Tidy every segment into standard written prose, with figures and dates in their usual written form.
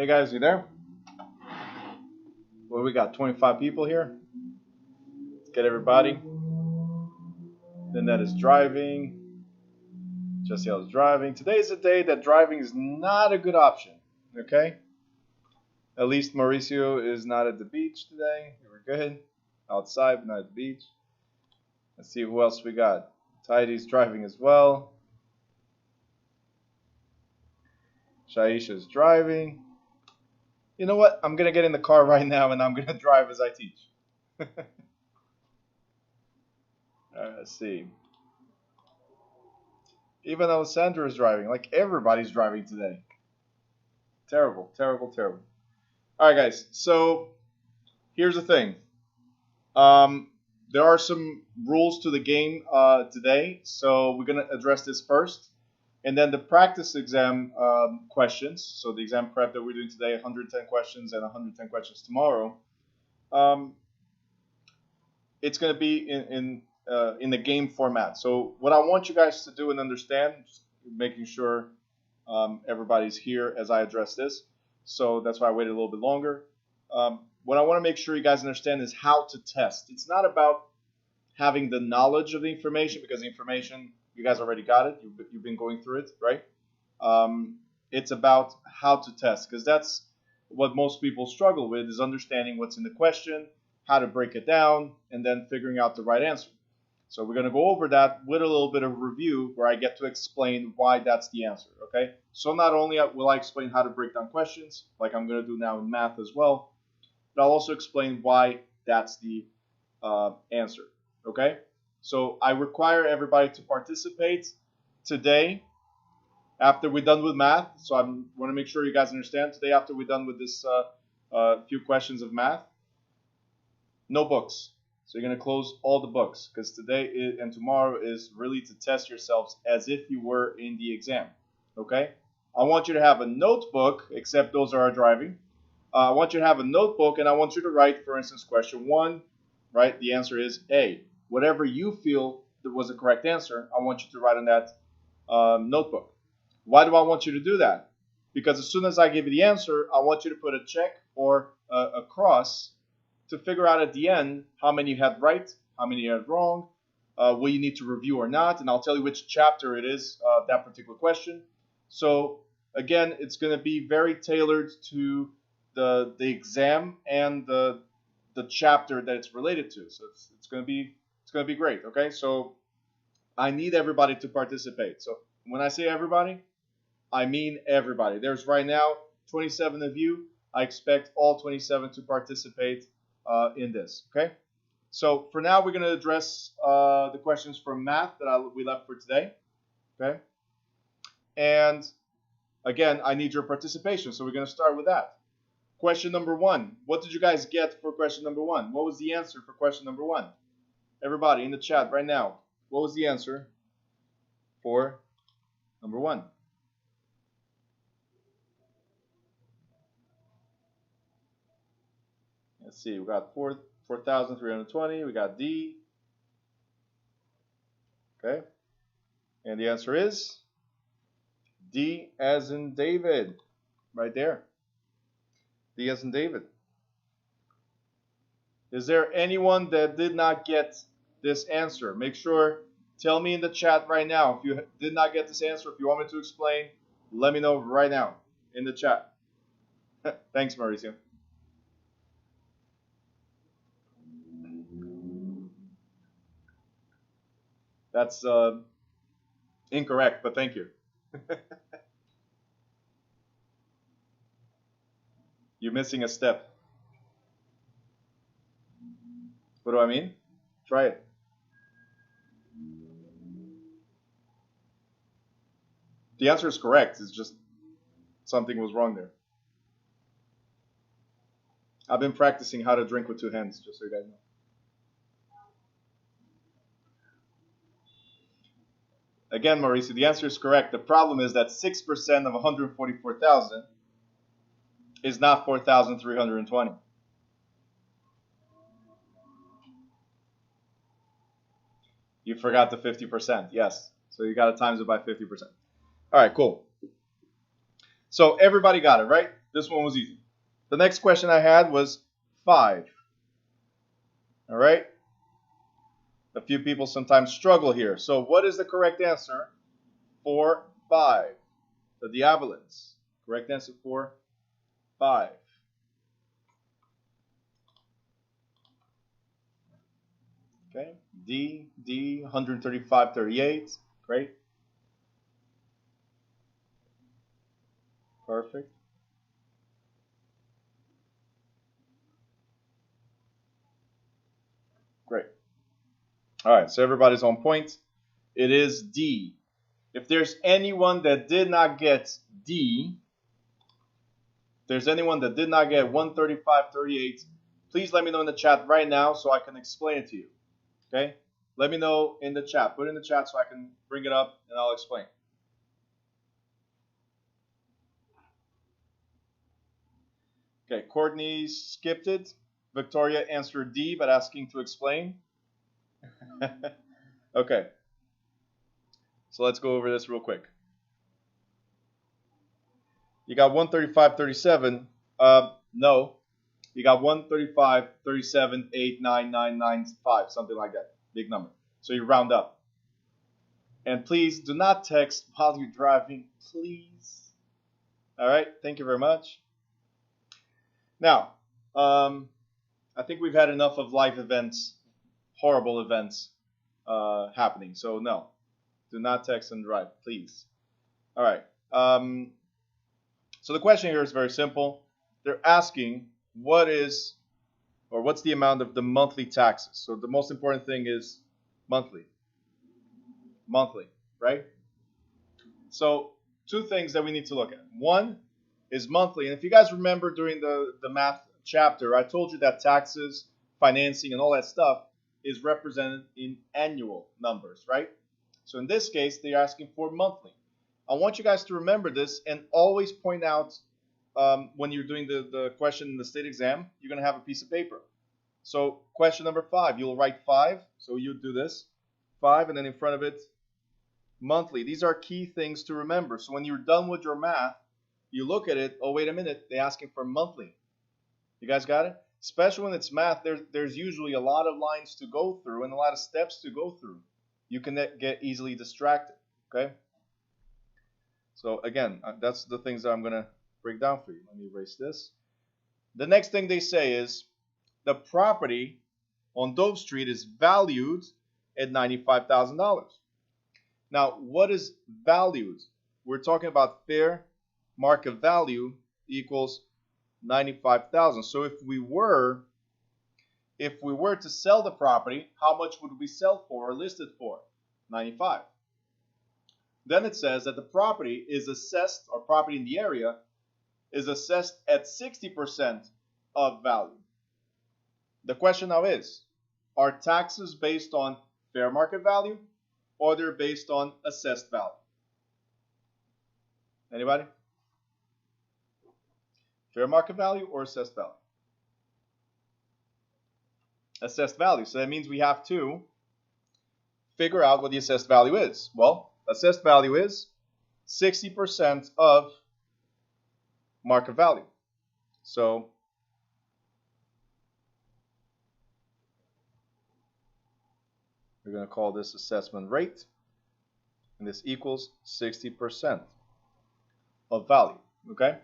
Hey guys, you there? Well, we got 25 people here. Let's get everybody. Lynette is driving. Jessiel is driving. Today is a day that driving is not a good option. Okay? At least Mauricio is not at the beach today. We're good. Outside, but not at the beach. Let's see who else we got. Tidy's driving as well. Shaisha is driving. You know what? I'm going to get in the car right now and I'm going to drive as I teach. Alright, let's see. Even Alessandra is driving. Like everybody's driving today. Terrible, terrible, terrible. Alright guys, so here's the thing. There are some rules to the game today, so we're going to address this first. And then the practice exam questions, so the exam prep that we're doing today, 110 questions and 110 questions tomorrow. It's going to be in the game format. So what I want you guys to do and understand, just making sure everybody's here as I address this. So that's why I waited a little bit longer. What I want to make sure you guys understand is how to test. It's not about having the knowledge of the information, because the information, you guys already got it. You've been going through it, right? It's about how to test, because that's what most people struggle with, is understanding what's in the question, how to break it down, and then figuring out the right answer. So we're going to go over that with a little bit of review where I get to explain why that's the answer, okay? So not only will I explain how to break down questions, like I'm going to do now in math as well, but I'll also explain why that's the answer, okay? So I require everybody to participate today after we're done with math. So I want to make sure you guys understand. Today, after we're done with this few questions of math, no books. So you're going to close all the books, because today and tomorrow is really to test yourselves as if you were in the exam. Okay? I want you to have a notebook, except those are driving. I want you to have a notebook, and I want you to write, for instance, question 1, right? The answer is A. Whatever you feel that was a correct answer, I want you to write on that notebook. Why do I want you to do that? Because as soon as I give you the answer, I want you to put a check or a cross to figure out at the end how many you had right, how many you had wrong, what you need to review or not, and I'll tell you which chapter it is, that particular question. So again, it's going to be very tailored to the exam and the chapter that it's related to. So it's going to be great. Okay, so I need everybody to participate. So when I say everybody, I mean everybody. There's right now 27 of you. I expect all 27 to participate in this. Okay, so for now we're going to address the questions from math that we left for today. Okay, and again, I need your participation, so we're going to start with that. Question number 1. What did you guys get for question number 1? What was the answer for question number 1? Everybody in the chat right now, what was the answer for number 1? Let's see, we got 4,320, we got D. Okay, and the answer is D as in David, right there. D as in David. Is there anyone that did not get this answer? Make sure, tell me in the chat right now if you did not get this answer. If you want me to explain, let me know right now in the chat. Thanks, Mauricio. That's incorrect, but thank you. You're missing a step. What do I mean? Try it. The answer is correct. It's just something was wrong there. I've been practicing how to drink with 2 hands, just so you guys know. Again, Mauricio, the answer is correct. The problem is that 6% of 144,000 is not 4,320. You forgot the 50%. Yes. So you got to times it by 50%. All right, cool. So everybody got it, right? This one was easy. The next question I had was 5. All right. A few people sometimes struggle here. So what is the correct answer for 5? The diabolins. Correct answer for 5. Okay. D, 135.38. Great. Perfect. Great. All right, so everybody's on point. It is D. If there's anyone that did not get D, if there's anyone that did not get 135.38, please let me know in the chat right now so I can explain it to you. Okay? Let me know in the chat. Put it in the chat so I can bring it up and I'll explain. Okay, Courtney skipped it. Victoria answered D, but asking to explain. Okay. So let's go over this real quick. You got 135.37. No. You got 135.37.89995, something like that. Big number. So you round up. And please do not text while you're driving, please. All right. Thank you very much. Now, I think we've had enough of life events, horrible events happening. So no, do not text and drive, please. All right. So the question here is very simple. They're asking what's the amount of the monthly taxes. So the most important thing is monthly. Monthly, right? So two things that we need to look at. One is monthly. And if you guys remember during the math chapter, I told you that taxes, financing, and all that stuff is represented in annual numbers, right? So in this case, they're asking for monthly. I want you guys to remember this and always point out when you're doing the question in the state exam, you're going to have a piece of paper. So question number 5, you'll write 5. So you do this, 5, and then in front of it, monthly. These are key things to remember. So when you're done with your math, you look at it, oh, wait a minute, they're asking for monthly. You guys got it? Especially when it's math, there's usually a lot of lines to go through and a lot of steps to go through. You can get easily distracted, okay? So again, that's the things that I'm going to break down for you. Let me erase this. The next thing they say is the property on Dove Street is valued at $95,000. Now, what is valued? We're talking about fair market value equals 95,000. So if we were to sell the property, how much would we sell for or list it for? 95. Then it says that the property is assessed, or property in the area is assessed at 60% of value. The question now is, are taxes based on fair market value or they're based on assessed value? Anybody? Fair market value or assessed value? Assessed value. So that means we have to figure out what the assessed value is. Well, assessed value is 60% of market value. So we're going to call this assessment rate, and this equals 60% of value. Okay?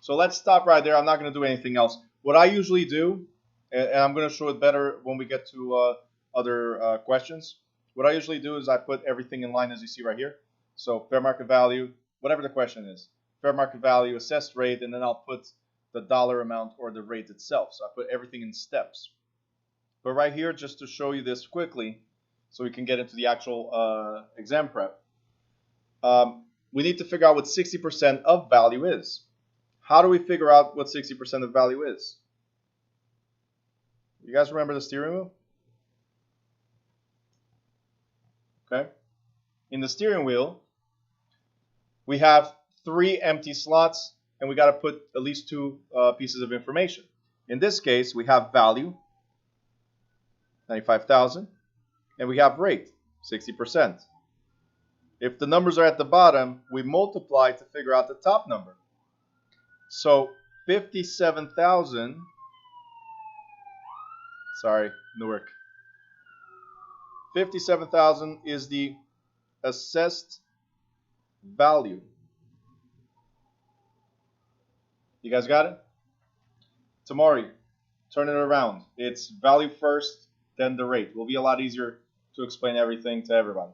So let's stop right there. I'm not going to do anything else. What I usually do, and I'm going to show it better when we get to other questions. What I usually do is I put everything in line as you see right here. So fair market value, whatever the question is, fair market value, assessed rate, and then I'll put the dollar amount or the rate itself. So I put everything in steps. But right here, just to show you this quickly, so we can get into the actual exam prep, we need to figure out what 60% of value is. How do we figure out what 60% of value is? You guys remember the steering wheel? Okay. In the steering wheel, we have 3 empty slots, and we got to put at least 2 pieces of information. In this case, we have value, 95,000, and we have rate, 60%. If the numbers are at the bottom, we multiply to figure out the top number. So 57,000. Sorry, Newark. 57,000 is the assessed value. You guys got it? Tamari, turn it around. It's value first, then the rate. It will be a lot easier to explain everything to everybody,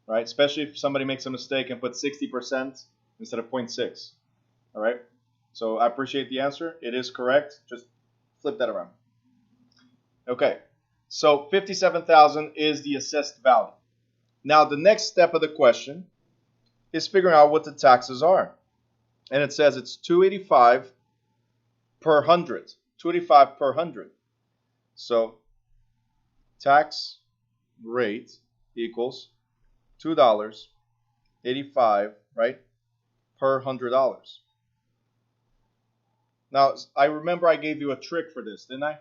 right? Especially if somebody makes a mistake and puts 60% instead of 0.6. All right. So I appreciate the answer. It is correct. Just flip that around. Okay. So 57,000 is the assessed value. Now the next step of the question is figuring out what the taxes are. And it says it's 285 per 100. 285 per 100. So tax rate equals $2.85, right, per $100. Now, I remember I gave you a trick for this, didn't I?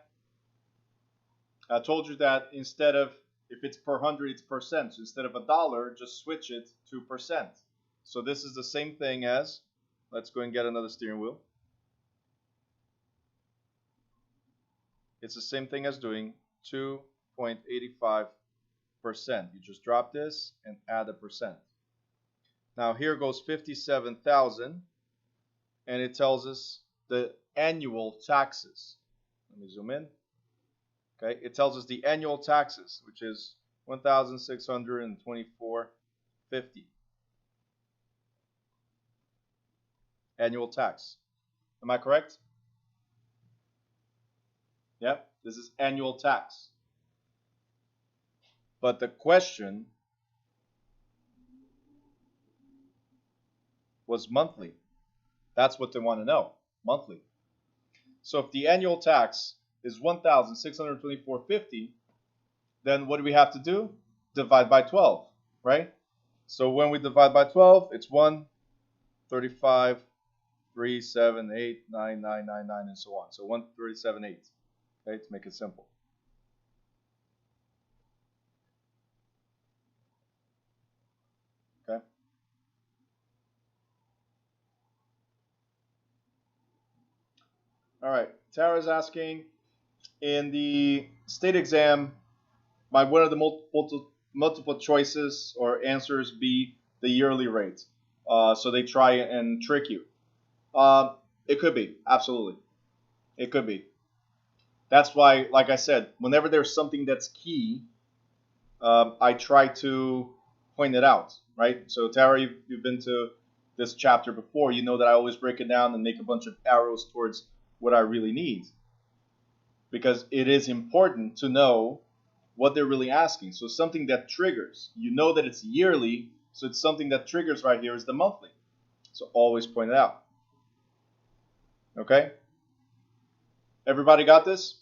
I told you that instead of, if it's per 100, it's percent. So instead of a dollar, just switch it to percent. So this is the same thing as, let's go and get another steering wheel. It's the same thing as doing 2.85%. You just drop this and add a percent. Now here goes 57,000, and it tells us the annual taxes. Let me zoom in. Okay, it tells us the annual taxes, which is $1,624.50. Annual tax. Am I correct? Yep, this is annual tax. But the question was monthly. That's what they want to know, monthly. So if the annual tax is $1,624.50, then what do we have to do? Divide by 12, right? So when we divide by 12, it's 135, 3, 7, 8, 9, 9, 9, 9, and so on. So 137.8, okay, to make it simple. Okay. All right, Tara's asking, in the state exam, might one of the multiple choices or answers be the yearly rate? So they try and trick you. It could be, absolutely. It could be. That's why, like I said, whenever there's something that's key, I try to point it out, right? So Tara, you've been to this chapter before. You know that I always break it down and make a bunch of arrows towards what I really need. Because it is important to know what they're really asking. So something that triggers. You know that it's yearly, so it's something that triggers right here is the monthly. So always point it out. Okay? Everybody got this?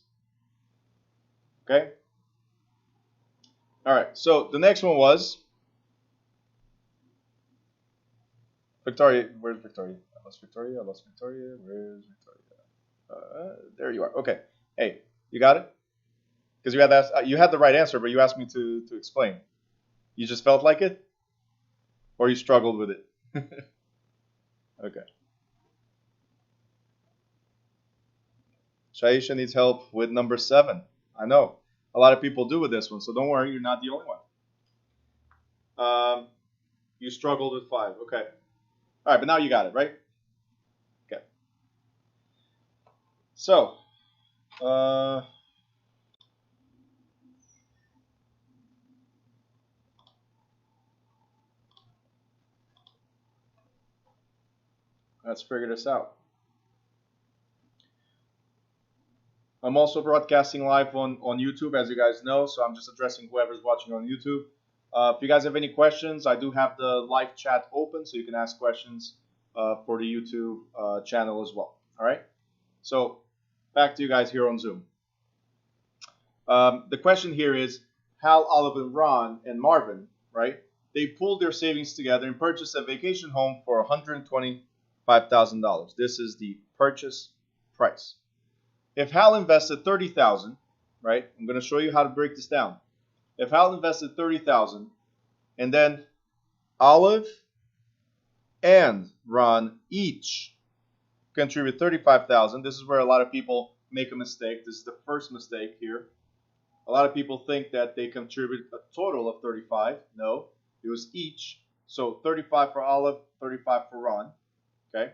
Okay? All right, so the next one was Victoria. Where's Victoria? I lost Victoria. Where's Victoria? There you are. Okay. Hey, you got it? Because you had the right answer, but you asked me to explain. You just felt like it? Or you struggled with it? Okay. Shaisha needs help with number 7. I know. A lot of people do with this one, so don't worry, you're not the only one. You struggled with 5. Okay. All right, but now you got it, right? Okay. So, let's figure this out. I'm also broadcasting live on YouTube, as you guys know, so I'm just addressing whoever's watching on YouTube. If you guys have any questions, I do have the live chat open, so you can ask questions for the YouTube channel as well. All right? So back to you guys here on Zoom. The question here is, Hal, Oliver, Ron, and Marvin, right? They pooled their savings together and purchased a vacation home for $125,000. This is the purchase price. If Hal invested $30,000, right? I'm going to show you how to break this down. If Hal invested $30,000, and then Olive and Ron each contribute $35,000. This is where a lot of people make a mistake. This is the first mistake here. A lot of people think that they contribute a total of 35. No, it was each. So 35 for Olive, 35 for Ron. Okay.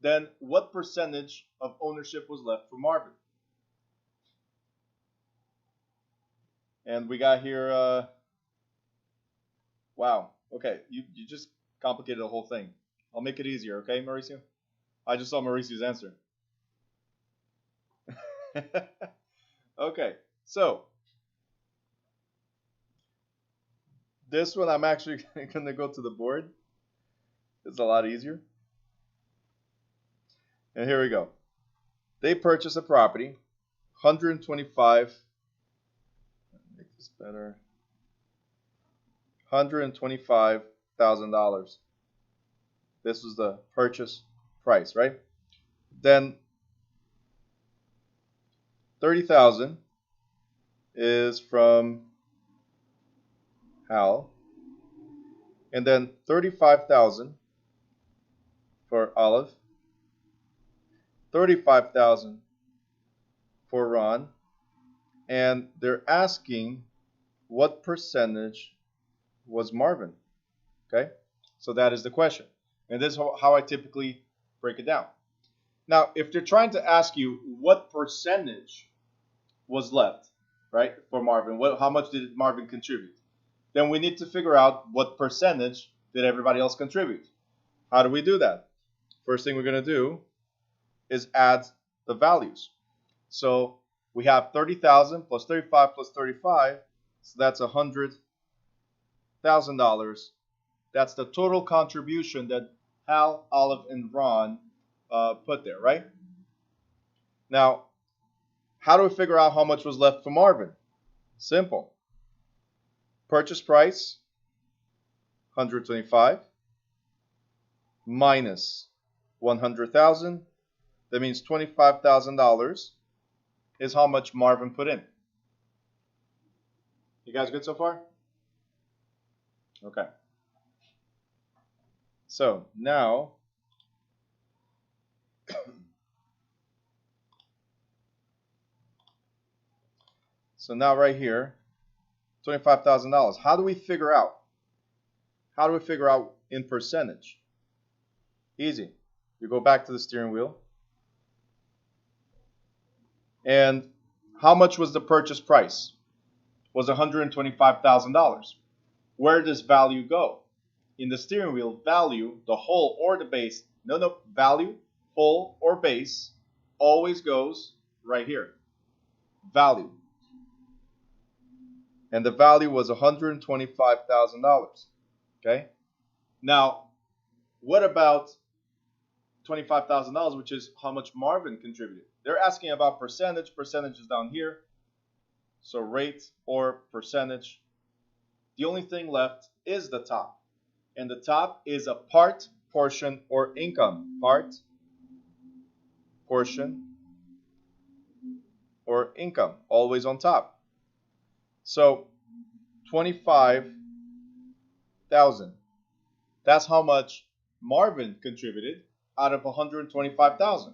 Then what percentage of ownership was left for Marvin? And we got here, wow. Okay, you just complicated the whole thing. I'll make it easier, okay, Mauricio? I just saw Mauricio's answer. Okay, so this one I'm actually going to go to the board. It's a lot easier. And here we go. They purchased a property, 125. Make this better. $125,000. This was the purchase price, right? Then $30,000 is from Hal, and then $35,000 for Olive, $35,000 for Ron, and they're asking what percentage was Marvin. Okay, so that is the question, and this is how I typically break it down. Now, if they're trying to ask you what percentage was left, right, for Marvin, how much did Marvin contribute, then we need to figure out what percentage did everybody else contribute. How do we do that? First thing we're going to do is add the values. So we have 30,000 plus 35 plus 35, so that's $100,000. That's the total contribution that Hal, Olive, and Ron put there, right? Now, how do we figure out how much was left for Marvin? Simple. Purchase price, 125, minus 100,000. That means $25,000 is how much Marvin put in. You guys good so far? Okay. So now, right here, $25,000. How do we figure out? How do we figure out in percentage? Easy. You go back to the steering wheel. And how much was the purchase price? Was $125,000. Where does value go? In the steering wheel, value, the whole or the base, value, whole or base, always goes right here. Value. And the value was $125,000. Okay? Now, what about $25,000, which is how much Marvin contributed? They're asking about percentage. Percentage is down here. So rate or percentage. The only thing left is the top. And the top is a part, portion, or income. Part, portion, or income. Always on top. So 25,000. That's how much Marvin contributed out of 125,000.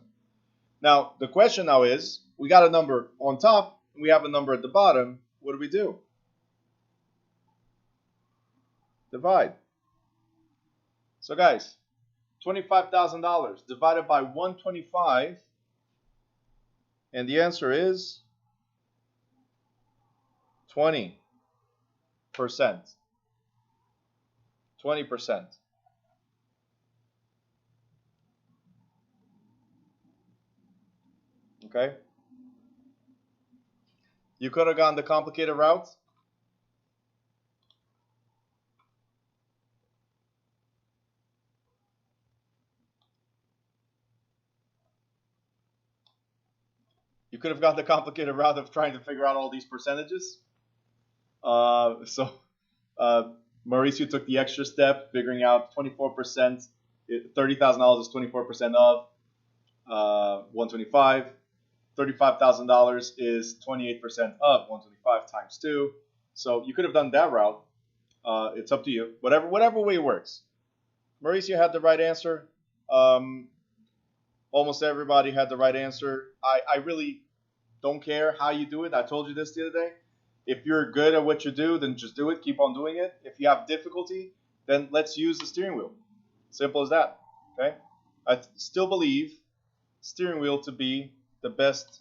Now, the question now is, we got a number on top, and we have a number at the bottom. What do? Divide. So guys, $25,000 divided by 125, and the answer is 20%. 20%. Okay? You could have gone the complicated route. You could have gone the complicated route of trying to figure out all these percentages. So Mauricio took the extra step, figuring out 24%. $30,000 is 24% of 125. $35,000 is 28% of 125 times 2. So you could have done that route. It's up to you. Whatever way it works. Mauricio had the right answer. Almost everybody had the right answer. I really don't care how you do it. I told you this the other day. If you're good at what you do, then just do it. Keep on doing it. If you have difficulty, then let's use the steering wheel. Simple as that. Okay? I still believe steering wheel to be the best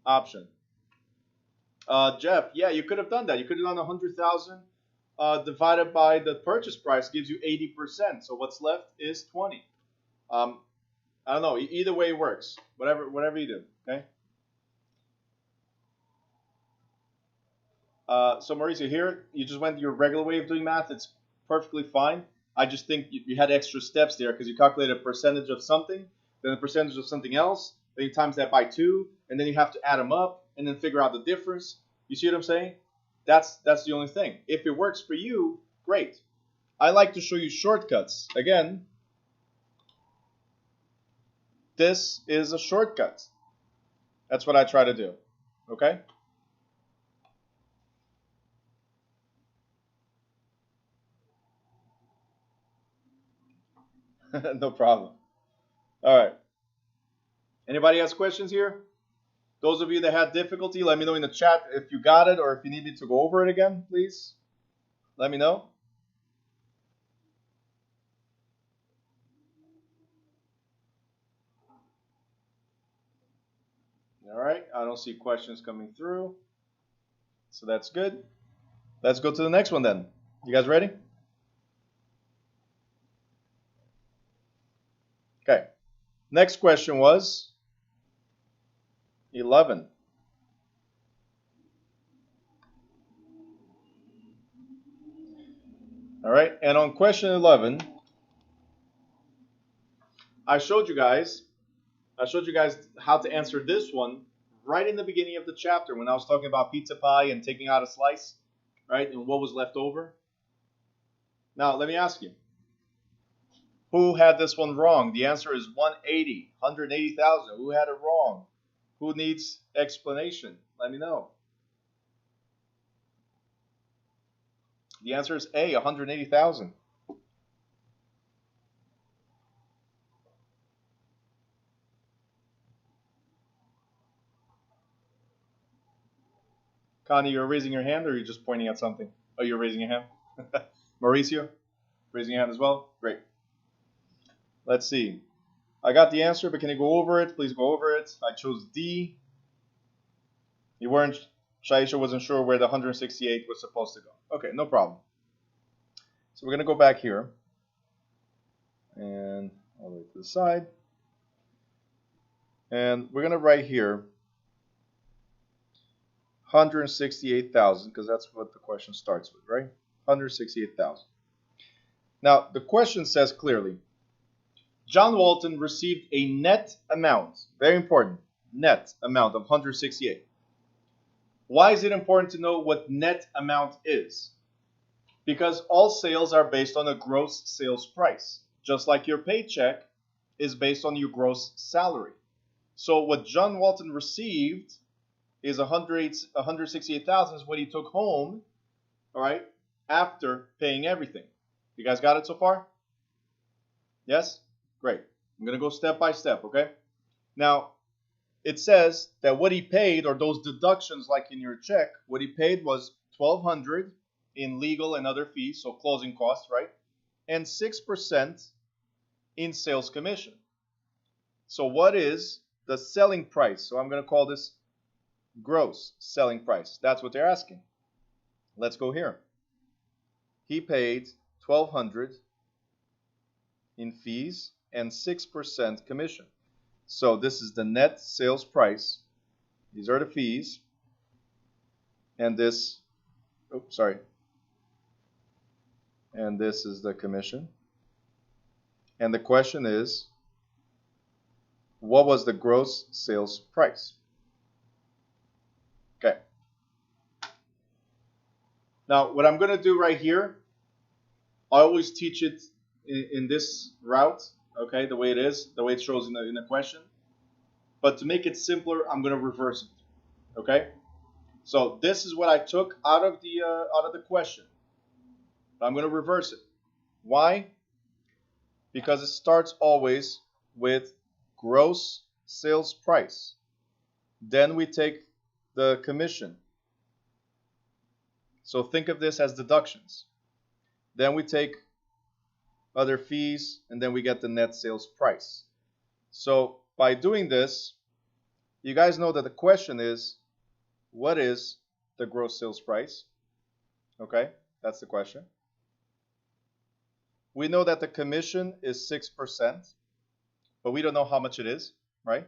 option. Jeff, yeah, you could have done that. You could have done 100,000 divided by the purchase price gives you 80%. So what's left is 20. I don't know. Either way works. Whatever you do. Okay. So Mauricio, here you just went your regular way of doing math. It's perfectly fine. I just think you had extra steps there because you calculated a percentage of something, then a percentage of something else, then you times that by 2, and then you have to add them up and then figure out the difference. You see what I'm saying? That's the only thing. If it works for you, great. I like to show you shortcuts. Again, this is a shortcut. That's what I try to do. Okay? No problem. All right. Anybody has questions here? Those of you that had difficulty, let me know in the chat if you got it or if you need me to go over it again, please. Let me know. All right. I don't see questions coming through. So that's good. Let's go to the next one then. You guys ready? Okay. Next question was 11. All right. And on question 11, I showed you guys how to answer this one right in the beginning of the chapter when I was talking about pizza pie and taking out a slice, right? And what was left over. Now, let me ask you. Who had this one wrong? The answer is 180,000. Who had it wrong? Who needs explanation? Let me know. The answer is A, 180,000. Connie, you're raising your hand or you're just pointing at something? Oh, you're raising your hand? Mauricio, raising your hand as well? Great. Let's see. I got the answer, but can you go over it? Please go over it. I chose D. You weren't, Shaisha wasn't sure where the 168 was supposed to go. Okay, no problem. So we're going to go back here. And all the way to the side. And we're going to write here 168,000 because that's what the question starts with, right? 168,000. Now, the question says clearly, John Walton received a net amount, very important, net amount of 168. Why is it important to know what net amount is? Because all sales are based on a gross sales price, just like your paycheck is based on your gross salary. So what John Walton received is 168,000 is what he took home, all right, after paying everything. You guys got it so far? Yes? Great. I'm going to go step by step, okay? Now, it says that what he paid, or those deductions like in your check, what he paid was $1,200 in legal and other fees, so closing costs, right? And 6% in sales commission. So what is the selling price? So I'm going to call this gross selling price. That's what they're asking. Let's go here. He paid $1,200 in fees and 6% commission. So this is the net sales price. These are the fees. And this, and this is the commission. And the question is, what was the gross sales price? Okay. Now, what I'm going to do right here, I always teach it in this route, okay, the way it is, the way it shows in the question. But to make it simpler, I'm going to reverse it, okay? So this is what I took out of the question. I'm going to reverse it. Why? Because it starts always with gross sales price. Then we take the commission. So think of this as deductions. Then we take other fees, and then we get the net sales price. So by doing this, you guys know that the question is, what is the gross sales price? Okay, that's the question. We know that the commission is 6%, but we don't know how much it is, right?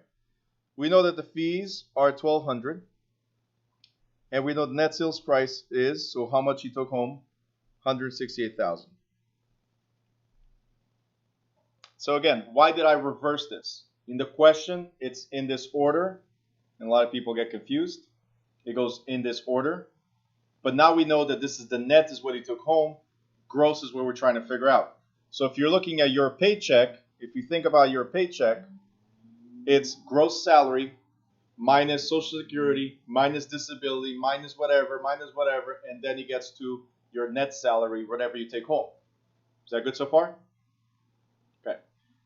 We know that the fees are $1,200, and we know the net sales price is, so how much he took home? $168,000. So again, why did I reverse this? In the question, it's in this order, and a lot of people get confused. It goes in this order. But now we know that this is the net is what he took home. Gross is what we're trying to figure out. So if you're looking at your paycheck, if you think about your paycheck, it's gross salary minus Social Security, minus disability, minus whatever, and then it gets to your net salary, whatever you take home. Is that good so far? Okay.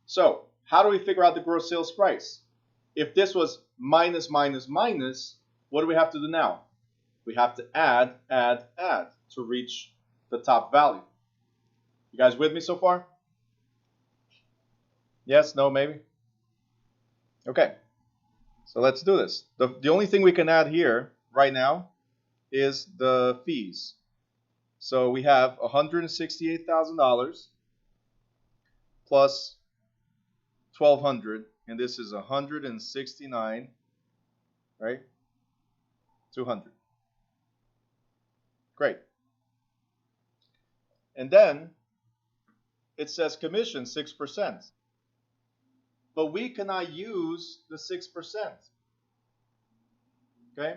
So how do we figure out the gross sales price? If this was minus, what do we have to do now? We have to add to reach the top value. You guys with me so far? Yes, no, maybe? Okay, so let's do this. The only thing we can add here right now is the fees. So we have $168,000 plus $1,200, and this is $169,000, right? $200. Great. And then it says commission 6%. But we cannot use the 6%. Okay?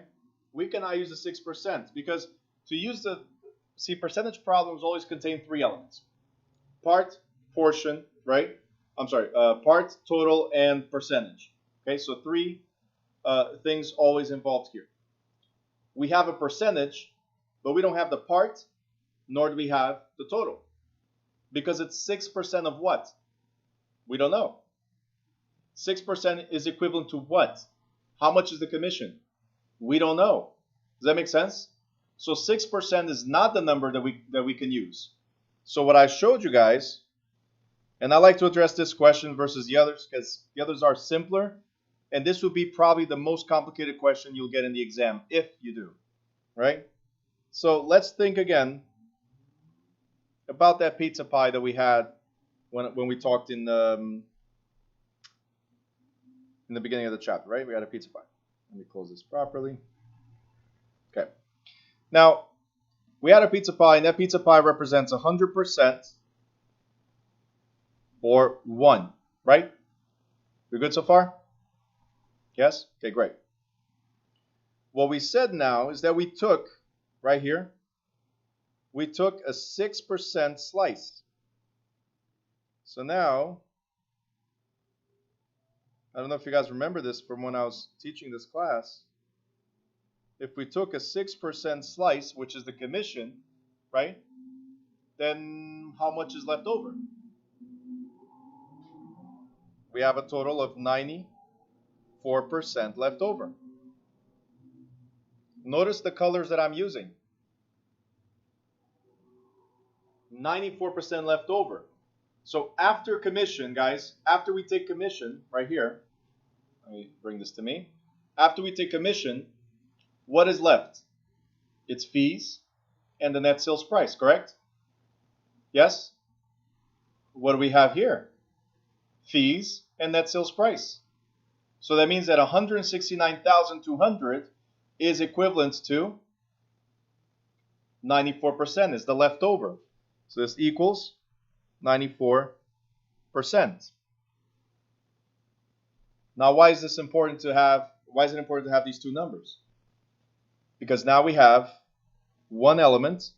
We cannot use the 6% because to use the, see, percentage problems always contain three elements. Part, portion, right? I'm sorry, part, total, and percentage. Okay, so three things always involved here. We have a percentage, but we don't have the part, nor do we have the total. Because it's 6% of what? We don't know. 6% is equivalent to what? How much is the commission? We don't know. Does that make sense? So 6% is not the number that we can use. So what I showed you guys, and I like to address this question versus the others because the others are simpler, and this would be probably the most complicated question you'll get in the exam if you do, right? So let's think again about that pizza pie that we had when we talked in the beginning of the chapter, right? We had a pizza pie. Let me close this properly. Okay. Now, we had a pizza pie, and that pizza pie represents 100% or 1, right? We're good so far? Yes? Okay, great. What we said now is that we took, right here, we took a 6% slice. So now, I don't know if you guys remember this from when I was teaching this class. If we took a 6% slice, which is the commission, right, then how much is left over? We have a total of 94% left over. Notice the colors that I'm using. 94% left over. So after commission, guys, after we take commission, right here, let me bring this to me. After we take commission, what is left? It's fees and the net sales price, correct? Yes? What do we have here? Fees and net sales price. So that means that 169,200 is equivalent to 94% is the leftover. So this equals 94%. Now, why is this important to have? Why is it important to have these two numbers? Because now we have one element,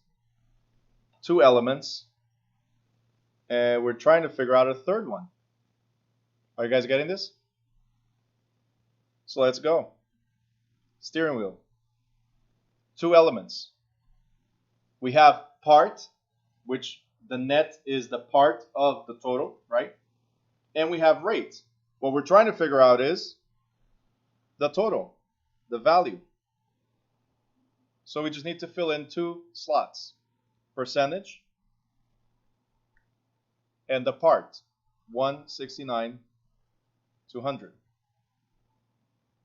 two elements, and we're trying to figure out a third one. Are you guys getting this? So let's go. Steering wheel. Two elements. We have part, which the net is the part of the total, right? And we have rate. What we're trying to figure out is the total, the value. So we just need to fill in two slots, percentage and the part, 169 to 100.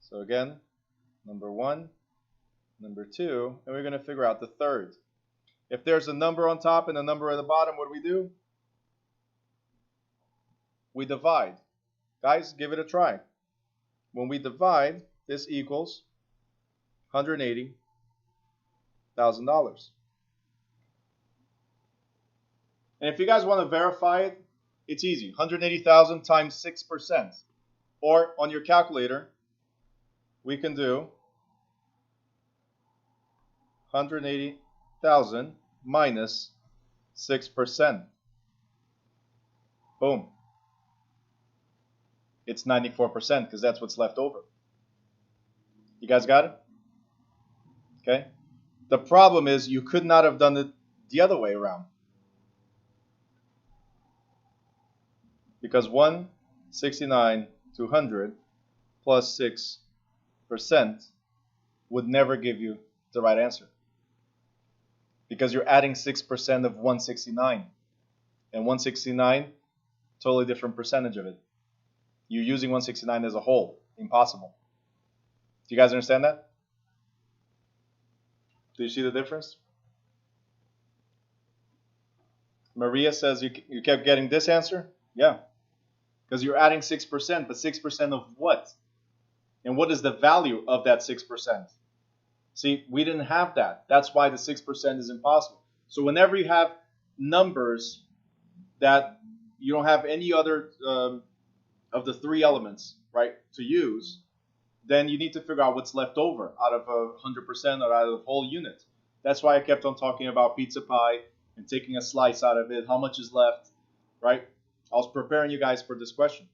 So again, number 1, number 2, and we're going to figure out the third. If there's a number on top and a number at the bottom, what do? We divide. Guys, give it a try. When we divide, this equals $180,000. And if you guys want to verify it, it's easy. 180,000 times 6%. Or on your calculator, we can do 180,000 minus 6%. Boom. It's 94% because that's what's left over. You guys got it? Okay. The problem is you could not have done it the other way around. Because 169 to 100 plus 6% would never give you the right answer. Because you're adding 6% of 169. And 169, totally different percentage of it. You're using 169 as a whole. Impossible. Do you guys understand that? Do you see the difference? Maria says you kept getting this answer? Yeah. Because you're adding 6%, but 6% of what? And what is the value of that 6%? See, we didn't have that. That's why the 6% is impossible. So whenever you have numbers that you don't have any other of the three elements, right, to use, then you need to figure out what's left over out of 100% or out of the whole unit. That's why I kept on talking about pizza pie and taking a slice out of it. How much is left, right? I was preparing you guys for this question.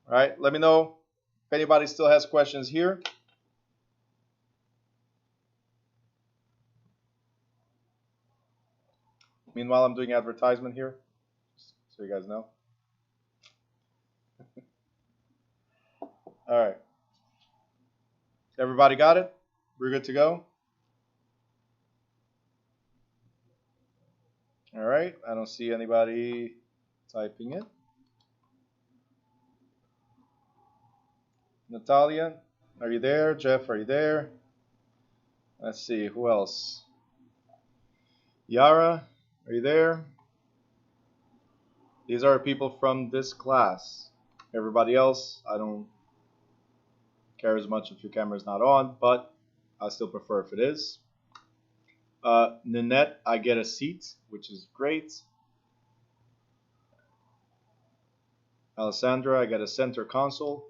All right, let me know if anybody still has questions here. Meanwhile, I'm doing advertisement here, so you guys know. All right. Everybody got it? We're good to go? All right. I don't see anybody typing it. Natalia, are you there? Jeff, are you there? Let's see. Who else? Yara, are you there? These are people from this class. Everybody else, I don't care as much if your camera's not on, but I still prefer if it is. Nanette, I get a seat, which is great. Alessandra, I get a center console.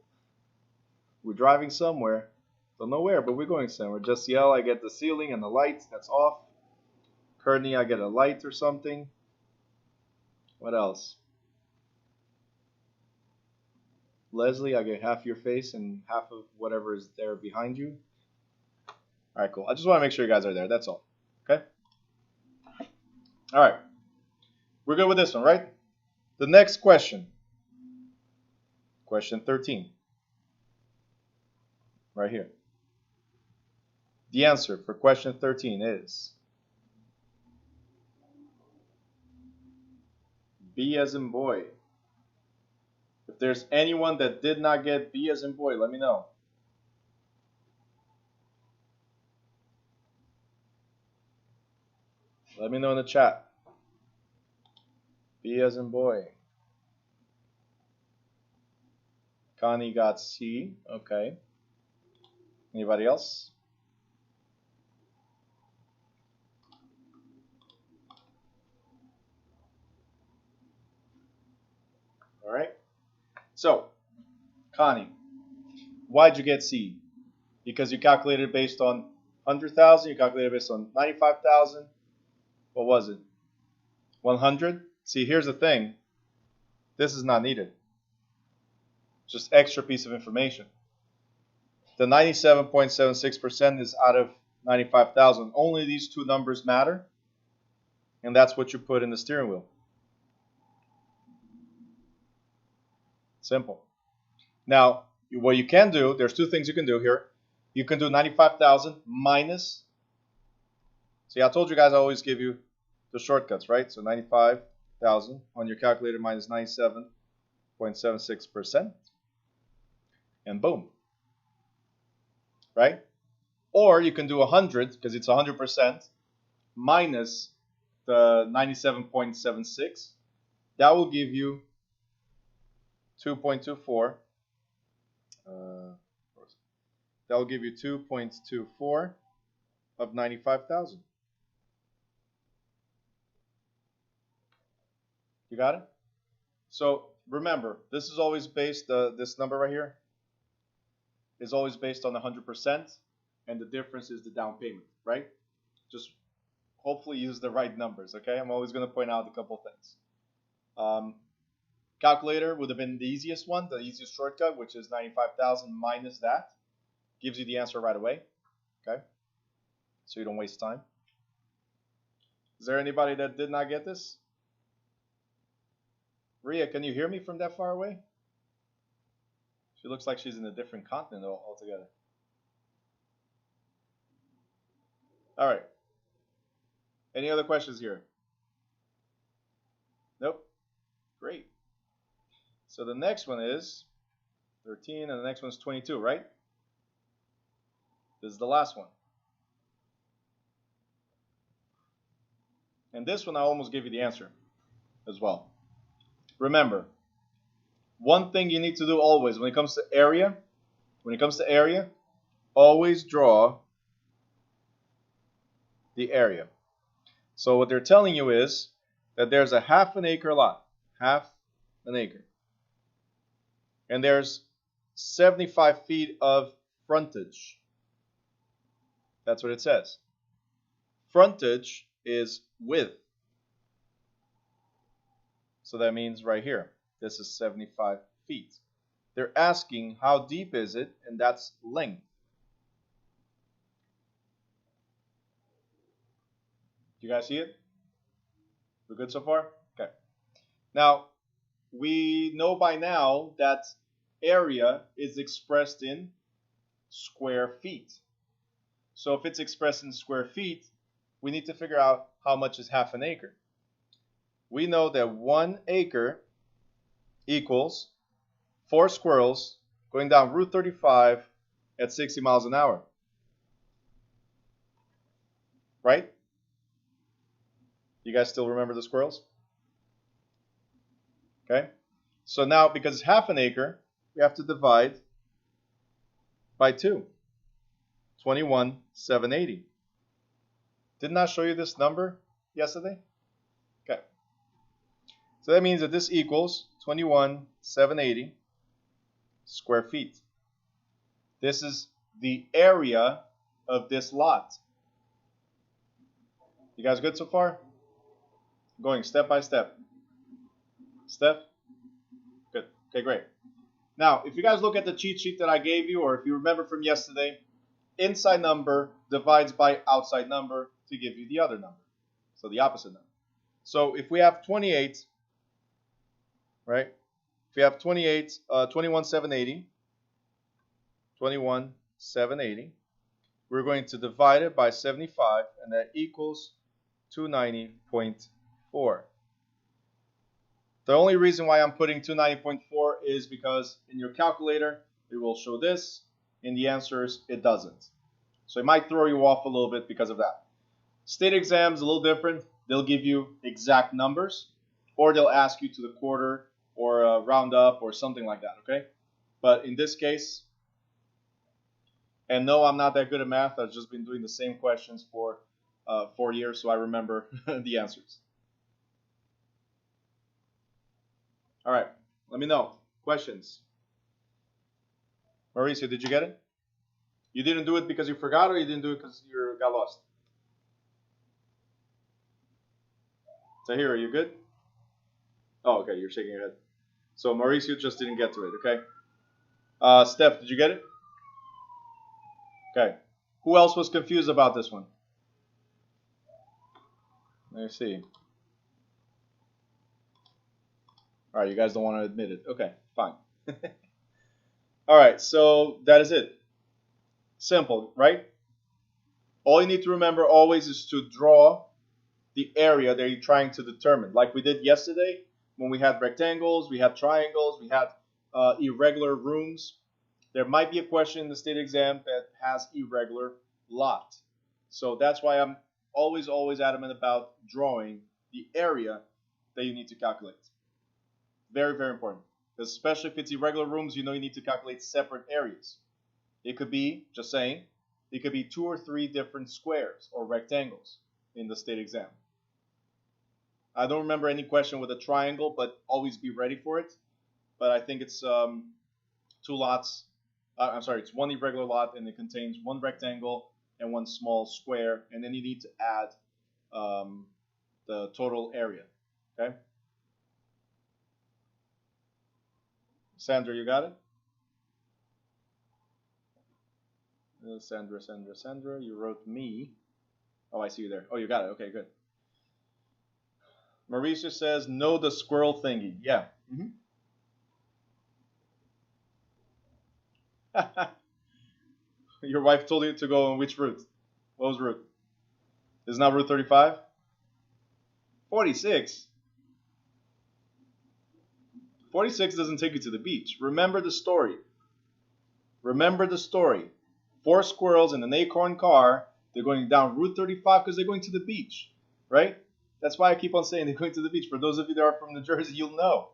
We're driving somewhere. Don't know where, but we're going somewhere. Jessiel, I get the ceiling and the lights. That's off. Courtney, I get a light or something. What else? Leslie, I get half your face and half of whatever is there behind you. All right, cool. I just want to make sure you guys are there. That's all. Okay? All right. We're good with this one, right? The next question. Question 13. Right here. The answer for question 13 is B as in boy. If there's anyone that did not get B as in boy, let me know. Let me know in the chat. B as in boy. Connie got C. Okay. Anybody else? All right. So, Connie, why'd you get C? Because you calculated based on 100,000. You calculated based on 95,000. What was it? 100? See, here's the thing. This is not needed. Just extra piece of information. The 97.76% is out of 95,000. Only these two numbers matter. And that's what you put in the steering wheel. Simple. Now, what you can do, there's two things you can do here. You can do 95,000 minus. See, I told you guys I always give you the shortcuts, right? So 95,000 on your calculator minus 97.76%. And boom. Right? Or you can do 100, because it's 100%, minus the 97.76. That will give you 2.24. That will give you 2.24 of 95,000. You got it? So remember, this is always based, this number right here is always based on 100%, and the difference is the down payment, right? Just hopefully use the right numbers, okay? I'm always going to point out a couple things. Calculator would have been the easiest one, the easiest shortcut, which is 95,000 minus that. Gives you the answer right away, okay? So you don't waste time. Is there anybody that did not get this? Ria, can you hear me from that far away? She looks like she's in a different continent altogether. All right. Any other questions here? Nope. Great. So the next one is 13, and the next one is 22, right? This is the last one. And this one I almost gave you the answer as well. Remember, one thing you need to do always when it comes to area, always draw the area. So what they're telling you is that there's a half an acre lot, half an acre. And there's 75 feet of frontage. That's what it says. Frontage is width. So that means right here, this is 75 feet. They're asking how deep is it, and that's length. You guys see it? We're good so far? Okay. Now, we know by now that area is expressed in square feet. So if it's expressed in square feet, we need to figure out how much is half an acre. We know that 1 acre equals 4 squirrels going down Route 35 at 60 miles an hour. Right? You guys still remember the squirrels? Okay. So now, because it's half an acre, we have to divide by 2. 21,780. Didn't I show you this number yesterday? Okay. So that means that this equals 21,780 square feet. This is the area of this lot. You guys good so far? Going step by step. Step? Good. Okay, great. Now, if you guys look at the cheat sheet that I gave you, or if you remember from yesterday, inside number divides by outside number to give you the other number. So the opposite number. So if we have 28, right? If we have 28, 21,780, 21,780, we're going to divide it by 75, and that equals 290.4. The only reason why I'm putting 290.4 is because in your calculator, it will show this. In the answers, it doesn't. So it might throw you off a little bit because of that. State exams a little different. They'll give you exact numbers, or they'll ask you to the quarter or round up or something like that, okay? But in this case, and no, I'm not that good at math. I've just been doing the same questions for 4 years, so I remember the answers. All right, let me know. Questions? Mauricio, did you get it? You didn't do it because you forgot, or you didn't do it because you got lost? Tahir, are you good? Oh, okay, you're shaking your head. So Mauricio just didn't get to it, okay? Steph, did you get it? Okay. Who else was confused about this one? Let me see. All right, you guys don't want to admit it. Okay, fine. All right, so that is it. Simple, right? All you need to remember always is to draw the area that you're trying to determine. Like we did yesterday when we had rectangles, we had triangles, we had irregular rooms. There might be a question in the state exam that has irregular lot. So that's why I'm always adamant about drawing the area that you need to calculate. Very, very important. Especially if it's irregular rooms, you know you need to calculate separate areas. It could be, just saying, it could be 2 or 3 different squares or rectangles in the state exam. I don't remember any question with a triangle, but always be ready for it. But I think it's 2 lots. It's 1 irregular lot, and it contains 1 rectangle and 1 small square, and then you need to add the total area. Okay. Sandra, you got it? Sandra, you wrote me. Oh, I see you there. Oh, you got it. Okay, good. Marisa says, know the squirrel thingy. Yeah. Your wife told you to go on which route? What was route? Isn't that Route 35? 46? 46 doesn't take you to the beach. Remember the story. Remember the story. 4 squirrels in an acorn car. They're going down Route 35 because they're going to the beach, right? That's why I keep on saying they're going to the beach. For those of you that are from New Jersey, you'll know.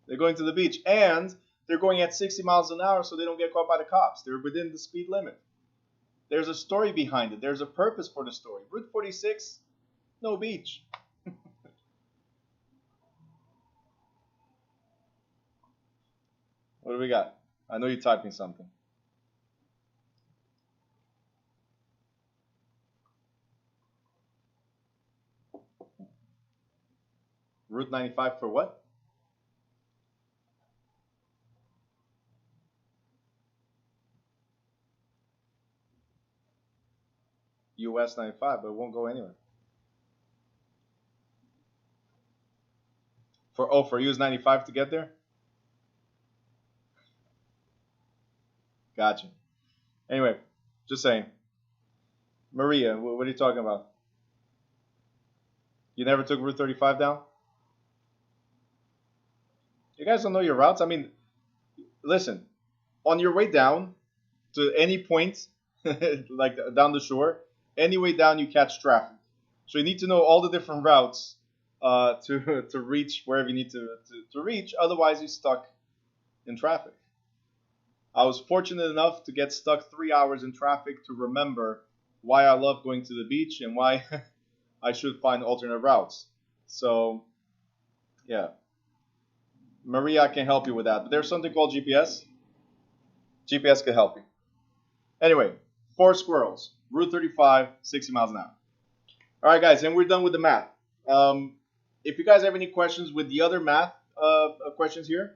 They're going to the beach. And they're going at 60 miles an hour so they don't get caught by the cops. They're within the speed limit. There's a story behind it. There's a purpose for the story. Route 46, no beach. What do we got? I know you're typing something. Route 95 for what? US 95, but it won't go anywhere. For US 95 to get there? Gotcha. Anyway, just saying. Maria, what are you talking about? You never took Route 35 down? You guys don't know your routes? I mean, listen, on your way down to any point, like down the shore, any way down you catch traffic. So you need to know all the different routes to reach wherever you need to reach. Otherwise, you're stuck in traffic. I was fortunate enough to get stuck 3 hours in traffic to remember why I love going to the beach and why I should find alternate routes. So, yeah. Maria, I can help you with that. But there's something called GPS. GPS can help you. Anyway, 4 squirrels, Route 35, 60 miles an hour. All right, guys, and we're done with the math. If you guys have any questions with the other math questions here,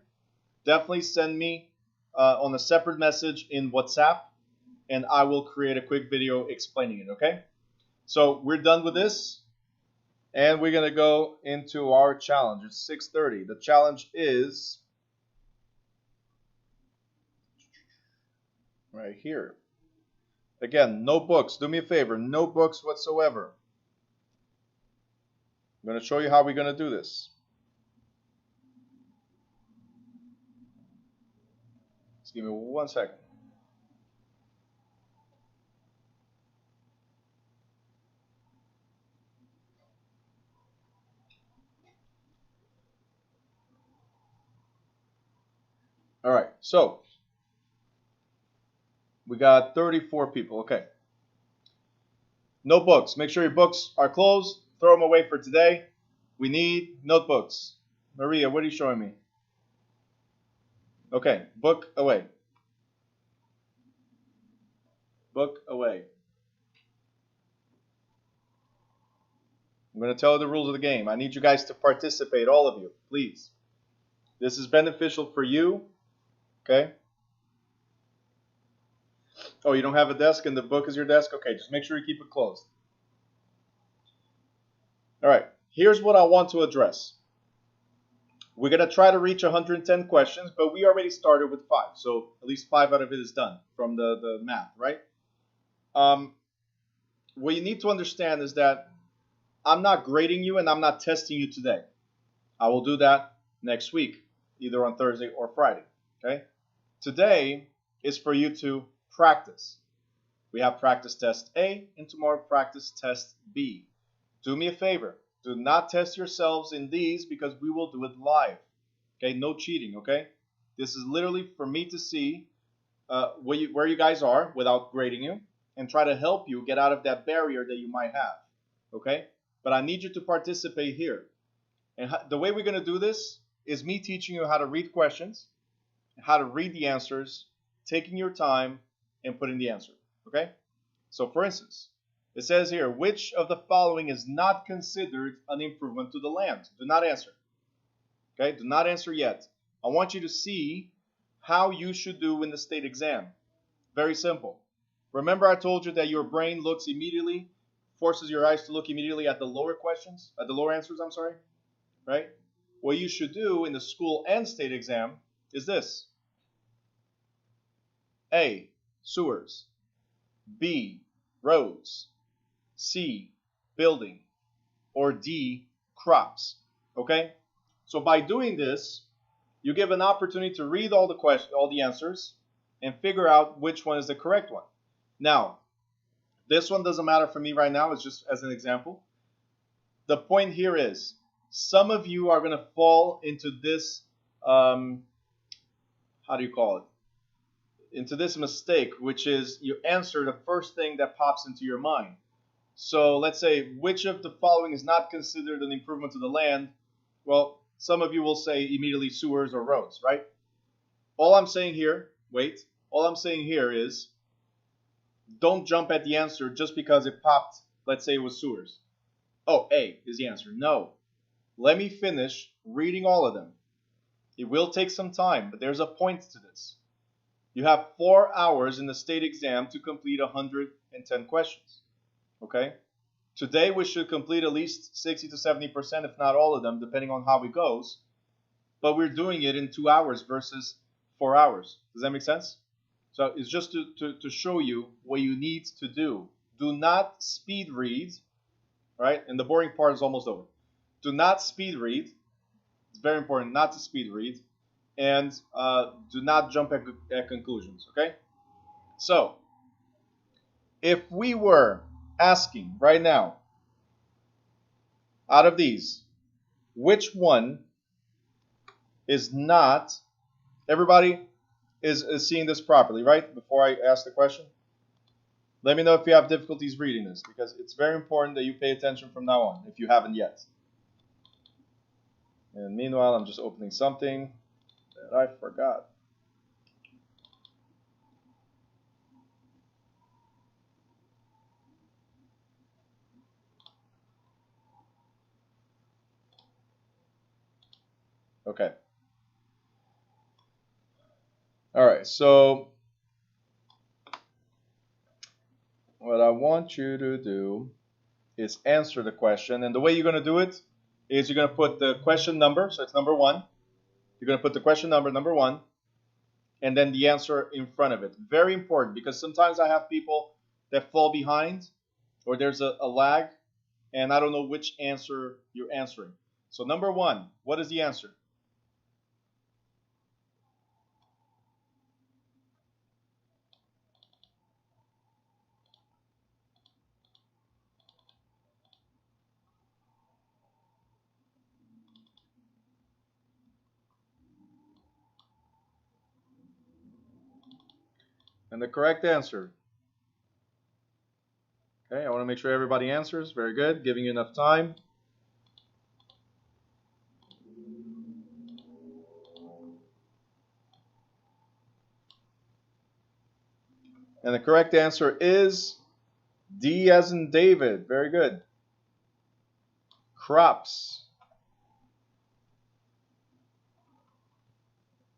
definitely send me on a separate message in WhatsApp, and I will create a quick video explaining it, okay? So we're done with this, and we're going to go into our challenge. It's 6:30. The challenge is right here. Again, no books. Do me a favor, no books whatsoever. I'm going to show you how we're going to do this. Just give me 1 second. All right, so we got 34 people. Okay. No books. Make sure your books are closed. Throw them away for today. We need notebooks. Maria, what are you showing me? Okay, book away. Book away. I'm going to tell you the rules of the game. I need you guys to participate, all of you, please. This is beneficial for you, okay? Oh, you don't have a desk and the book is your desk? Okay, just make sure you keep it closed. All right, here's what I want to address. We're going to try to reach 110 questions, but we already started with 5. So at least 5 out of it is done from the math, right? What you need to understand is that I'm not grading you and I'm not testing you today. I will do that next week, either on Thursday or Friday, okay? Today is for you to practice. We have practice test A and tomorrow practice test B. Do me a favor. Do not test yourselves in these because we will do it live. Okay, no cheating, okay? This is literally for me to see where you guys are without grading you and try to help you get out of that barrier that you might have, okay? But I need you to participate here. And the way we're going to do this is me teaching you how to read questions, how to read the answers, taking your time, and putting the answer, okay? So for instance, it says here, which of the following is not considered an improvement to the land? Do not answer. Okay, do not answer yet. I want you to see how you should do in the state exam. Very simple. Remember I told you that your brain looks immediately, forces your eyes to look immediately at the lower questions, at the lower answers, I'm sorry, right? What you should do in the school and state exam is this. A, sewers. B, roads. C, building. Or D, crops. Okay? So by doing this, you give an opportunity to read all the answers and figure out which one is the correct one. Now, this one doesn't matter for me right now. It's just as an example. The point here is some of you are going to fall into this, how do you call it? Into this mistake, which is you answer the first thing that pops into your mind. So let's say, which of the following is not considered an improvement to the land? Well, some of you will say immediately sewers or roads, right? All I'm saying here is don't jump at the answer just because it popped, let's say it was sewers. Oh, A is the answer. No. Let me finish reading all of them. It will take some time, but there's a point to this. You have 4 hours in the state exam to complete 110 questions. Okay? Today we should complete at least 60 to 70%, if not all of them, depending on how it goes. But we're doing it in 2 hours versus 4 hours. Does that make sense? So it's just to show you what you need to do. Do not speed read, right? And the boring part is almost over. Do not speed read. It's very important not to speed read. And do not jump at conclusions, okay? So, if we were asking right now, out of these, which one is not, everybody is seeing this properly, right? Before I ask the question, let me know if you have difficulties reading this, because it's very important that you pay attention from now on, if you haven't yet. And meanwhile, I'm just opening something that I forgot. Okay. All right, so what I want you to do is answer the question. And the way you're going to do it is you're going to put the question number, so it's number 1. You're going to put the question number 1, and then the answer in front of it. Very important, because sometimes I have people that fall behind, or there's a lag, and I don't know which answer you're answering. So number 1, what is the answer? And the correct answer. Okay, I want to make sure everybody answers. Very good. Giving you enough time. And the correct answer is D as in David. Very good. Crops.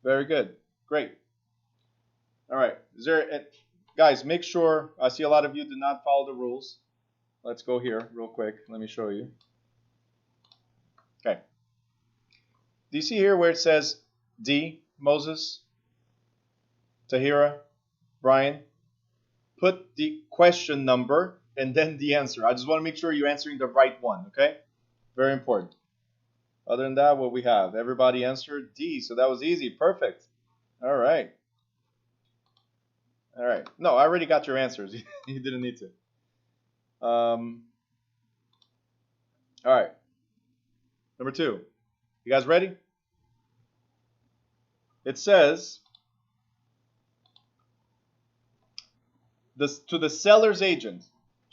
Very good. Great. All right. Guys, make sure, I see a lot of you do not follow the rules. Let's go here real quick. Let me show you. Okay. Do you see here where it says D, Moses, Tahira, Brian? Put the question number and then the answer. I just want to make sure you're answering the right one, okay? Very important. Other than that, what we have? Everybody answered D, so that was easy. Perfect. All right. All right. No, I already got your answers. You didn't need to. All right. Number 2. You guys ready? It says, to the seller's agent.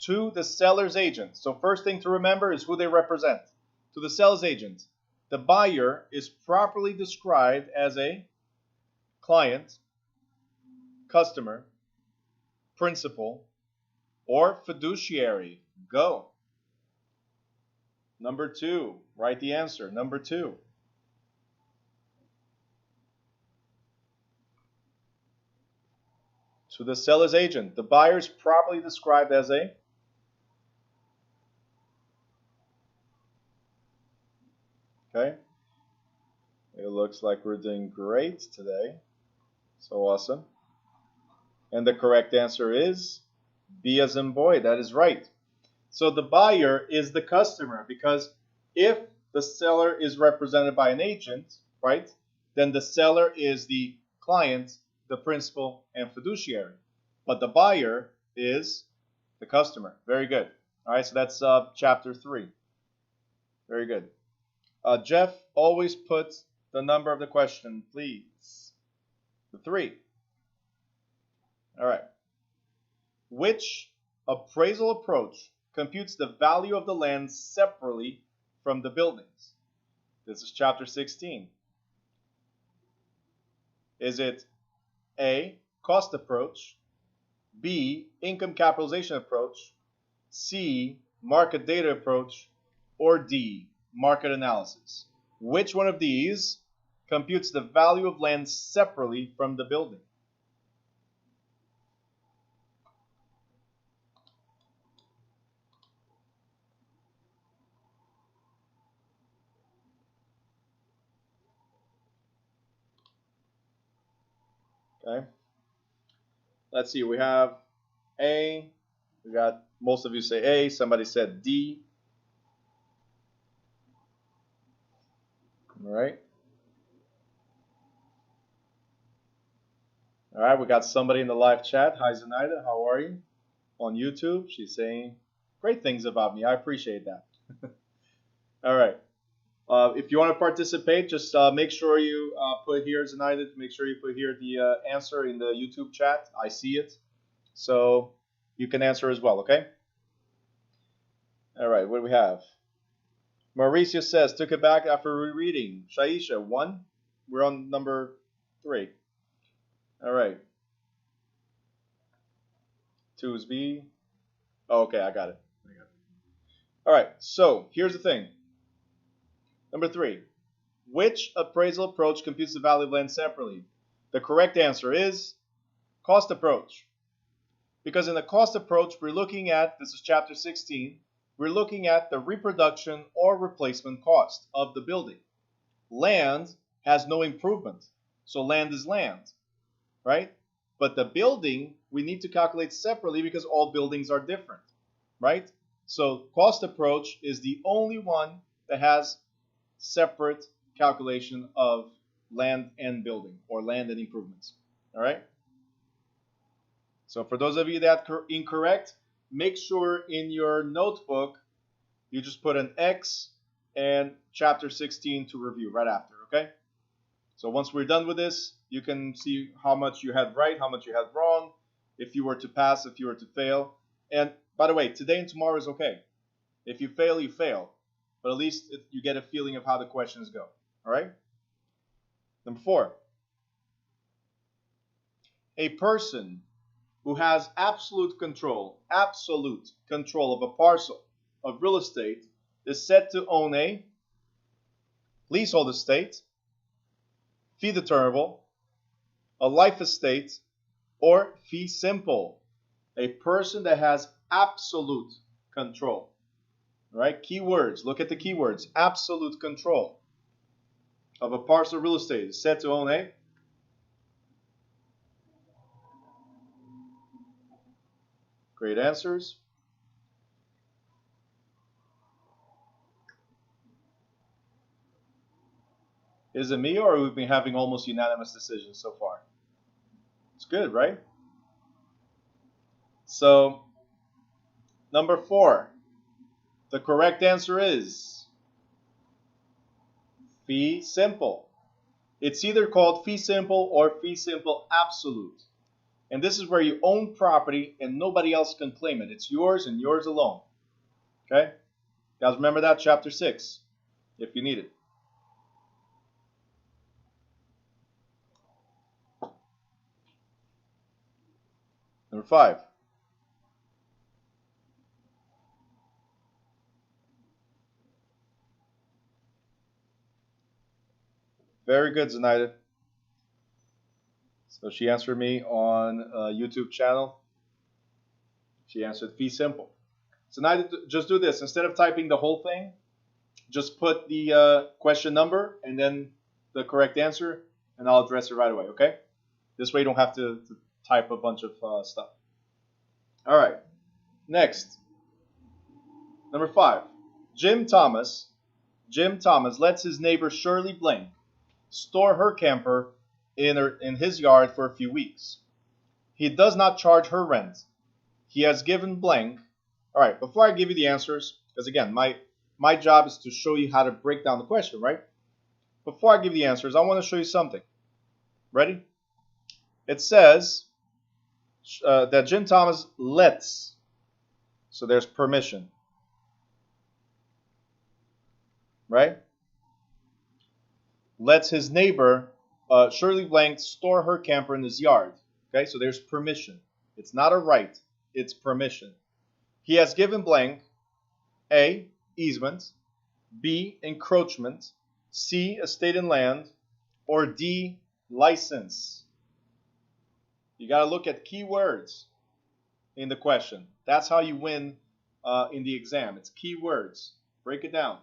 To the seller's agent. So first thing to remember is who they represent. To the seller's agent. The buyer is properly described as a client, customer, principal, or fiduciary. Go. Number 2. Write the answer. Number 2. To the seller's agent. The buyer is properly described as a okay. It looks like we're doing great today. So awesome. And the correct answer is B as in boy. That is right. So the buyer is the customer, because if the seller is represented by an agent, right, then the seller is the client, the principal, and fiduciary. But the buyer is the customer. Very good. All right, so that's chapter 3. Very good. Jeff, always put the number of the question, please. The 3. All right. Which appraisal approach computes the value of the land separately from the buildings? This is chapter 16. Is it A, cost approach, B, income capitalization approach, C, market data approach, or D, market analysis? Which one of these computes the value of land separately from the building? Okay. Let's see. We have A. We got most of you say A. Somebody said D. All right. All right. We got somebody in the live chat. Hi, Zenaida. How are you? On YouTube. She's saying great things about me. I appreciate that. All right. If you want to participate, just make sure you put here, Zenaida, make sure you put here the answer in the YouTube chat. I see it. So you can answer as well, okay? All right, what do we have? Mauricio says, took it back after rereading. Shaisha, 1. We're on number 3. All right. 2 is B. Oh, okay, I got it. All right, so here's the thing. Number 3. Which appraisal approach computes the value of land separately? The correct answer is cost approach. Because in the cost approach, we're looking at, this is chapter 16, we're looking at the reproduction or replacement cost of the building. Land has no improvement, so land is land, right? But the building, we need to calculate separately because all buildings are different, right? So cost approach is the only one that has separate calculation of land and building, or land and improvements. All right. So for those of you that are incorrect, make sure in your notebook you just put an X and chapter 16 to review right after. Okay. So once we're done with this, you can see how much you had right, how much you had wrong, if you were to pass, if you were to fail. And by the way, today and tomorrow is okay. If you fail, you fail. But at least you get a feeling of how the questions go. All right? Number 4. A person who has absolute control of a parcel of real estate is said to own a leasehold estate, fee determinable, a life estate, or fee simple. A person that has absolute control. All right, keywords. Look at the keywords. Absolute control. of a parcel of real estate is said to own a? Great answers. Is it me, or we've been having almost unanimous decisions so far? It's good, right? So, number 4. The correct answer is fee simple. It's either called fee simple or fee simple absolute. And this is where you own property and nobody else can claim it. It's yours and yours alone. Okay? Guys, remember that? Chapter 6, if you need it. Number 5. Very good, Zenaida. So she answered me on a YouTube channel. She answered fee simple. So now just do this. Instead of typing the whole thing, just put the question number and then the correct answer, and I'll address it right away, okay? This way you don't have to type a bunch of stuff. All right. Next. Number 5. Jim Thomas lets his neighbor Shirley Blank store her camper in his yard for a few weeks. He does not charge her rent. He has given blank. All right, before I give you the answers, because again, my job is to show you how to break down the question, right? Before I give you the answers, I want to show you something. Ready? It says that Jim Thomas lets, so there's permission, right? Lets his neighbor Shirley Blank store her camper in his yard. Okay, so there's permission. It's not a right, it's permission. He has given blank A, easement, B, encroachment, C, estate and land, or D, license. You got to look at keywords in the question. That's how you win in the exam. It's keywords. Break it down.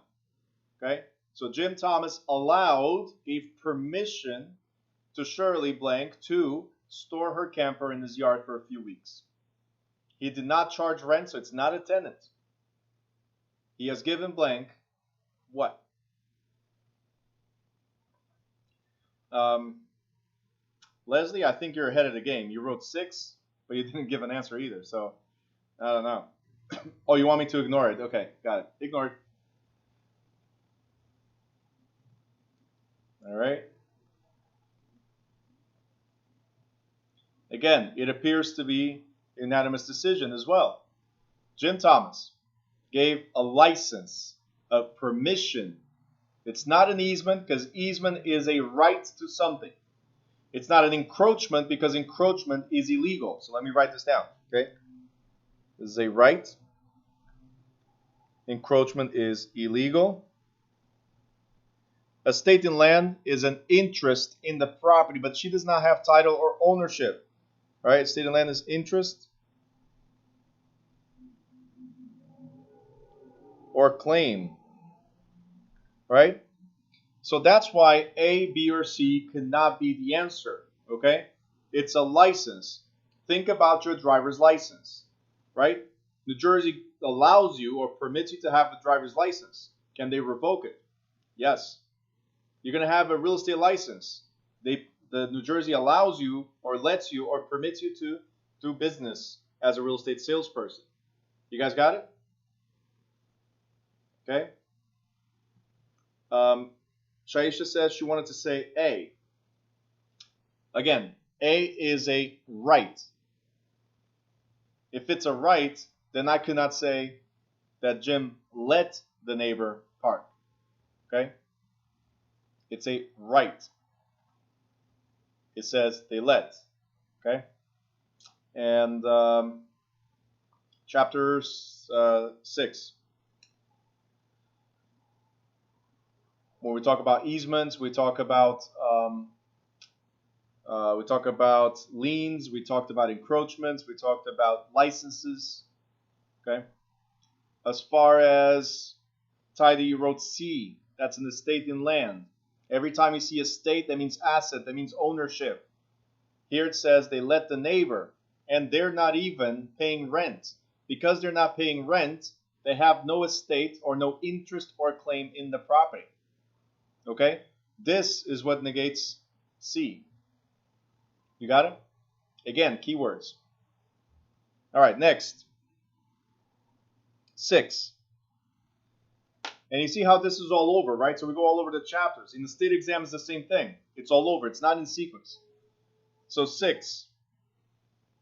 Okay? So Jim Thomas gave permission to Shirley Blank to store her camper in his yard for a few weeks. He did not charge rent, so it's not a tenant. He has given blank what? Leslie, I think you're ahead of the game. You wrote 6, but you didn't give an answer either, so I don't know. Oh, you want me to ignore it? Okay, got it. Ignore it. All right. Again, it appears to be unanimous decision as well. Jim Thomas gave a license, a permission. It's not an easement because easement is a right to something. It's not an encroachment because encroachment is illegal. So let me write this down, okay? This is a right. Encroachment is illegal. Estate and land is an interest in the property, but she does not have title or ownership. Right? Estate and land is interest or claim. Right? So that's why A, B, or C cannot be the answer. Okay? It's a license. Think about your driver's license. Right? New Jersey allows you or permits you to have a driver's license. Can they revoke it? Yes. You're going to have a real estate license. The New Jersey allows you or lets you or permits you to do business as a real estate salesperson. You guys got it? Okay. Shaisha says she wanted to say A. Again, A is a right. If it's a right, then I could not say that Jim let the neighbor park. Okay? It's a right. It says they let. Okay? And chapter 6. When we talk about easements, we talk about liens, we talked about encroachments, we talked about licenses. Okay? As far as title, you wrote C. That's an estate in land. Every time you see estate, that means asset, that means ownership. Here it says they let the neighbor, and they're not even paying rent. Because they're not paying rent, they have no estate or no interest or claim in the property. Okay? This is what negates C. You got it? Again, keywords. All right, next. 6. And you see how this is all over, right? So we go all over the chapters. In the state exam, it's the same thing. It's all over. It's not in sequence. So 6.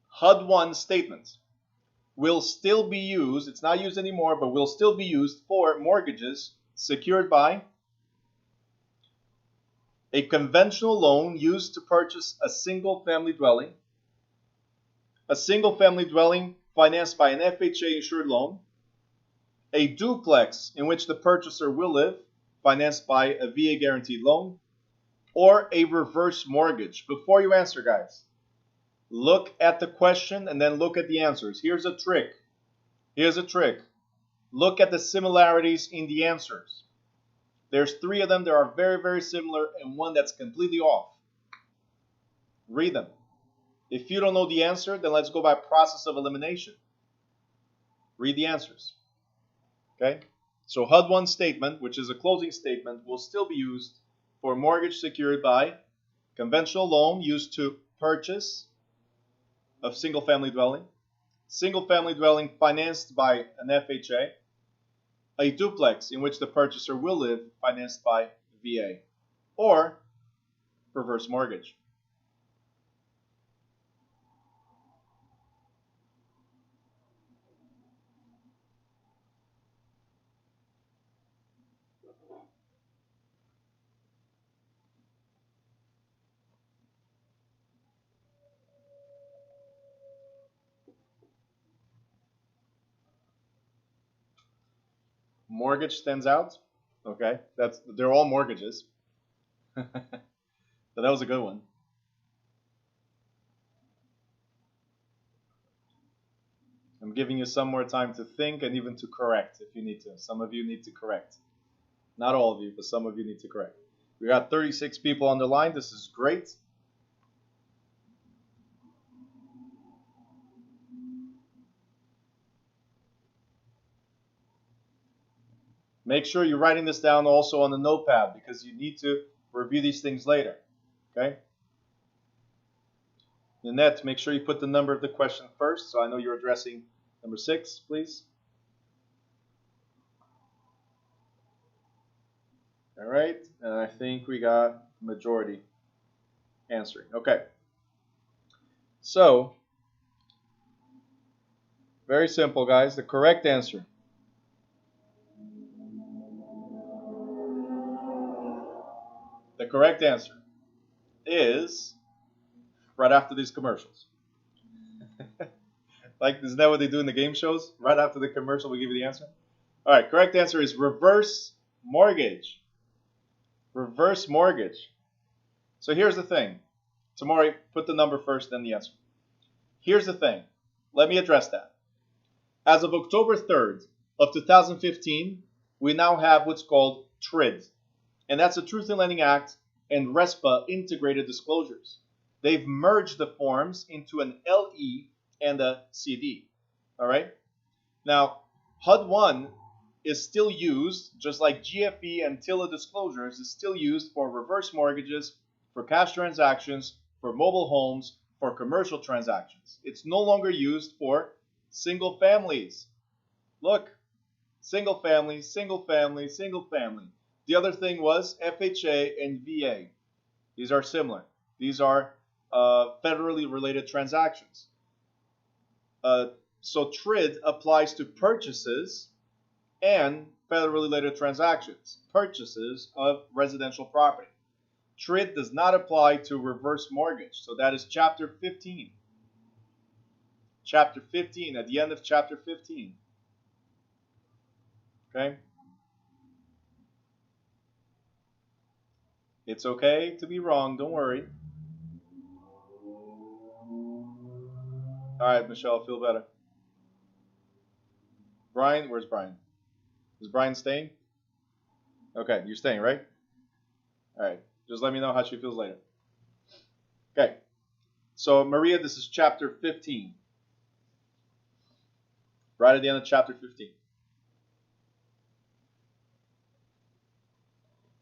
HUD-1 statement will still be used. It's not used anymore, but will still be used for mortgages secured by a conventional loan used to purchase a single-family dwelling, a single-family dwelling financed by an FHA-insured loan, a duplex in which the purchaser will live, financed by a VA-guaranteed loan, or a reverse mortgage. Before you answer, guys, look at the question and then look at the answers. Here's a trick. Here's a trick. Look at the similarities in the answers. There's 3 of them that are very, very similar and one that's completely off. Read them. If you don't know the answer, then let's go by process of elimination. Read the answers. Okay? So HUD-1 statement, which is a closing statement, will still be used for mortgage secured by conventional loan used to purchase of single-family dwelling financed by an FHA, a duplex in which the purchaser will live, financed by VA, or reverse mortgage. Mortgage stands out. Okay, they're all mortgages. So that was a good one. I'm giving you some more time to think and even to correct if you need to. Some of you need to correct. Not all of you, but some of you need to correct. We got 36 people on the line. This is great. Make sure you're writing this down also on the notepad because you need to review these things later. Okay? Nanette, make sure you put the number of the question first, so I know you're addressing number 6, please. All right, and I think we got majority answering. Okay. So, very simple, guys. The correct answer is right after these commercials. Like, isn't that what they do in the game shows? Right after the commercial, we give you the answer. All right, correct answer is reverse mortgage. Reverse mortgage. So here's the thing. Tamari, put the number first, then the answer. Here's the thing. Let me address that. As of October 3rd of 2015, we now have what's called TRID. And that's the Truth in Lending Act and RESPA integrated disclosures. They've merged the forms into an LE and a CD. All right? Now, HUD-1 is still used, just like GFE and TILA disclosures, is still used for reverse mortgages, for cash transactions, for mobile homes, for commercial transactions. It's no longer used for single families. Look, single family, single family, single family. The other thing was FHA and VA. These are similar. These are federally related transactions. So TRID applies to purchases and federally related transactions, purchases of residential property. TRID does not apply to reverse mortgage. So that is Chapter 15. Chapter 15, at the end of Chapter 15. Okay? It's okay to be wrong, don't worry. All right, Michelle, feel better. Brian, where's Brian? Is Brian staying? Okay, you're staying, right? All right. Just let me know how she feels later. Okay. So, Maria, this is chapter 15. Right at the end of chapter 15.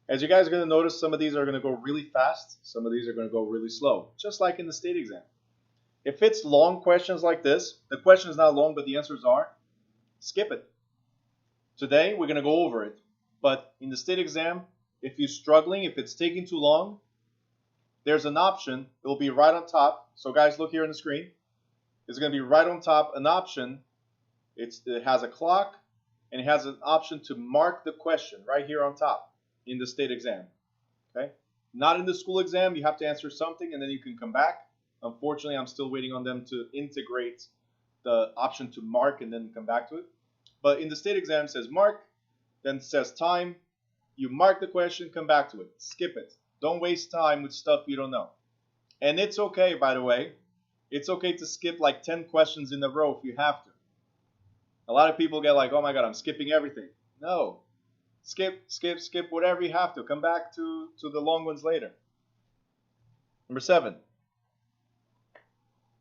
As you guys are going to notice, some of these are going to go really fast. Some of these are going to go really slow, just like in the state exam. If it's long questions like this, the question is not long, but the answers are, skip it. Today, we're going to go over it. But in the state exam, if you're struggling, if it's taking too long, there's an option. It will be right on top. So guys, look here on the screen. It's going to be right on top, an option. It has a clock, and it has an option to mark the question right here on top in the state exam. Okay? Not in the school exam. You have to answer something, and then you can come back. Unfortunately, I'm still waiting on them to integrate the option to mark and then come back to it. But in the state exam, it says mark, then it says time. You mark the question, come back to it. Skip it. Don't waste time with stuff you don't know. And it's okay, by the way. It's okay to skip like 10 questions in a row if you have to. A lot of people get like, oh my God, I'm skipping everything. No. Skip whatever you have to. Come back to the long ones later. Number 7. It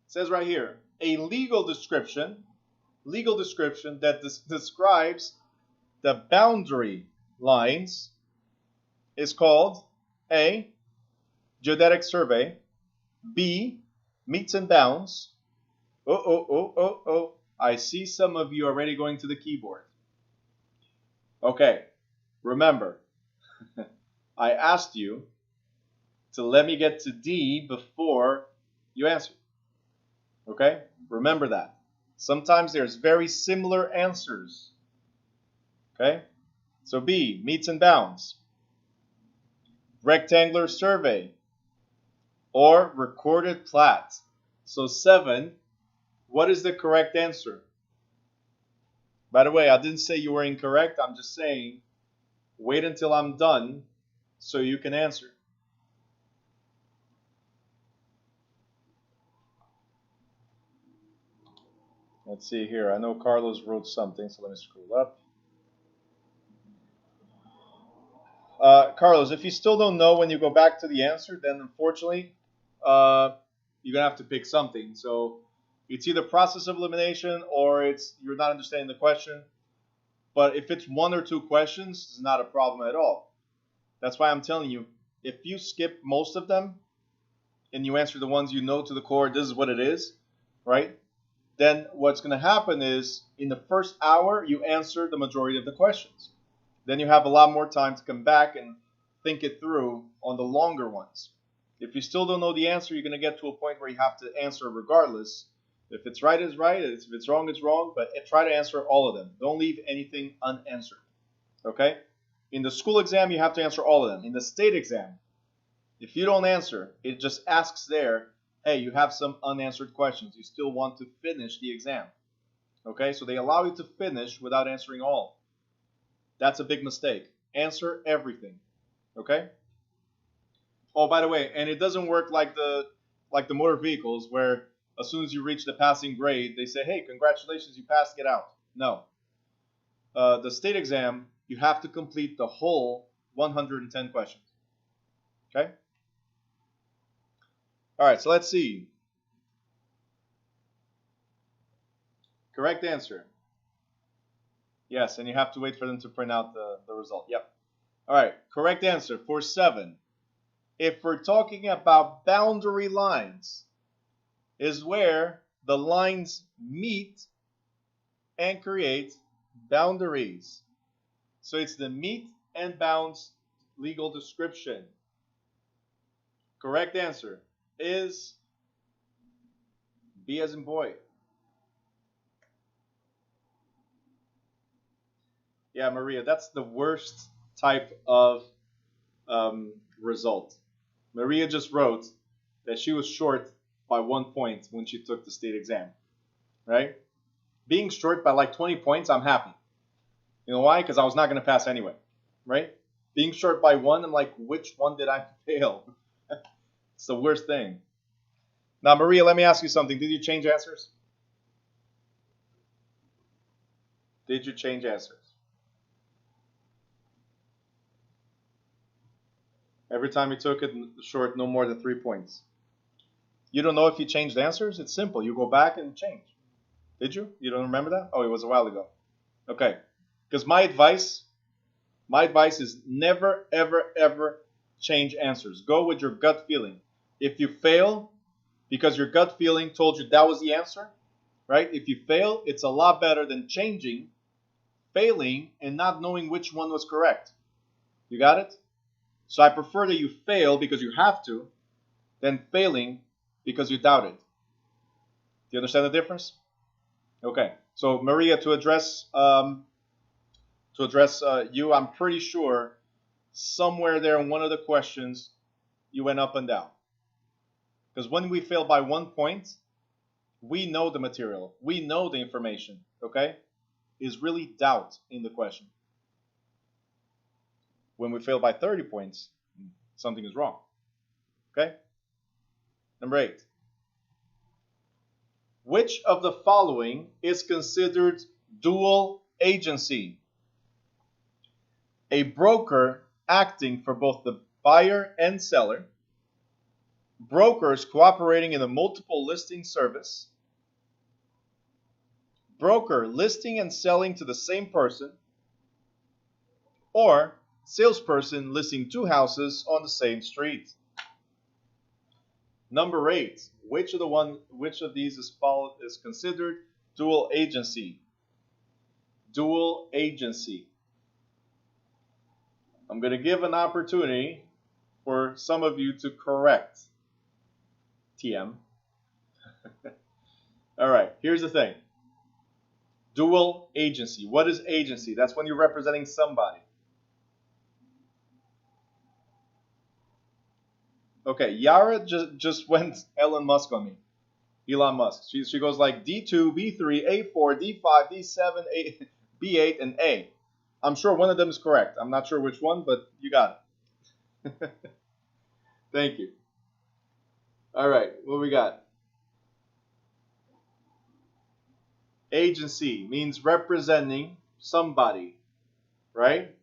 says right here, a legal description that describes the boundary lines is called A, geodetic survey, B, meets and bounds. I see some of you already going to the keyboard. Okay, remember, I asked you to let me get to D before you answer. Okay, remember that. Sometimes there's very similar answers. Okay, so B, meets and bounds, rectangular survey, or recorded plat. So 7, what is the correct answer? By the way, I didn't say you were incorrect. I'm just saying wait until I'm done so you can answer. Let's see here. I know Carlos wrote something, so let me scroll up. Carlos, if you still don't know when you go back to the answer, then unfortunately, you're going to have to pick something. So it's either process of elimination or it's you're not understanding the question. But if it's 1 or 2 questions, it's not a problem at all. That's why I'm telling you, if you skip most of them and you answer the ones you know to the core, this is what it is, right? Then what's going to happen is in the first hour, you answer the majority of the questions. Then you have a lot more time to come back and think it through on the longer ones. If you still don't know the answer, you're going to get to a point where you have to answer regardless. If it's right, it's right. If it's wrong, it's wrong. But try to answer all of them. Don't leave anything unanswered. Okay? In the school exam, you have to answer all of them. In the state exam, if you don't answer, it just asks there, hey, you have some unanswered questions. You still want to finish the exam. Okay? So they allow you to finish without answering all. That's a big mistake. Answer everything. Okay? Oh, by the way, and it doesn't work like the motor vehicles where as soon as you reach the passing grade, they say, hey, congratulations, you passed, get out. No. The state exam, you have to complete the whole 110 questions. Okay? All right, so let's see. Correct answer. Yes, and you have to wait for them to print out the result. Yep. All right, correct answer for 7. If we're talking about boundary lines, is where the lines meet and create boundaries. So it's the meet and bounds legal description. Correct answer is B as in boy. Yeah, Maria, that's the worst type of result. Maria just wrote that she was short by 1 point when she took the state exam, right? Being short by like 20 points, I'm happy. You know why? Because I was not going to pass anyway, right? Being short by 1, I'm like, which one did I fail? It's the worst thing. Now, Maria, let me ask you something. Did you change answers? Did you change answers? Every time you took it short, no more than 3 points. You don't know if you changed answers? It's simple. You go back and change. Did you? You don't remember that? Oh, it was a while ago. Okay. Because my advice is never, ever, ever change answers. Go with your gut feeling. If you fail because your gut feeling told you that was the answer, right? If you fail, it's a lot better than changing, failing, and not knowing which one was correct. You got it? So I prefer that you fail because you have to, than failing because you doubt it. Do you understand the difference? Okay. So Maria, to address you, I'm pretty sure somewhere there in one of the questions you went up and down. Because when we fail by 1 point, we know the material, we know the information. Okay, is really doubt in the question. When we fail by 30 points, something is wrong. Okay? Number 8. Which of the following is considered dual agency? A broker acting for both the buyer and seller, brokers cooperating in a multiple listing service, broker listing and selling to the same person, or salesperson listing 2 houses on the same street. Number 8. Which of these is considered dual agency? Dual agency. I'm going to give an opportunity for some of you to correct TM. All right, here's the thing. Dual agency. What is agency? That's when you're representing somebody. Okay, Yara just went Elon Musk on me. Elon Musk. She goes like D2, B3, A4, D5, D7, B8, and A. I'm sure one of them is correct. I'm not sure which one, but you got it. Thank you. All right, what we got? Agency means representing somebody, right?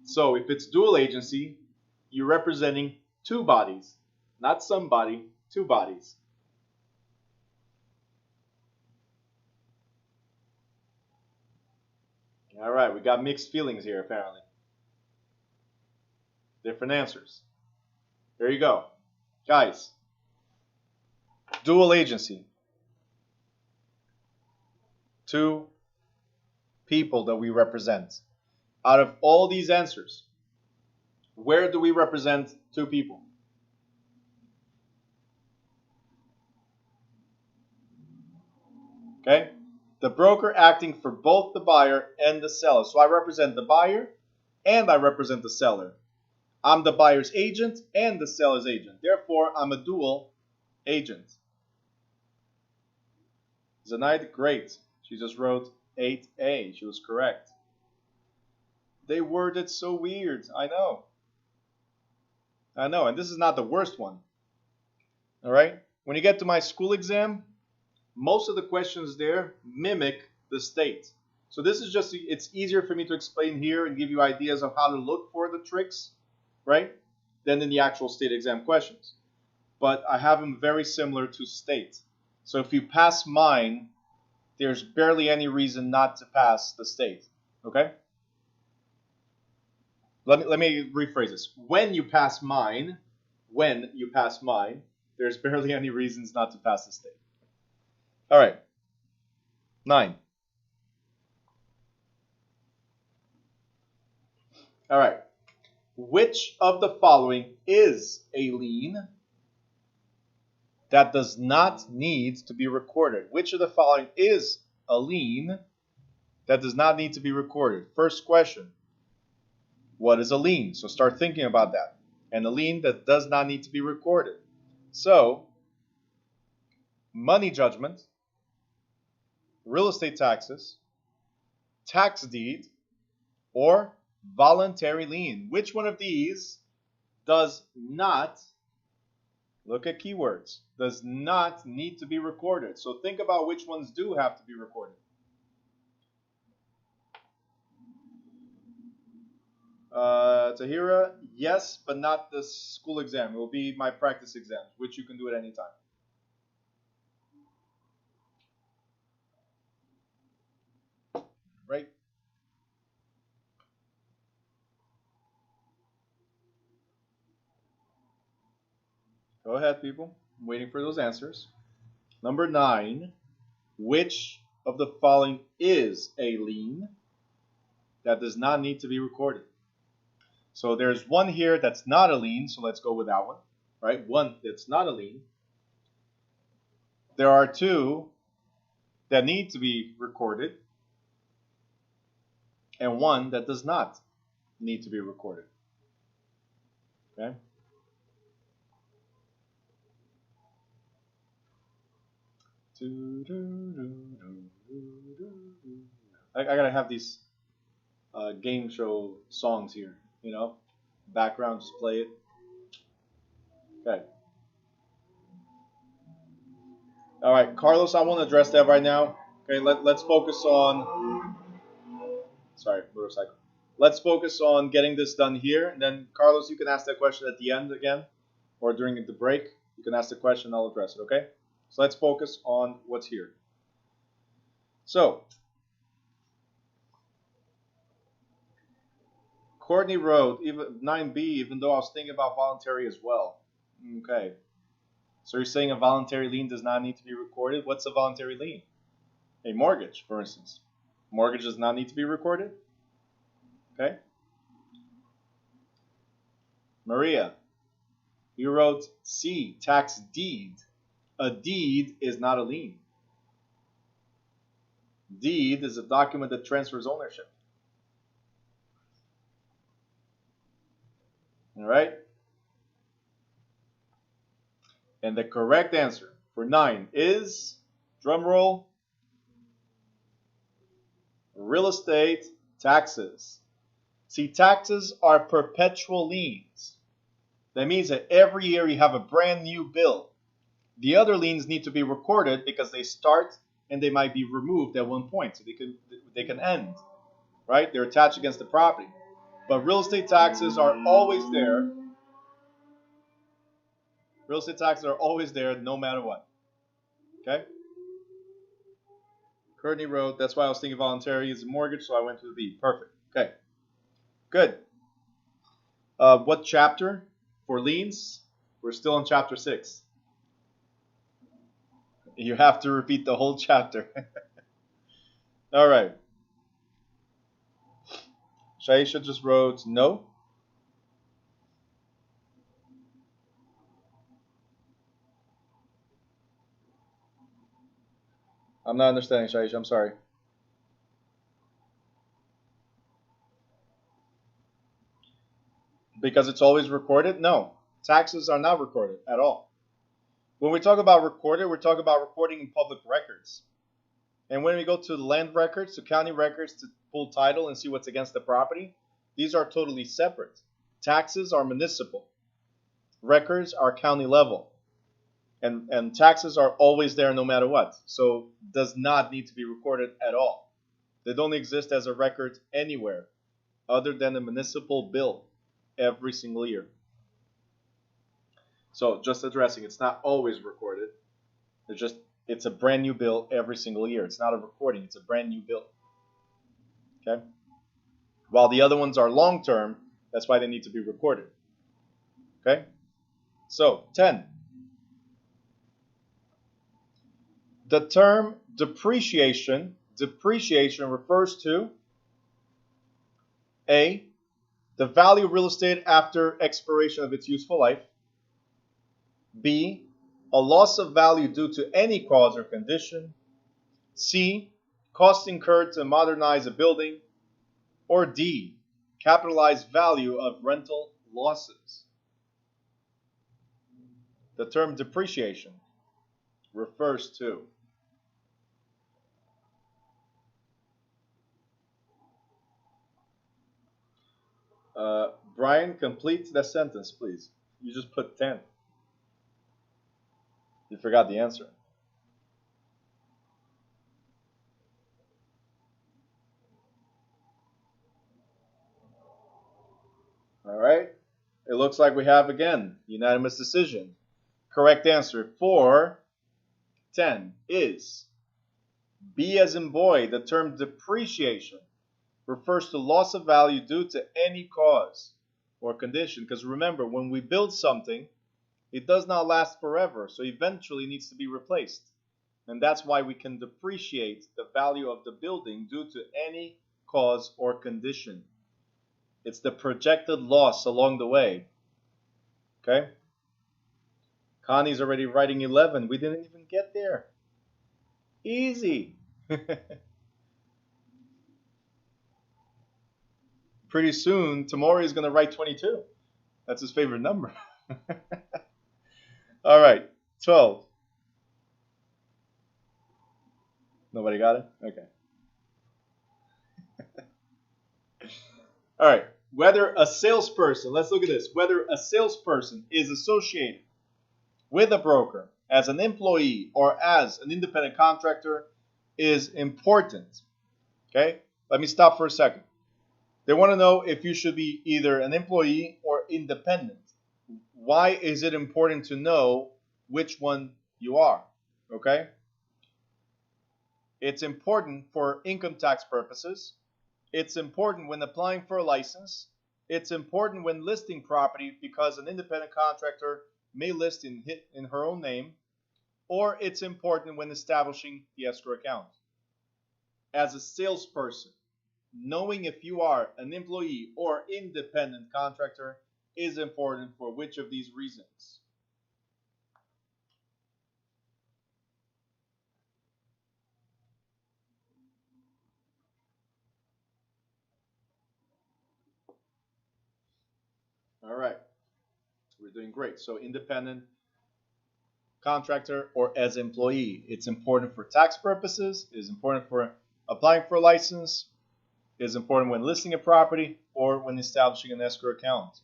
So if it's dual agency, you're representing 2 bodies, not somebody, 2 bodies. All right, we got mixed feelings here apparently. Different answers. There you go. Guys, dual agency. 2 people that we represent. Out of all these answers, where do we represent 2 people? Okay? The broker acting for both the buyer and the seller. So I represent the buyer and I represent the seller. I'm the buyer's agent and the seller's agent. Therefore, I'm a dual agent. Zenaid, great. She just wrote 8A. She was correct. They worded so weird. I know. And this is not the worst one. All right? When you get to my school exam, most of the questions there mimic the state. So this is just, it's easier for me to explain here and give you ideas of how to look for the tricks, right? Than in the actual state exam questions. But I have them very similar to state. So if you pass mine, there's barely any reason not to pass the state. Okay? Let me rephrase this. When you pass mine, there's barely any reasons not to pass the state. All right. 9. All right. Which of the following is a lien that does not need to be recorded? Which of the following is a lien that does not need to be recorded? First question. What is a lien? So start thinking about that. And a lien that does not need to be recorded. So, money judgment, real estate taxes, tax deed, or voluntary lien. Which one of these does not, look at keywords, does not need to be recorded? So think about which ones do have to be recorded. Tahira, yes, but not the school exam. It will be my practice exams, which you can do at any time. Right? Go ahead, people. I'm waiting for those answers. Number 9. Which of the following is a lien that does not need to be recorded? So there's one here that's not a lien, so let's go with that one. Right? One that's not a lien. There are 2 that need to be recorded, and 1 that does not need to be recorded. Okay? I gotta have these game show songs here, you know, background, just play it. Okay. All right, Carlos, I won't address that right now. Okay, let's focus on. Sorry, motorcycle. Let's focus on getting this done here, and then Carlos, you can ask that question at the end again, or during the break. You can ask the question, I'll address it. Okay. So let's focus on what's here. So, Courtney wrote, even 9B, even though I was thinking about voluntary as well. Okay. So you're saying a voluntary lien does not need to be recorded? What's a voluntary lien? A mortgage, for instance. Mortgage does not need to be recorded? Okay. Maria, you wrote C, tax deed. A deed is not a lien. Deed is a document that transfers ownership. All right? And the correct answer for 9 is, drum roll, real estate taxes. See, taxes are perpetual liens. That means that every year you have a brand new bill. The other liens need to be recorded because they start and they might be removed at one point, so they can end, right? They're attached against the property. But real estate taxes are always there. Real estate taxes are always there no matter what. Okay? Courtney wrote, that's why I was thinking voluntary is a mortgage, so I went to the B. Perfect. Okay. Good. What chapter for liens? We're still in chapter 6. You have to repeat the whole chapter. All right. Shaisha just wrote no. I'm not understanding, Shaisha. I'm sorry. Because it's always recorded? No. Taxes are not recorded at all. When we talk about recorded, we're talking about recording in public records. And when we go to the land records, to county records, to pull title and see what's against the property, these are totally separate. Taxes are municipal. Records are county level. And taxes are always there no matter what. So does not need to be recorded at all. They don't exist as a record anywhere other than a municipal bill every single year. So just addressing, it's not always recorded. It's a brand new bill every single year. It's not a recording, it's a brand new bill. Okay? While the other ones are long term, that's why they need to be recorded. Okay? So, 10. The term depreciation refers to A, the value of real estate after expiration of its useful life. B, a loss of value due to any cause or condition. C, costs incurred to modernize a building. Or D, capitalized value of rental losses. The term depreciation refers to Brian, complete the sentence, please. You just put 10. You forgot the answer. All right. It looks like we have, again, unanimous decision. Correct answer for 10 is B as in boy. The term depreciation refers to loss of value due to any cause or condition. Because remember, when we build something, it does not last forever, so eventually needs to be replaced. And that's why we can depreciate the value of the building due to any cause or condition. It's the projected loss along the way. Okay? Connie's already writing 11. We didn't even get there. Easy. Pretty soon, Tamori is going to write 22. That's his favorite number. All right, 12. Nobody got it? Okay. All right, whether a salesperson, let's look at this, whether a salesperson is associated with a broker as an employee or as an independent contractor is important. Okay, let me stop for a second. They want to know if you should be either an employee or independent. Why is it important to know which one you are? Okay, it's important for income tax purposes. It's important when applying for a license. It's important when listing property because an independent contractor may list in her own name, or it's important when establishing the escrow account. As a salesperson, knowing if you are an employee or independent contractor is important for which of these reasons? All right, we're doing great. So independent contractor or as employee. It's important for tax purposes. It's important for applying for a license. It's important when listing a property or when establishing an escrow account.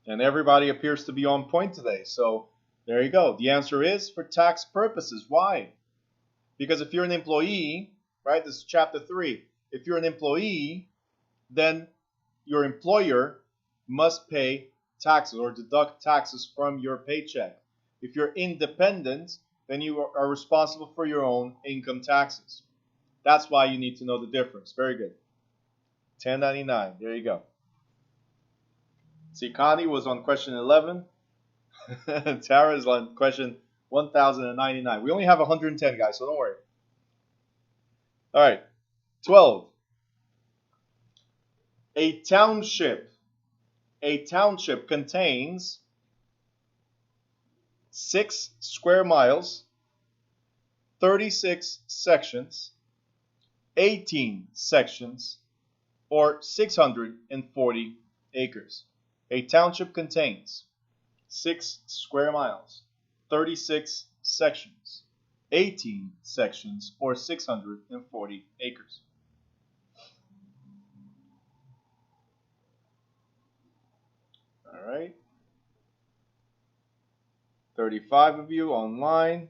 And everybody appears to be on point today. So there you go. The answer is for tax purposes. Why? Because if you're an employee, right, this is chapter 3. If you're an employee, then your employer must pay taxes or deduct taxes from your paycheck. If you're independent, then you are responsible for your own income taxes. That's why you need to know the difference. Very good. 1099. There you go. See, Connie was on question 11. Tara is on question 1099. We only have 110, guys, so don't worry. All right. 12. A township contains 6 square miles, 36 sections, 18 sections, or 640 acres. A township contains 6 square miles, 36 sections, 18 sections, or 640 acres. All right. 35 of you online.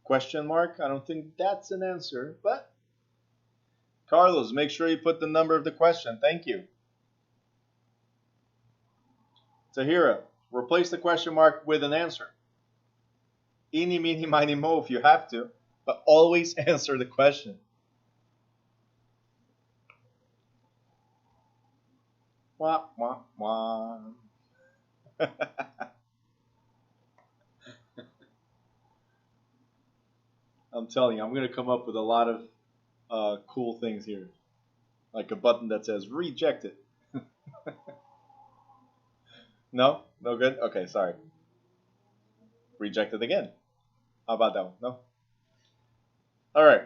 Question mark? I don't think that's an answer, but Carlos, make sure you put the number of the question. Thank you. Tahira, replace the question mark with an answer. Eeny, meeny, miny, mo if you have to, but always answer the question. Wah, wah, wah. I'm telling you, I'm going to come up with a lot of cool things here. Like a button that says rejected. No? No good? Okay, sorry. Rejected again. How about that one? No? All right.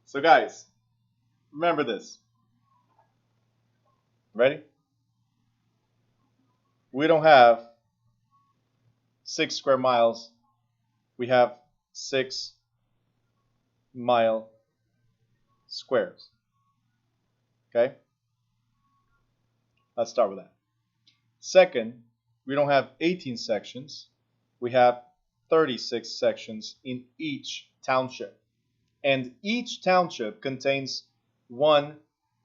So guys, remember this. Ready? We don't have 6 square miles. We have 6 mile squares. Okay? Let's start with that. Second, we don't have 18 sections. We have 36 sections in each township. and each township contains 1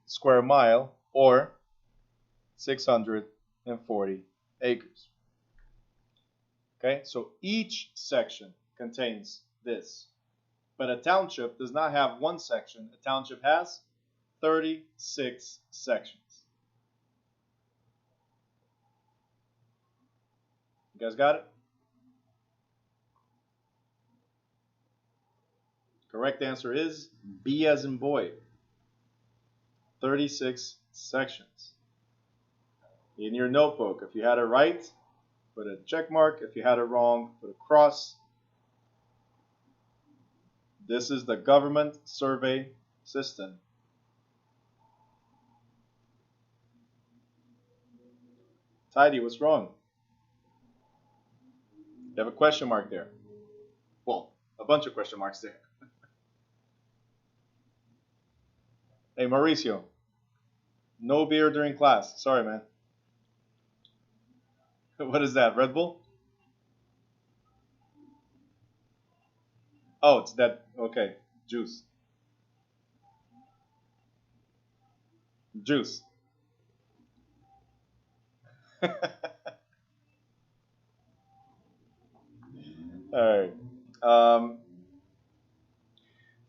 square mile or 640 acres. Okay, so each section contains this. But a township does not have one section. A township has 36 sections. You guys got it? Correct answer is B as in boy. 36 sections. In your notebook, if you had it right, put a check mark. If you had it wrong, put a cross. This is the government survey system. Tidy, what's wrong? You have a question mark there. Well, a bunch of question marks there. Hey, Mauricio. No beer during class. Sorry, man. What is that, Red Bull? Oh, it's that. Okay, juice. Juice. All right.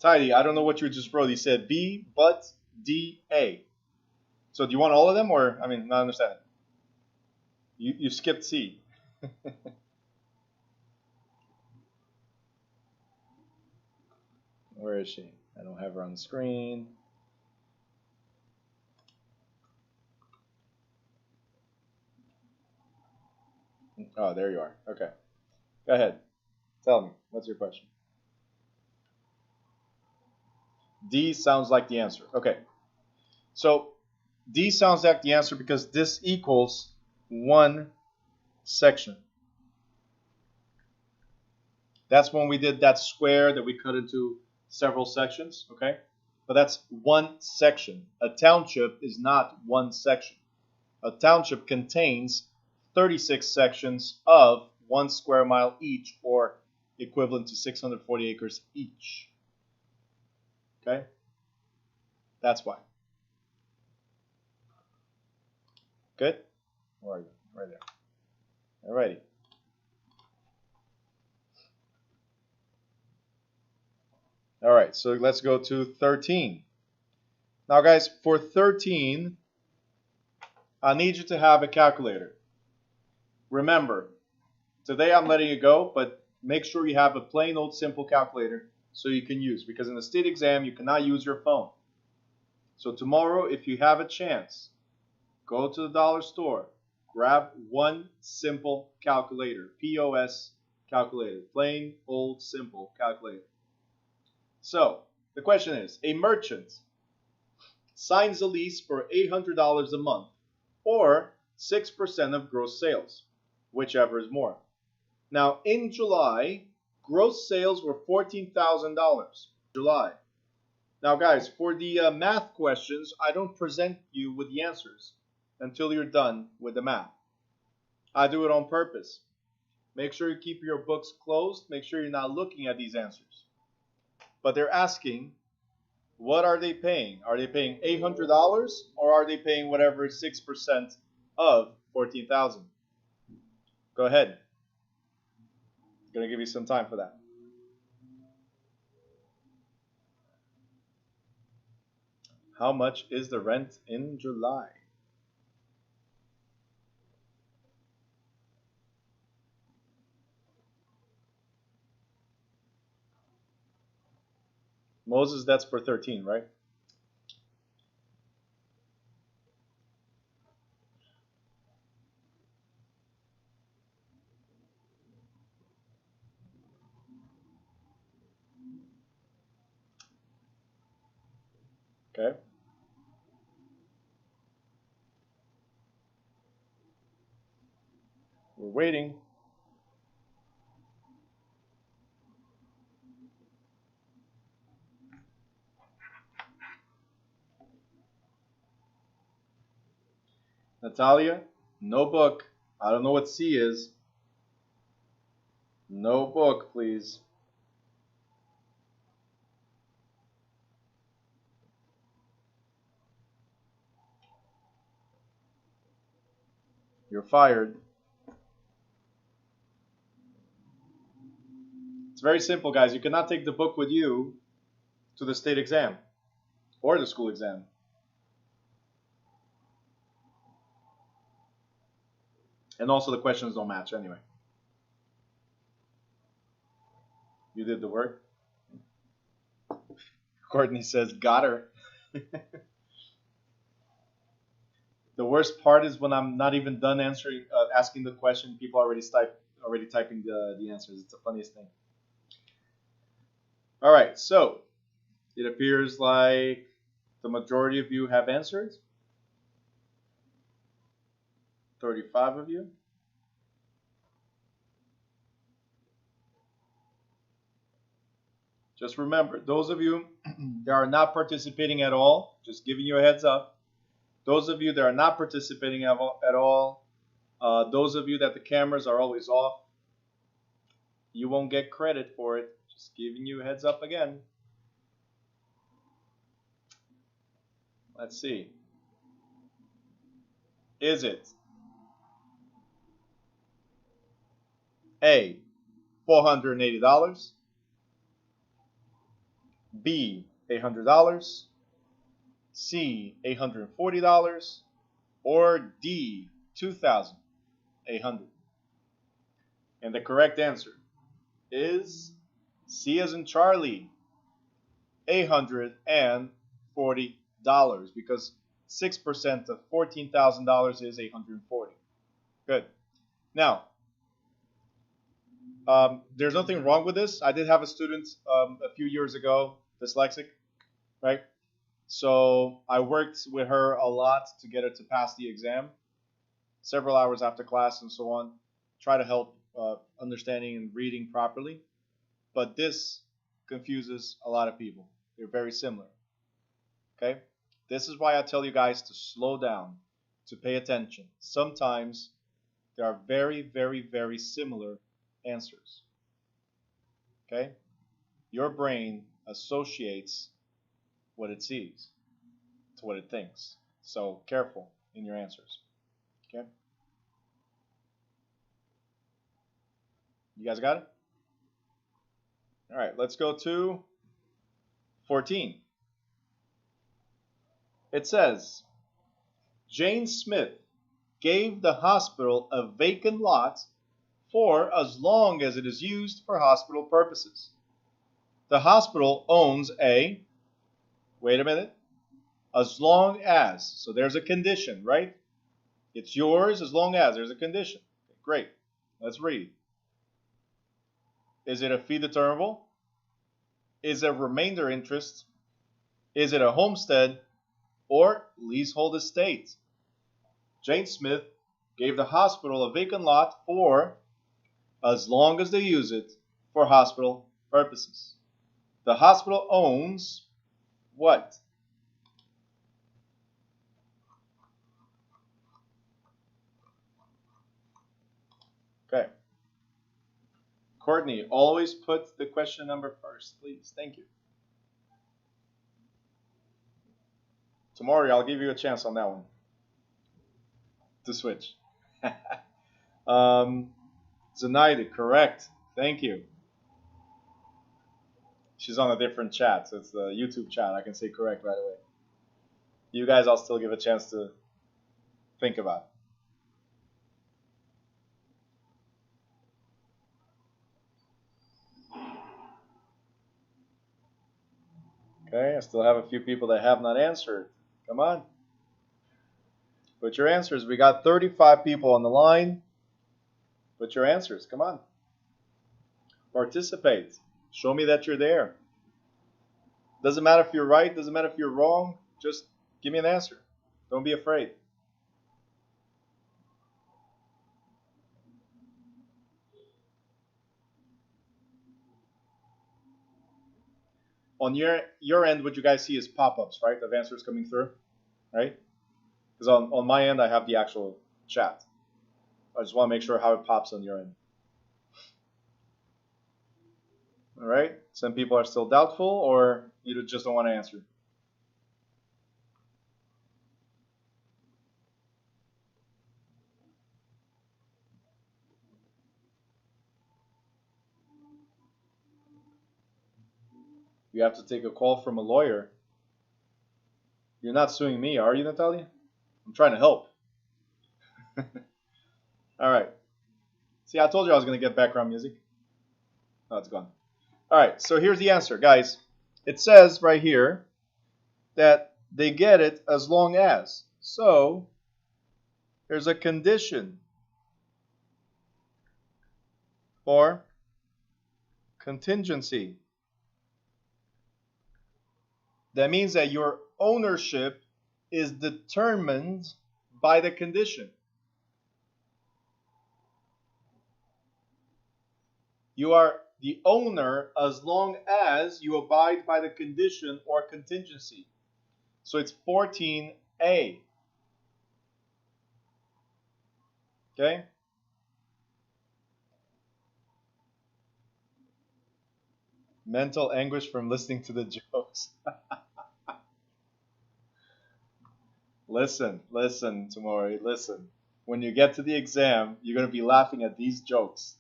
Tidy, I don't know what you just wrote. He said B, but D, A. So do you want all of them, or, I mean, not understanding? You skipped C. Where is she? I don't have her on the screen. Oh, there you are. Okay. Go ahead. Tell me. What's your question? D sounds like the answer. Okay. So D sounds like the answer because this equals one section. That's when we did that square that we cut into several sections, okay? But that's one section. A township is not one section. A township contains 36 sections of 1 square mile each, or equivalent to 640 acres each. Okay? That's why. Good? Where are you? Right there. Alrighty. Alright, so let's go to 13. Now guys, for 13, I need you to have a calculator. Remember, today I'm letting you go, but make sure you have a plain old simple calculator so you can use, because in the state exam you cannot use your phone. So tomorrow, if you have a chance, go to the dollar store, grab one simple calculator, POS calculator, plain old simple calculator. So the question is, a merchant signs a lease for $800 a month, or 6% of gross sales, whichever is more. Now, in July, gross sales were $14,000. July. Now, guys, for the math questions, I don't present you with the answers until you're done with the math. I do it on purpose. Make sure you keep your books closed. Make sure you're not looking at these answers. But they're asking, what are they paying? Are they paying $800, or are they paying whatever 6% of $14,000? Go ahead. I'm going to give you some time for that. How much is the rent in July? Moses, that's for 13, right? Okay. We're waiting. Natalia, no book. I don't know what C is. No book, please. you're fired. It's very simple, guys. You cannot take the book with you to the state exam or the school exam. And also the questions don't match anyway. You did the work. Courtney says, got her. The worst part is when I'm not even done asking the question, people are already typing the answers. It's the funniest thing. All right, so it appears like the majority of you have answered. 35 of you. Just remember, those of you that are not participating at all, just giving you a heads up. Those of you that are not participating at all, those of you that the cameras are always off, you won't get credit for it. Just giving you a heads up again. Let's see. Is it A, $480, B, $800, C, $840, or D, $2,800? And the correct answer is C as in Charlie, $840, because 6% of $14,000 is $840. Good. Now, there's nothing wrong with this. I did have a student a few years ago, dyslexic, right? So I worked with her a lot to get her to pass the exam, several hours after class and so on, try to help understanding and reading properly. But this confuses a lot of people. They're very similar. Okay? This is why I tell you guys to slow down, to pay attention. Sometimes there are very, very, very similar answers. Okay? Your brain associates what it sees to what it thinks. So careful in your answers. Okay? You guys got it? All right, let's go to 14. It says, Jane Smith gave the hospital a vacant lot for as long as it is used for hospital purposes. The hospital owns a, wait a minute, as long as, so there's a condition, right? It's yours as long as there's a condition. Okay, great, let's read. Is it a fee determinable? Is it a remainder interest? Is it a homestead or leasehold estate? Jane Smith gave the hospital a vacant lot for as long as they use it for hospital purposes. The hospital owns what? Okay. Courtney, always put the question number first, please. Thank you. Tomorrow, I'll give you a chance on that one to switch. Zenaida, correct. Thank you. She's on a different chat, so it's the YouTube chat. I can say correct right away. You guys, I'll still give a chance to think about it. Okay, I still have a few people that have not answered. Come on. Put your answers. We got 35 people on the line. Put your answers. Come on. Participate. Show me that you're there. Doesn't matter if you're right. Doesn't matter if you're wrong. Just give me an answer. Don't be afraid. On your end, what you guys see is pop-ups, right, of answers coming through, right? Because on my end, I have the actual chat. I just want to make sure how it pops on your end. All right. Some people are still doubtful, or you just don't want to answer. You have to take a call from a lawyer. You're not suing me, are you, Natalia? I'm trying to help. All right. See, I told you I was going to get background music. Oh, it's gone. All right, so here's the answer, guys. It says right here that they get it as long as. So there's a condition or contingency. That means that your ownership is determined by the condition. You are the owner as long as you abide by the condition or contingency. So it's 14A. Okay? Mental anguish from listening to the jokes. Listen, Tamori, listen. When you get to the exam, you're going to be laughing at these jokes.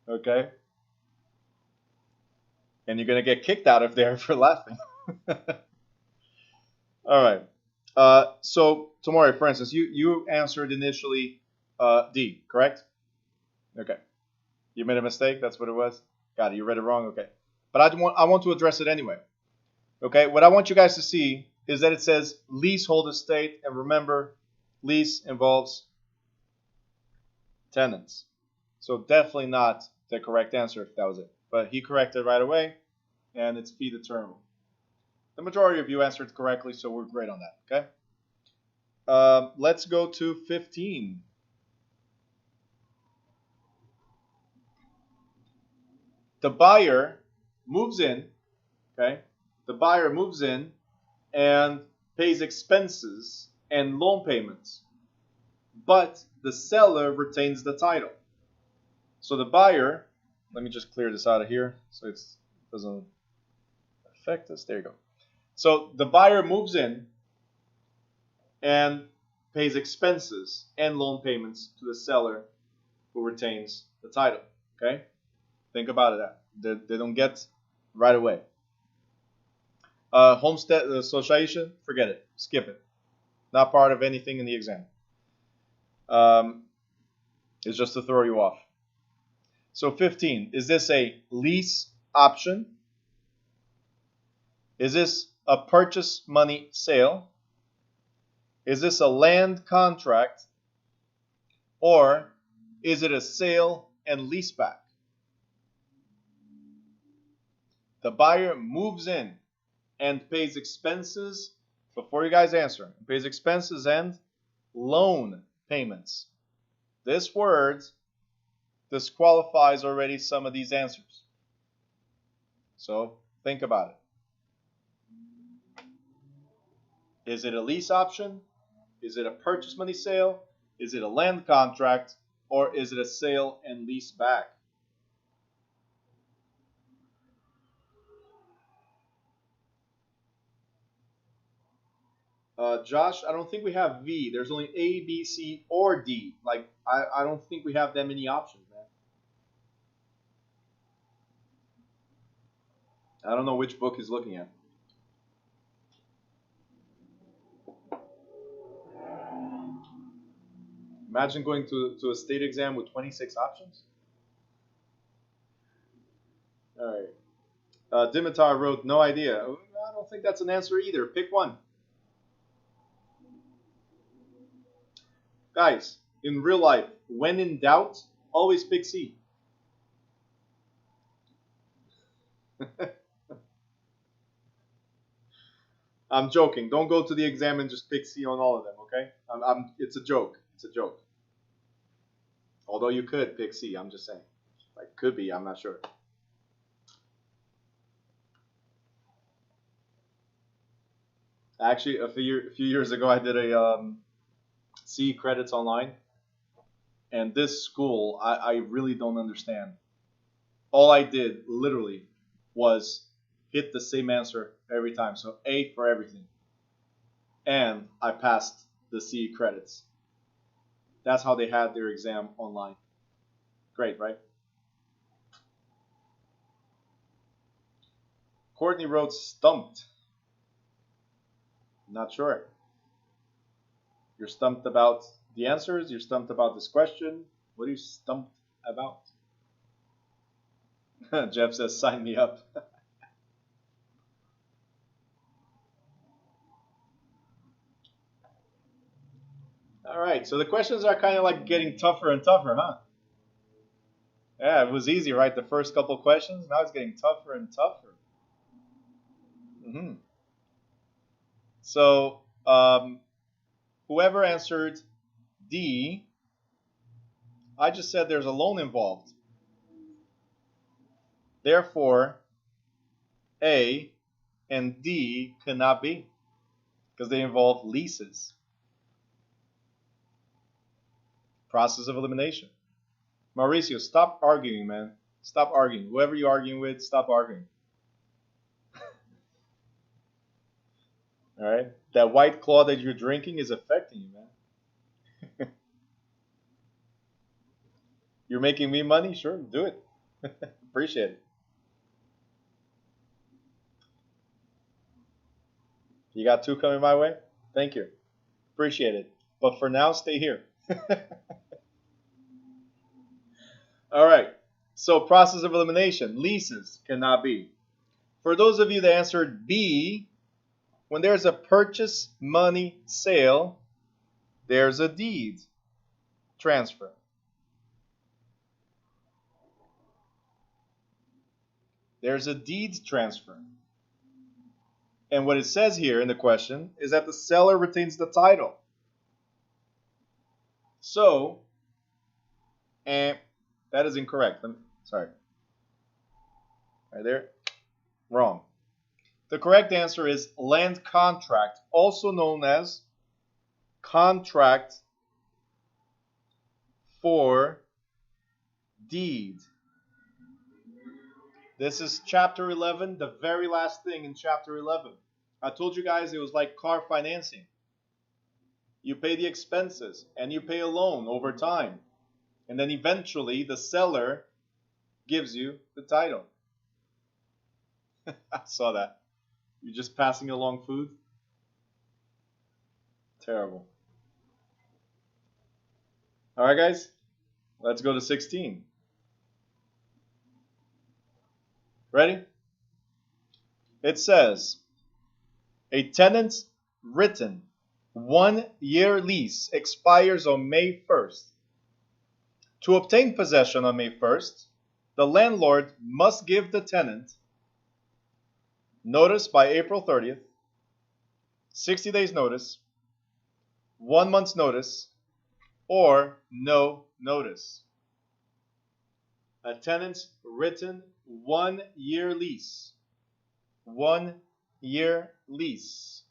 Okay? And you're going to get kicked out of there for laughing. All right. So, Tamori, for instance, you answered initially D, correct? Okay. You made a mistake? That's what it was? Got it. You read it wrong? Okay. But I want to address it anyway. Okay? What I want you guys to see is that it says leasehold estate. And remember, lease involves tenants. So definitely not the correct answer if that was it. But he corrected right away, and it's fee determinable. The majority of you answered correctly, so we're great on that, okay? Let's go to 15. The buyer moves in, okay? The buyer moves in and pays expenses and loan payments, but the seller retains the title. So the buyer, let me just clear this out of here so it doesn't affect us. There you go. So the buyer moves in and pays expenses and loan payments to the seller who retains the title. Okay? Think about it. They don't get right away. Homestead association, forget it. Skip it. Not part of anything in the exam. It's just to throw you off. So 15, is this a lease option? Is this a purchase money sale? Is this a land contract? Or is it a sale and leaseback? The buyer moves in and pays expenses, before you guys answer, pays expenses and loan payments. This word disqualifies already some of these answers. So think about it. Is it a lease option? Is it a purchase money sale? Is it a land contract? Or is it a sale and lease back? Josh, I don't think we have V. There's only A, B, C, or D. Like, I don't think we have that many options, man. I don't know which book he's looking at. Imagine going to a state exam with 26 options. All right. Dimitar wrote, no idea. I don't think that's an answer either. Pick one. Guys, in real life, when in doubt, always pick C. I'm joking. Don't go to the exam and just pick C on all of them, okay? It's a joke. It's a joke. Although you could pick C, I'm just saying. Like, could be, I'm not sure. Actually, a few years ago, I did a C credits online. And this school, I really don't understand. All I did, literally, was hit the same answer every time. So A for everything. And I passed the C credits. That's how they had their exam online. Great, right? Courtney wrote stumped. Not sure. You're stumped about the answers? You're stumped about this question? What are you stumped about? Jeff says, sign me up. All right, so the questions are kind of like getting tougher and tougher, huh? Yeah, it was easy, right? The first couple questions. Now it's getting tougher and tougher. So, whoever answered D, I just said there's a loan involved. Therefore, A and D cannot be because they involve leases. Process of elimination. Mauricio, stop arguing, man. Stop arguing. Whoever you're arguing with, stop arguing. All right? That White Claw that you're drinking is affecting you, man. You're making me money? Sure, do it. Appreciate it. You got 2 coming my way? Thank you. Appreciate it. But for now, stay here. All right. So process of elimination. Leases cannot be. For those of you that answered B, when there's a purchase money sale, there's a deed transfer. There's a deed transfer. And what it says here in the question is that the seller retains the title. So, and that is incorrect. Sorry. Right there. Wrong. The correct answer is land contract, also known as contract for deed. This is chapter 11, the very last thing in chapter 11. I told you guys it was like car financing. You pay the expenses and you pay a loan over time. And then eventually the seller gives you the title. I saw that. You're just passing along food? Terrible. All right, guys. Let's go to 16. Ready? It says, a tenant's written 1-year lease expires on May 1st. To obtain possession on May 1st, the landlord must give the tenant notice by April 30th, 60 days notice, 1 month's notice, or no notice. A tenant's written 1-year lease. 1-year lease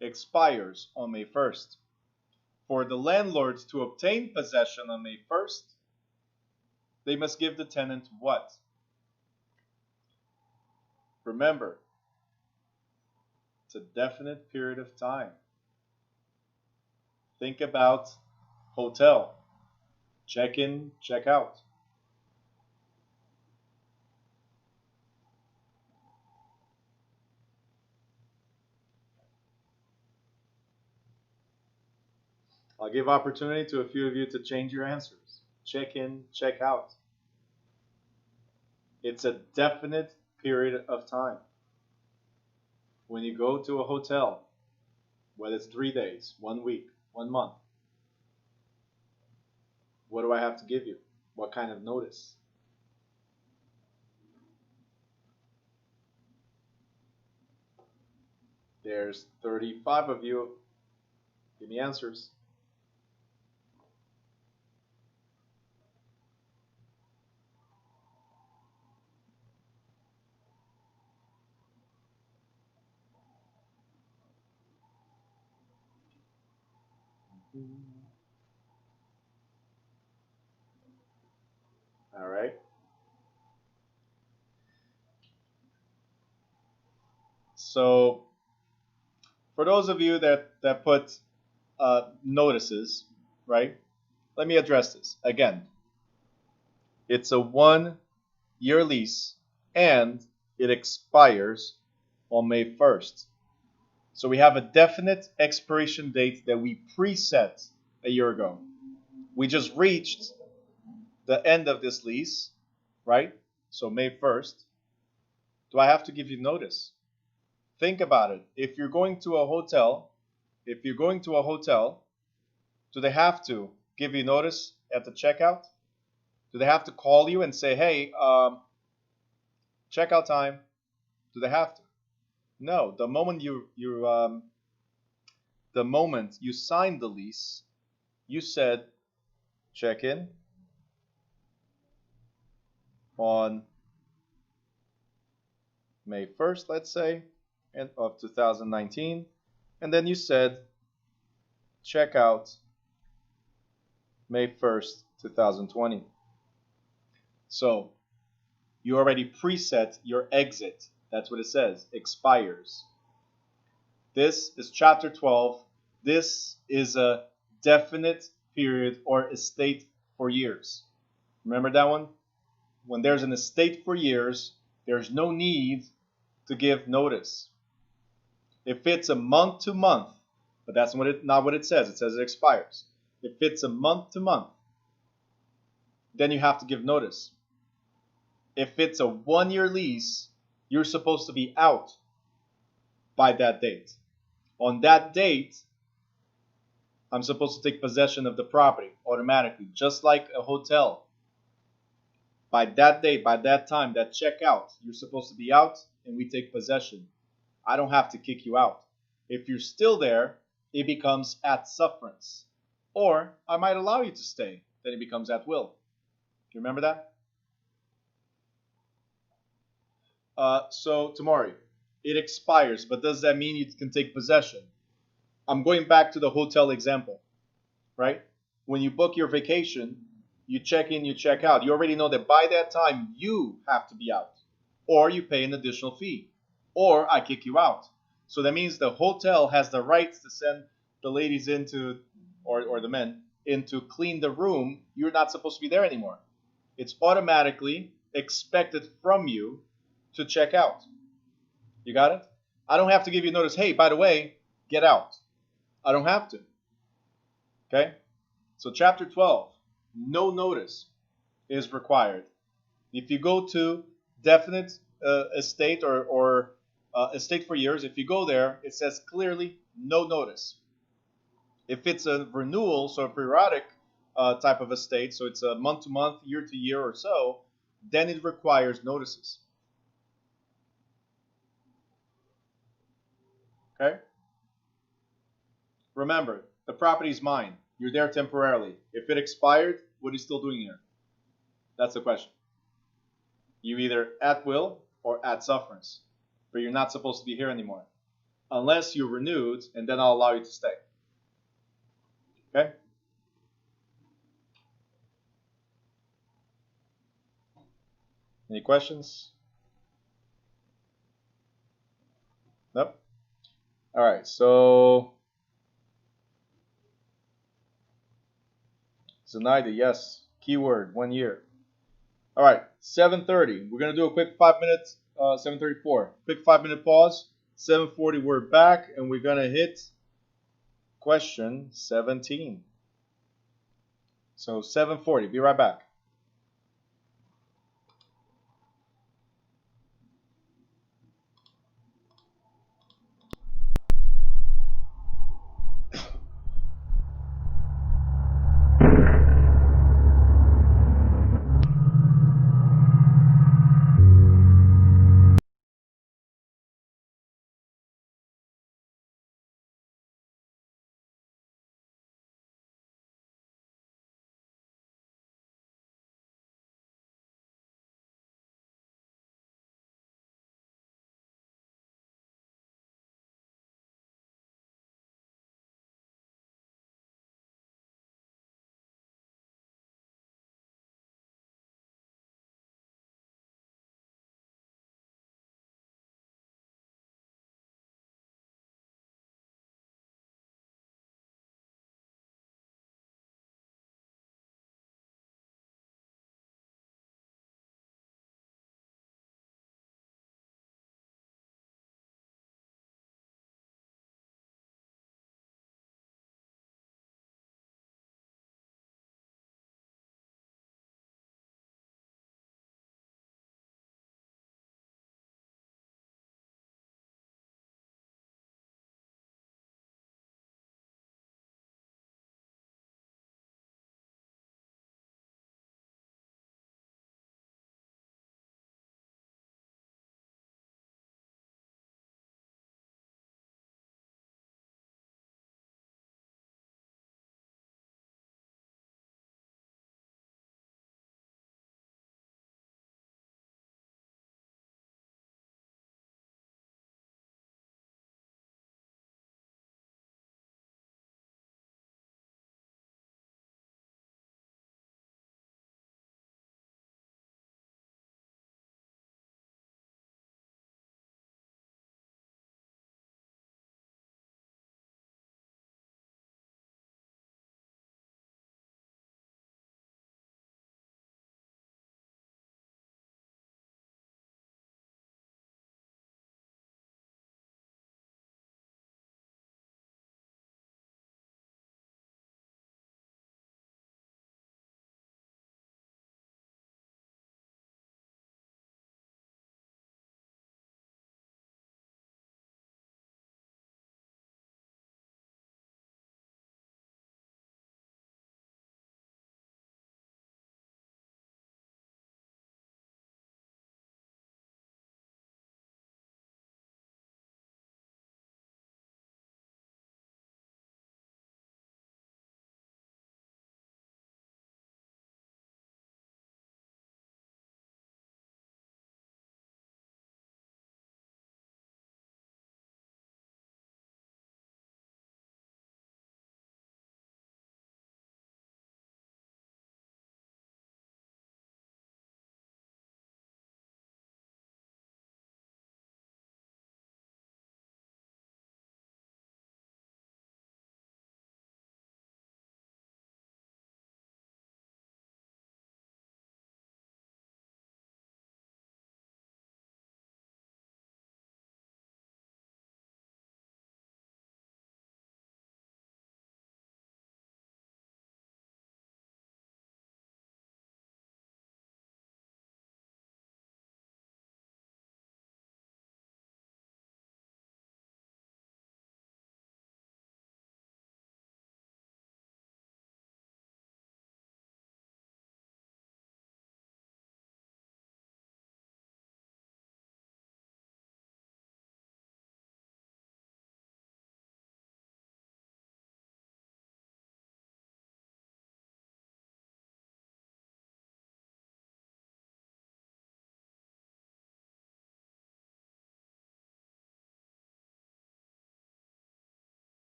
expires on May 1st. For the landlord to obtain possession on May 1st, they must give the tenant what? Remember, it's a definite period of time. Think about hotel. Check in, check out. I'll give opportunity to a few of you to change your answers. Check in, check out. It's a definite period of time. When you go to a hotel, whether it's 3 days, 1 week, 1 month, what do I have to give you? What kind of notice? There's 35 of you. Give me answers. All right. So, for those of you that put notices, right? Let me address this again. It's a 1-year lease and it expires on May 1st. So we have a definite expiration date that we preset a year ago. We just reached the end of this lease, right? So May 1st. Do I have to give you notice? Think about it. If you're going to a hotel, do they have to give you notice at the checkout? Do they have to call you and say, hey, checkout time? Do they have to? No. The moment you signed the lease, you said check in on May 1st, let's say, of 2019, and then you said check out May 1st, 2020. So you already preset your exit. That's what it says, expires. This is chapter 12. This is a definite period or estate for years. Remember that one? When there's an estate for years, there's no need to give notice. If it's a month to month, but that's not what it says. It says it expires. If it's a month to month, then you have to give notice. If it's a 1-year lease, you're supposed to be out by that date. On that date, I'm supposed to take possession of the property automatically, just like a hotel. By that date, by that time, that checkout, you're supposed to be out and we take possession. I don't have to kick you out. If you're still there, it becomes at sufferance. Or I might allow you to stay, then it becomes at will. You remember that? So, Tamari, it expires, but does that mean you can take possession? I'm going back to the hotel example, right? When you book your vacation, you check in, you check out. You already know that by that time you have to be out, or you pay an additional fee, or I kick you out. So that means the hotel has the rights to send the ladies into, or the men, in to clean the room. You're not supposed to be there anymore. It's automatically expected from you to check out. You got it? I don't have to give you notice, hey, by the way, get out. I don't have to. Okay? So chapter 12, no notice is required. If you go to definite estate or estate for years, if you go there, it says clearly no notice. If it's a renewal, so a periodic type of estate, so it's a month to month, year to year or so, then it requires notices. Okay? Remember, the property is mine. You're there temporarily. If it expired, what are you still doing here? That's the question. You either at will or at sufferance, but you're not supposed to be here anymore. Unless you're renewed, and then I'll allow you to stay. Okay? Any questions? Nope. All right, so Zenaida, yes. Keyword, 1 year. All right, 7:30. We're going to do a quick 5 minutes, 7:34. Quick 5-minute pause. 7:40, we're back, and we're going to hit question 17. So 7:40, be right back.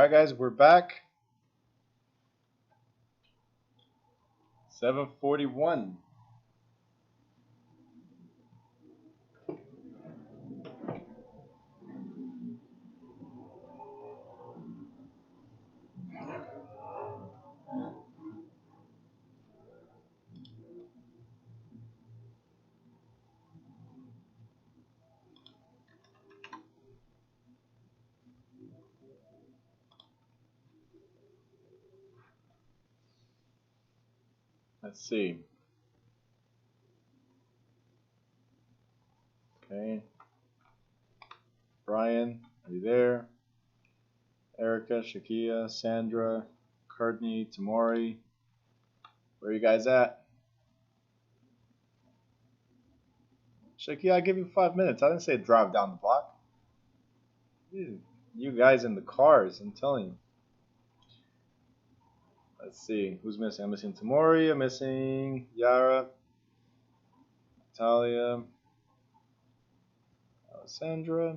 right, guys, we're back. 7:41. Let's see. Okay. Brian, are you there? Erica, Shakia, Sandra, Courtney, Tamori. Where are you guys at? Shakia, I give you 5 minutes. I didn't say drive down the block. You guys in the cars, I'm telling you. Let's see. Who's missing? I'm missing Tamori. I'm missing Yara, Natalia, Alessandra.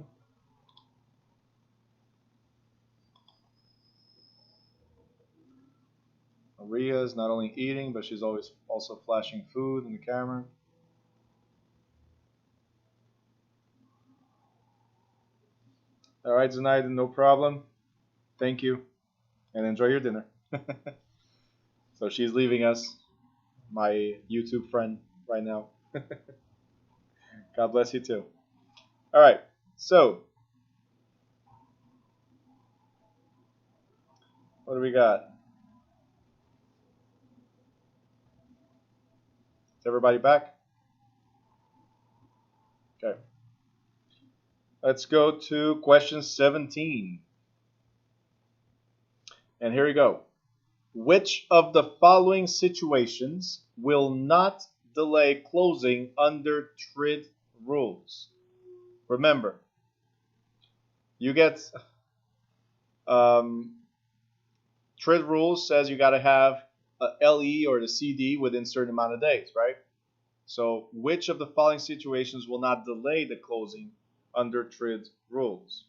Maria is not only eating, but she's always also flashing food in the camera. All right, Zunaida, no problem. Thank you, and enjoy your dinner. So she's leaving us, my YouTube friend, right now. God bless you too. All right, so what do we got? Is everybody back? Okay. Let's go to question 17. And here we go. Which of the following situations will not delay closing under TRID rules? Remember, you get TRID rules says you got to have a LE or the CD within a certain amount of days, right? So which of the following situations will not delay the closing under TRID rules?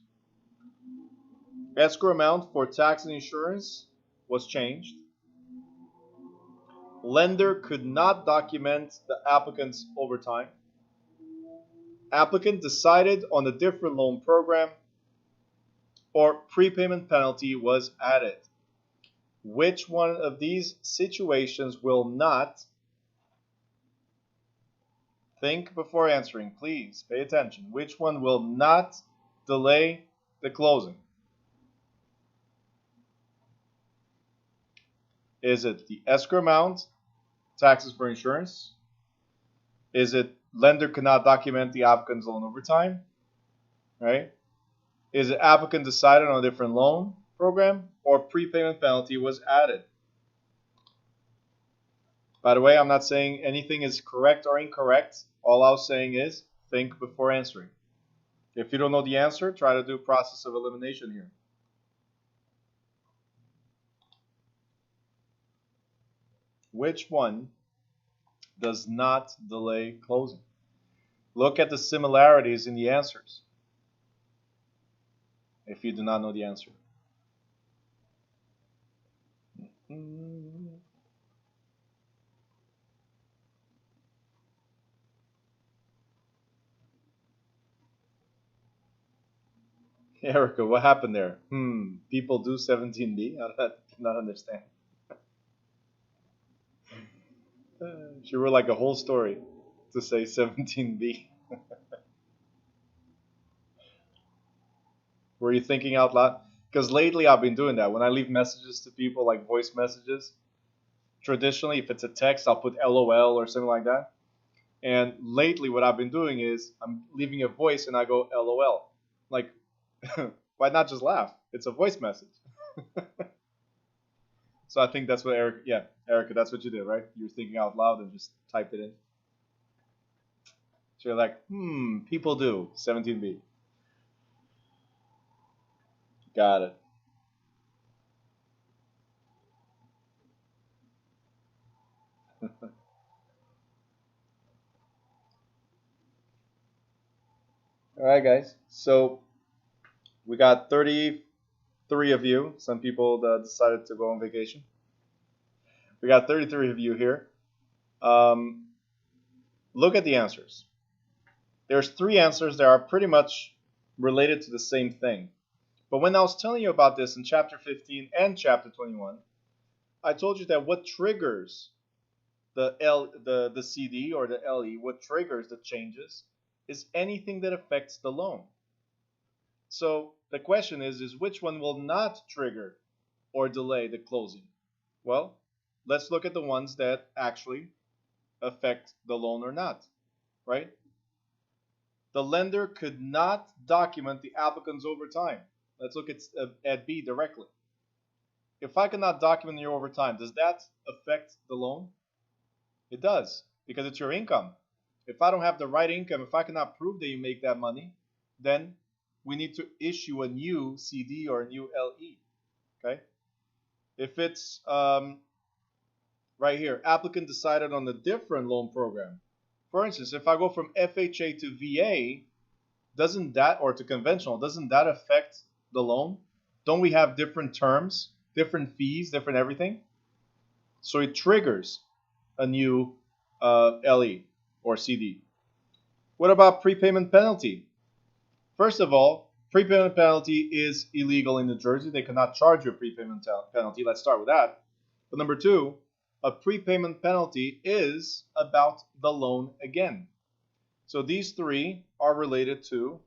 Escrow amount for tax and insurance was changed. Lender could not document the applicant's overtime. Applicant decided on a different loan program, or prepayment penalty was added. Which one of these situations will not? Think before answering, please. Pay attention. Which one will not delay the closing? Is it the escrow amount, taxes for insurance? Is it lender cannot document the applicant's loan overtime? Right? Is it applicant decided on a different loan program, or prepayment penalty was added? By the way, I'm not saying anything is correct or incorrect. All I was saying is think before answering. If you don't know the answer, try to do a process of elimination here. Which one does not delay closing? Look at the similarities in the answers if you do not know the answer. Erica, what happened there? People do 17B? I do not understand. She wrote like a whole story to say 17B. Were you thinking out loud? Because lately I've been doing that. When I leave messages to people, like voice messages, traditionally if it's a text, I'll put LOL or something like that. And lately what I've been doing is I'm leaving a voice and I go LOL. Like, why not just laugh? It's a voice message. So I think that's what Erica, that's what you did, right? You were thinking out loud and just typed it in. So you're like, people do 17B. Got it. All right, guys. So we got 30 33 of you. Some people decided to go on vacation. We got 33 of you here. Look at the answers. There's 3 answers that are pretty much related to the same thing. But when I was telling you about this in chapter 15 and chapter 21, I told you that what triggers the CD or the LE, what triggers the changes, is anything that affects the loan. So the question is which one will not trigger or delay the closing? Well, let's look at the ones that actually affect the loan or not, right? The lender could not document the applicant's overtime. Let's look at B directly. If I cannot document your overtime, does that affect the loan? It does, because it's your income. If I don't have the right income, if I cannot prove that you make that money, then we need to issue a new CD or a new LE. Okay? If it's right here, applicant decided on a different loan program. For instance, if I go from FHA to VA, doesn't that, or to conventional, doesn't that affect the loan? Don't we have different terms, different fees, different everything? So it triggers a new LE or CD. What about prepayment penalty? First of all, prepayment penalty is illegal in New Jersey. They cannot charge you a prepayment penalty. Let's start with that. But number 2, a prepayment penalty is about the loan again. So these 3 are related to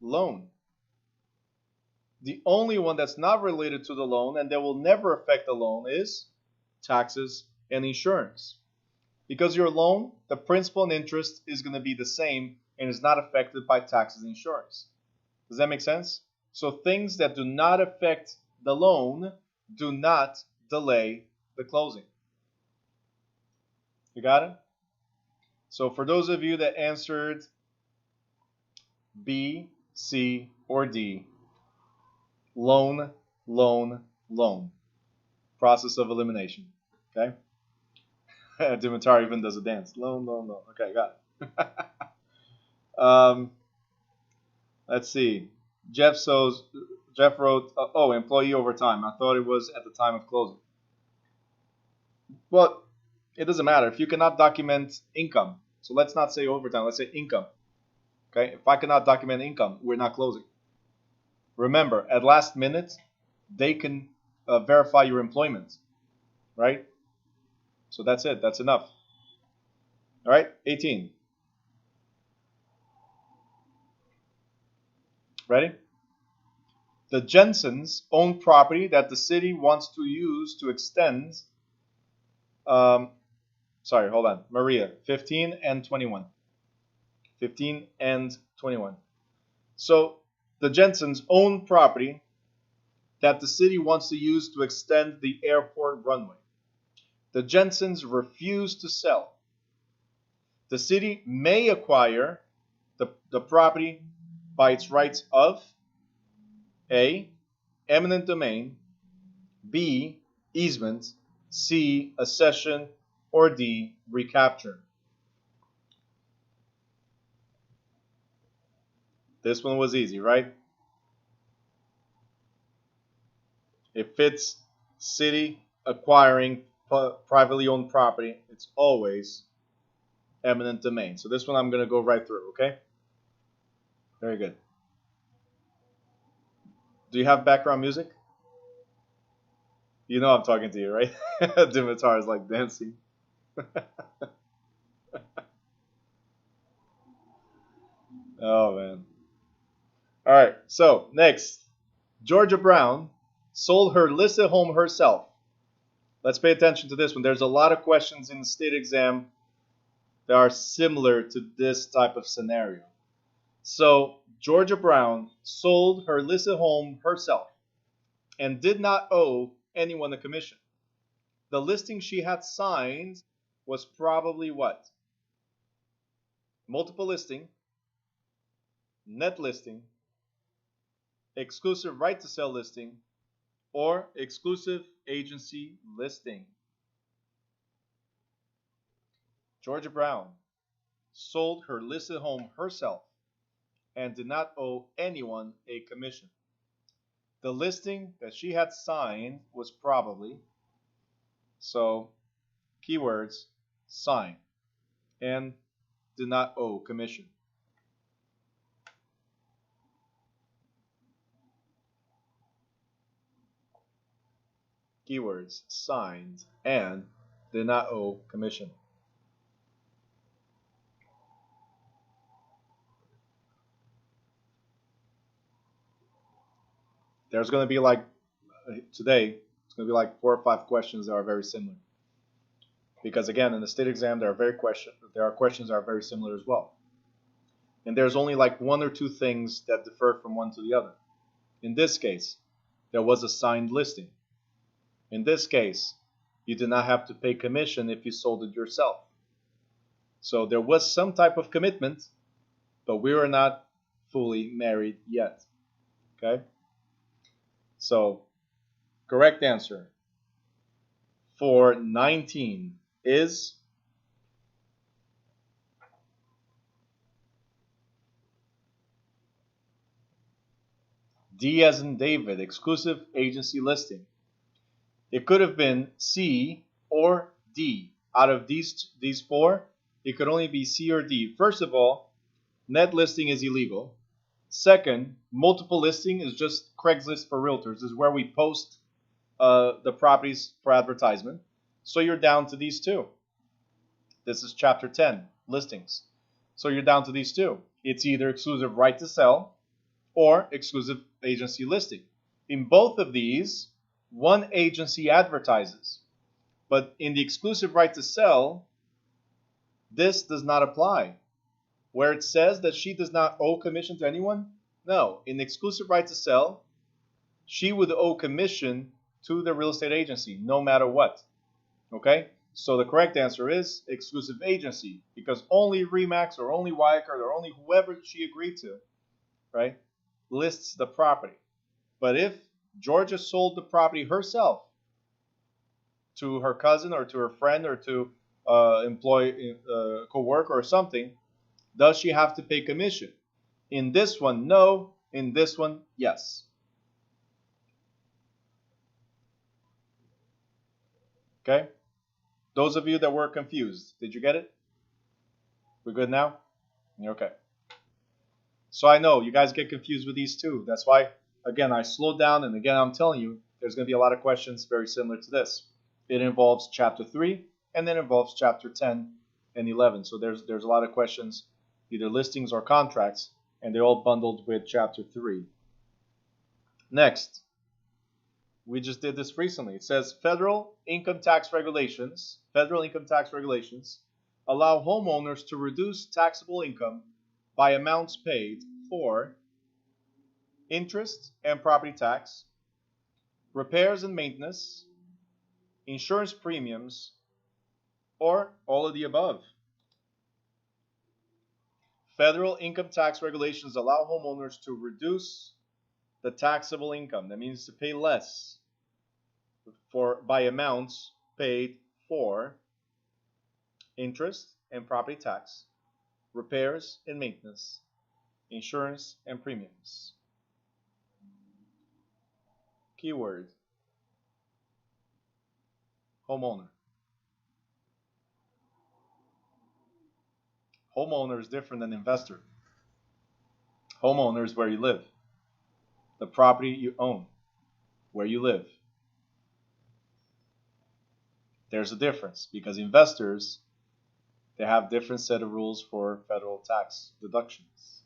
loan. The only one that's not related to the loan and that will never affect the loan is taxes and insurance. Because your loan, the principal and interest is going to be the same and is not affected by taxes and insurance. Does that make sense? So things that do not affect the loan do not delay the closing. You got it? So for those of you that answered B, C, or D, loan, loan, loan. Process of elimination. Okay? Dimitar even does a dance. Loan, loan, loan. Okay, got it. Let's see. Jeff wrote, oh, employee overtime. I thought it was at the time of closing. Well, it doesn't matter. If you cannot document income, so let's not say overtime, let's say income. Okay? If I cannot document income, we're not closing. Remember, at last minute, they can verify your employment, right? So that's it. That's enough. All right, 18. Ready? The Jensens own property that the city wants to use to extend. Sorry, hold on. Maria, 15 and 21. 15 and 21. So the Jensens own property that the city wants to use to extend the airport runway. The Jensens refuse to sell. The city may acquire the property by its rights of A, eminent domain, B, easement, C, accession, or D, recapture. This one was easy, right? If it's city acquiring privately owned property, it's always eminent domain. So this one I'm going to go right through, okay? Very good. Do you have background music? You know I'm talking to you, right? Dimitar is like dancing. Oh, man. All right, so next. Georgia Brown sold her listed home herself. Let's pay attention to this one. There's a lot of questions in the state exam that are similar to this type of scenario. So Georgia Brown sold her listed home herself and did not owe anyone a commission. The listing she had signed was probably what? Multiple listing, net listing, exclusive right to sell listing, or exclusive agency listing. Georgia Brown sold her listed home herself and did not owe anyone a commission. The listing that she had signed was probably, so keywords, sign, and did not owe commission. Keywords, signed, and did not owe commission. There's going to be like, today, it's going to be like 4 or 5 questions that are very similar. Because again, in the state exam, there are questions that are very similar as well. And there's only like 1 or 2 things that differ from one to the other. In this case, there was a signed listing. In this case, you did not have to pay commission if you sold it yourself. So there was some type of commitment, but we were not fully married yet. Okay? So, correct answer for 19 is D as in David, exclusive agency listing. It could have been C or D. Out of these 4, it could only be C or D. First of all, net listing is illegal. Second, multiple listing is just Craigslist for realtors. This is where we post the properties for advertisement. So you're down to these 2. This is chapter 10, listings. So you're down to these 2. It's either exclusive right to sell or exclusive agency listing. In both of these, one agency advertises. But in the exclusive right to sell, this does not apply. Where it says that she does not owe commission to anyone, no. In the exclusive right to sell, she would owe commission to the real estate agency, no matter what. Okay? So the correct answer is exclusive agency, because only RE/MAX or only Wirecard or only whoever she agreed to, right, lists the property. But if Georgia sold the property herself to her cousin or to her friend or to co-worker or something, does she have to pay commission? In this one, no. In this one, yes. Okay? Those of you that were confused, did you get it? We're good now? Okay. So I know you guys get confused with these too. That's why, again, I slowed down, and again, I'm telling you, there's going to be a lot of questions very similar to this. It involves chapter 3, and then involves chapter 10 and 11. So there's a lot of questions, either listings or contracts, and they're all bundled with chapter 3. Next, we just did this recently. It says federal income tax regulations allow homeowners to reduce taxable income by amounts paid for interest and property tax, repairs and maintenance, insurance premiums, or all of the above. Federal income tax regulations allow homeowners to reduce the taxable income. That means to pay less by amounts paid for interest and property tax, repairs and maintenance, insurance and premiums. Keyword: homeowner. Homeowner is different than investor. Homeowner is where you live. The property you own, where you live. There's a difference because investors, they have different set of rules for federal tax deductions.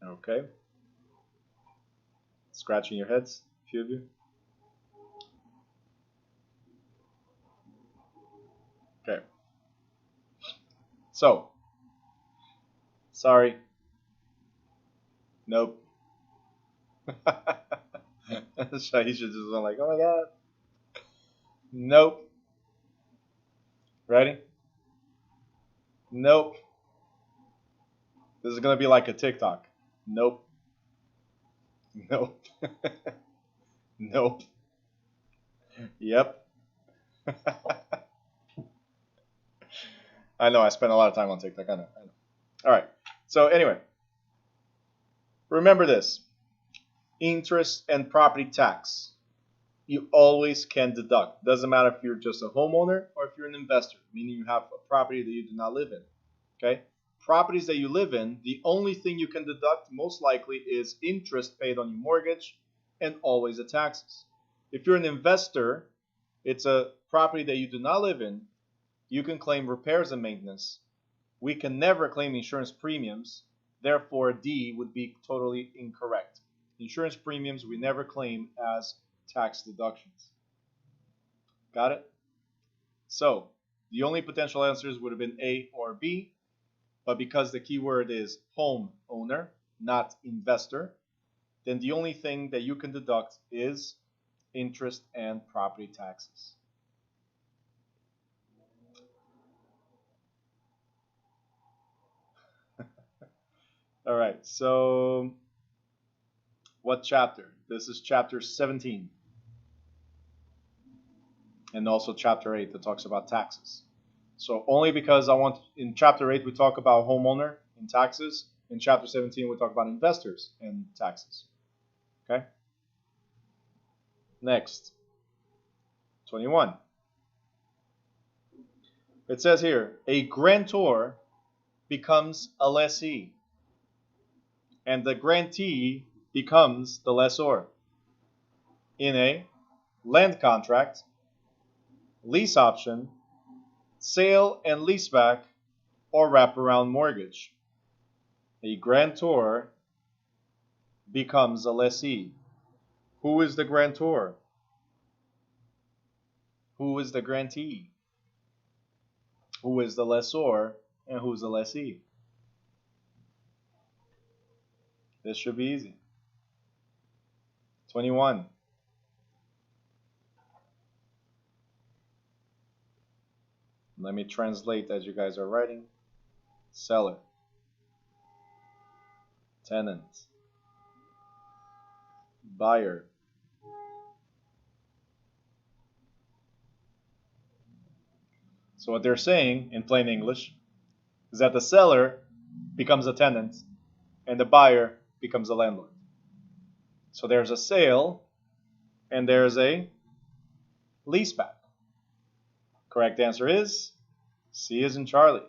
Okay. Scratching your heads, a few of you. Okay. So, sorry. Nope. Shaisha just went like, oh my god. Nope. Ready? Nope. This is going to be like a TikTok. Nope. Nope. Nope. Yep. I know, I spent a lot of time on TikTok. I know. All right. So anyway, remember this. Interest and property tax. You always can deduct. Doesn't matter if you're just a homeowner or if you're an investor, meaning you have a property that you do not live in. Okay? Properties that you live in, the only thing you can deduct most likely is interest paid on your mortgage and always the taxes. If you're an investor, it's a property that you do not live in, you can claim repairs and maintenance. We can never claim insurance premiums. Therefore, D would be totally incorrect. Insurance premiums we never claim as tax deductions. Got it? So, the only potential answers would have been A or B, but because the keyword is homeowner, not investor, then the only thing that you can deduct is interest and property taxes. All right, so what chapter? This is chapter 17. And also chapter 8 that talks about taxes. So only because in chapter 8 we talk about homeowner and taxes. In chapter 17 we talk about investors and taxes. Okay? Next. 21. It says here, a grantor becomes a lessee. And the grantee becomes the lessor. In a land contract, lease option, sale and leaseback, or wraparound mortgage. A grantor becomes a lessee. Who is the grantor? Who is the grantee? Who is the lessor? And who's the lessee? This should be easy. 21. Let me translate as you guys are writing. Seller. Tenant. Buyer. So what they're saying in plain English is that the seller becomes a tenant and the buyer becomes a landlord. So there's a sale and there's a leaseback. Correct answer is C as in Charlie.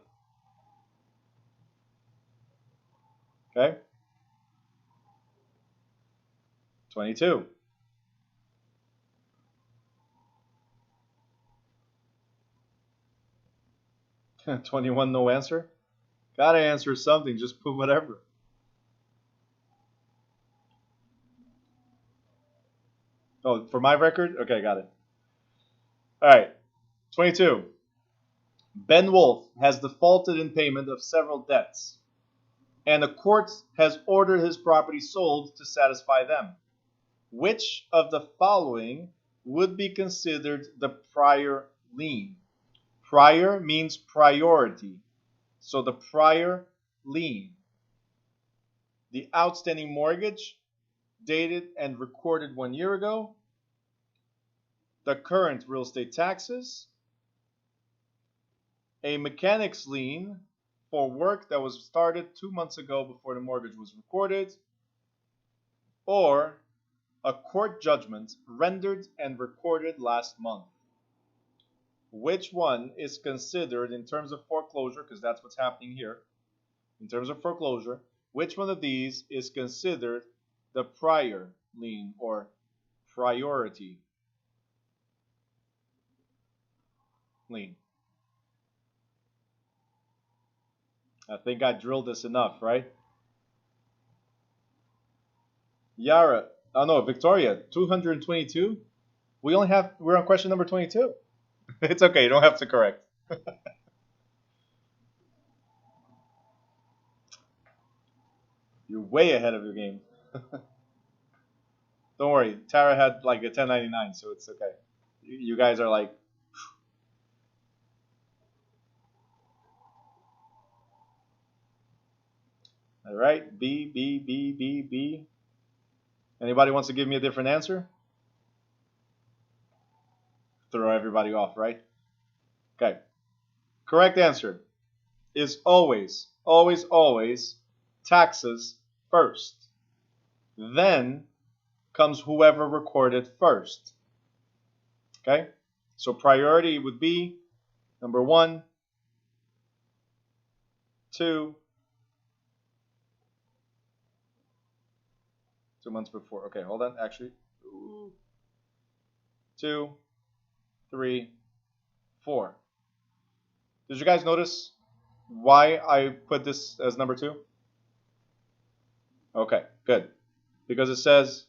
Okay? 22. $21 no answer? Gotta answer something, just put whatever. Oh, for my record? Okay, got it. Alright, 22. Ben Wolf has defaulted in payment of several debts, and the court has ordered his property sold to satisfy them. Which of the following would be considered the prior lien? Prior means priority. So the prior lien. The outstanding mortgage dated and recorded 1 year ago. The current real estate taxes. A mechanic's lien for work that was started 2 months ago before the mortgage was recorded. Or a court judgment rendered and recorded last month. Which one is considered in terms of foreclosure, because that's what's happening here, in terms of foreclosure, which one of these is considered the prior lien or priority lien? I think I drilled this enough, right? Yara, oh no, Victoria, 222? We're on question number 22. It's okay, you don't have to correct. You're way ahead of your game. Don't worry, Tara had like a 1099, so it's okay. You guys are like... All right, B, B, B, B, B. Anybody wants to give me a different answer? Throw everybody off, right? Okay. Correct answer is always, always, always taxes first. Then comes whoever recorded first. Okay? So priority would be number 1, 2 months before. Okay, hold on. Actually, 2, 3, 4. Did you guys notice why I put this as number 2? Okay, good. Because it says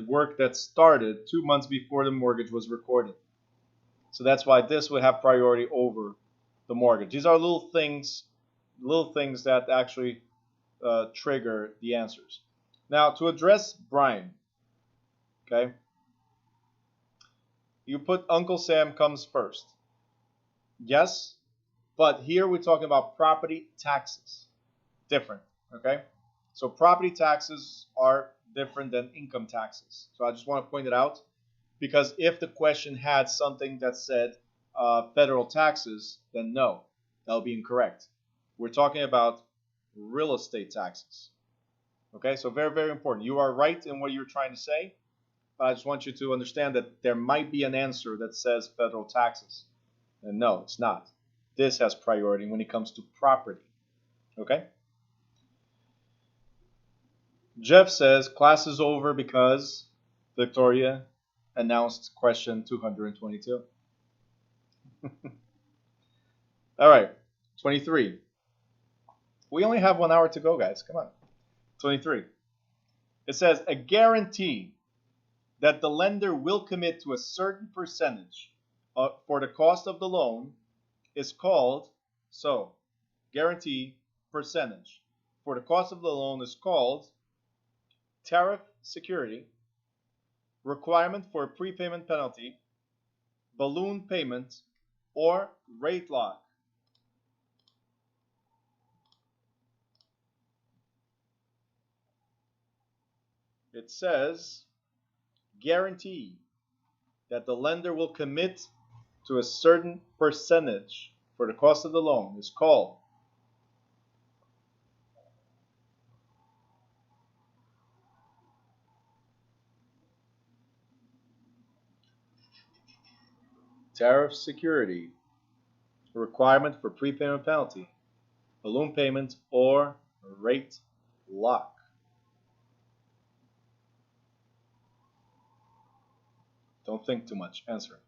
work that started 2 months before the mortgage was recorded. So that's why this would have priority over the mortgage. These are little things that actually trigger the answers. Now, to address Brian, okay, you put Uncle Sam comes first. Yes, but here we're talking about property taxes. Different, okay? So property taxes are different than income taxes. So I just want to point it out, because if the question had something that said federal taxes, then no, that would be incorrect. We're talking about real estate taxes. Okay, so very, very important. You are right in what you're trying to say, but I just want you to understand that there might be an answer that says federal taxes. And no, it's not. This has priority when it comes to property. Okay? Jeff says class is over because Victoria announced question 222. All right, 23. We only have 1 hour to go, guys. Come on. 23. It says a guarantee that the lender will commit to a certain percentage for the cost of the loan is called, so guarantee percentage for the cost of the loan is called tariff security, requirement for prepayment penalty, balloon payment, or rate lock. It says guarantee that the lender will commit to a certain percentage for the cost of the loan is called tariff security, requirement for prepayment penalty, balloon payment, or rate lock. Don't think too much. Answer.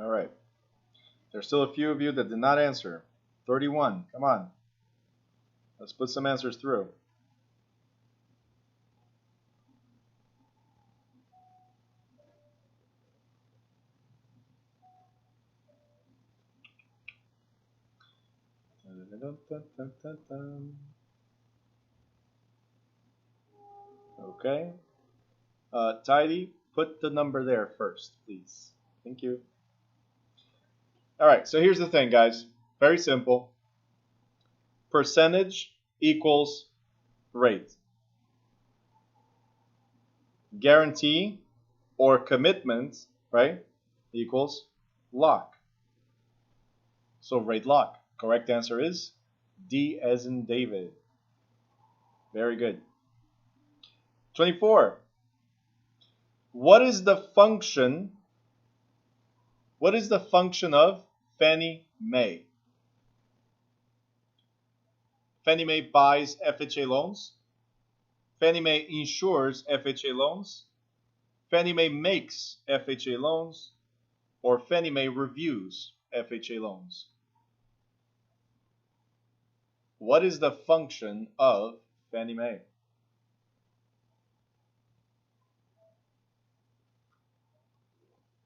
All right. There's still a few of you that did not answer. 31. Come on. Let's put some answers through. Okay. Tidy, put the number there first, please. Thank you. All right, so here's the thing, guys. Very simple. Percentage equals rate. Guarantee or commitment, right, equals lock. So rate lock. Correct answer is D as in David. Very good. 24. What is the function of Fannie Mae? Fannie Mae buys FHA loans. Fannie Mae insures FHA loans. Fannie Mae makes FHA loans. Or Fannie Mae reviews FHA loans. What is the function of Fannie Mae?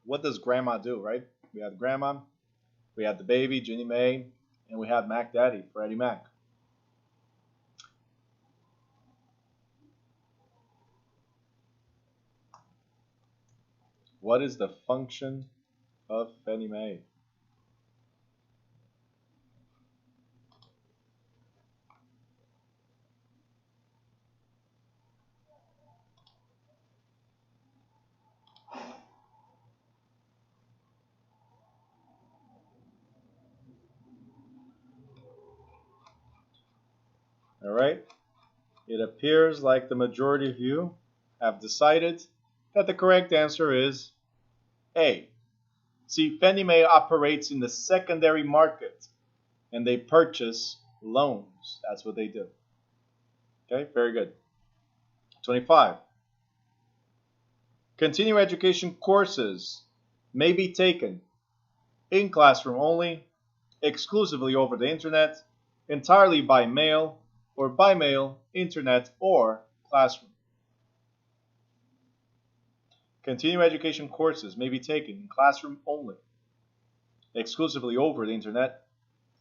What does grandma do, right? We have grandma, we have the baby, Ginny Mae, and we have Mac Daddy, Freddie Mac. What is the function of Fannie Mae? All right. It appears like the majority of you have decided that the correct answer is A. See, Fannie Mae operates in the secondary market and they purchase loans. That's what they do. Okay, very good. 25. Continuing education courses may be taken in classroom only, exclusively over the internet, entirely by mail, or by mail, internet, or classroom. Continuing education courses may be taken in classroom only, exclusively over the internet,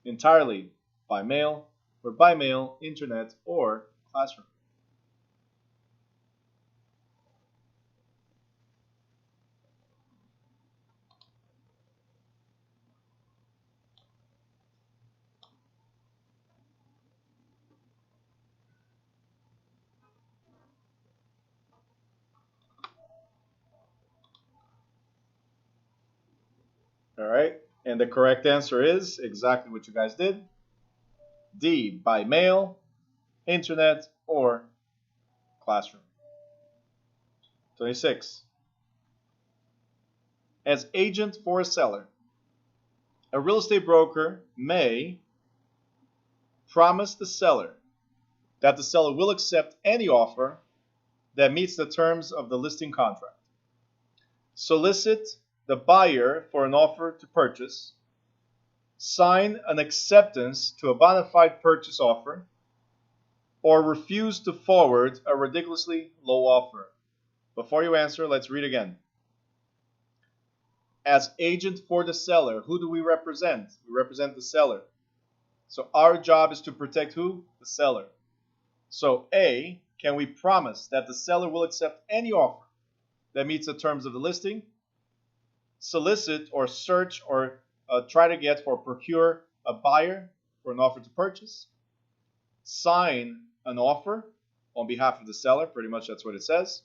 entirely by mail, or by mail, internet, or classroom. All right, and the correct answer is exactly what you guys did. D, by mail, internet, or classroom. 26. As agent for a seller, a real estate broker may promise the seller that the seller will accept any offer that meets the terms of the listing contract, solicit the buyer for an offer to purchase, sign an acceptance to a bona fide purchase offer, or refuse to forward a ridiculously low offer. Before you answer, let's read again. As agent for the seller, who do we represent? We represent the seller. So our job is to protect who? The seller. So A, can we promise that the seller will accept any offer that meets the terms of the listing, solicit or search or try to get or procure a buyer for an offer to purchase, sign an offer on behalf of the seller, pretty much that's what it says,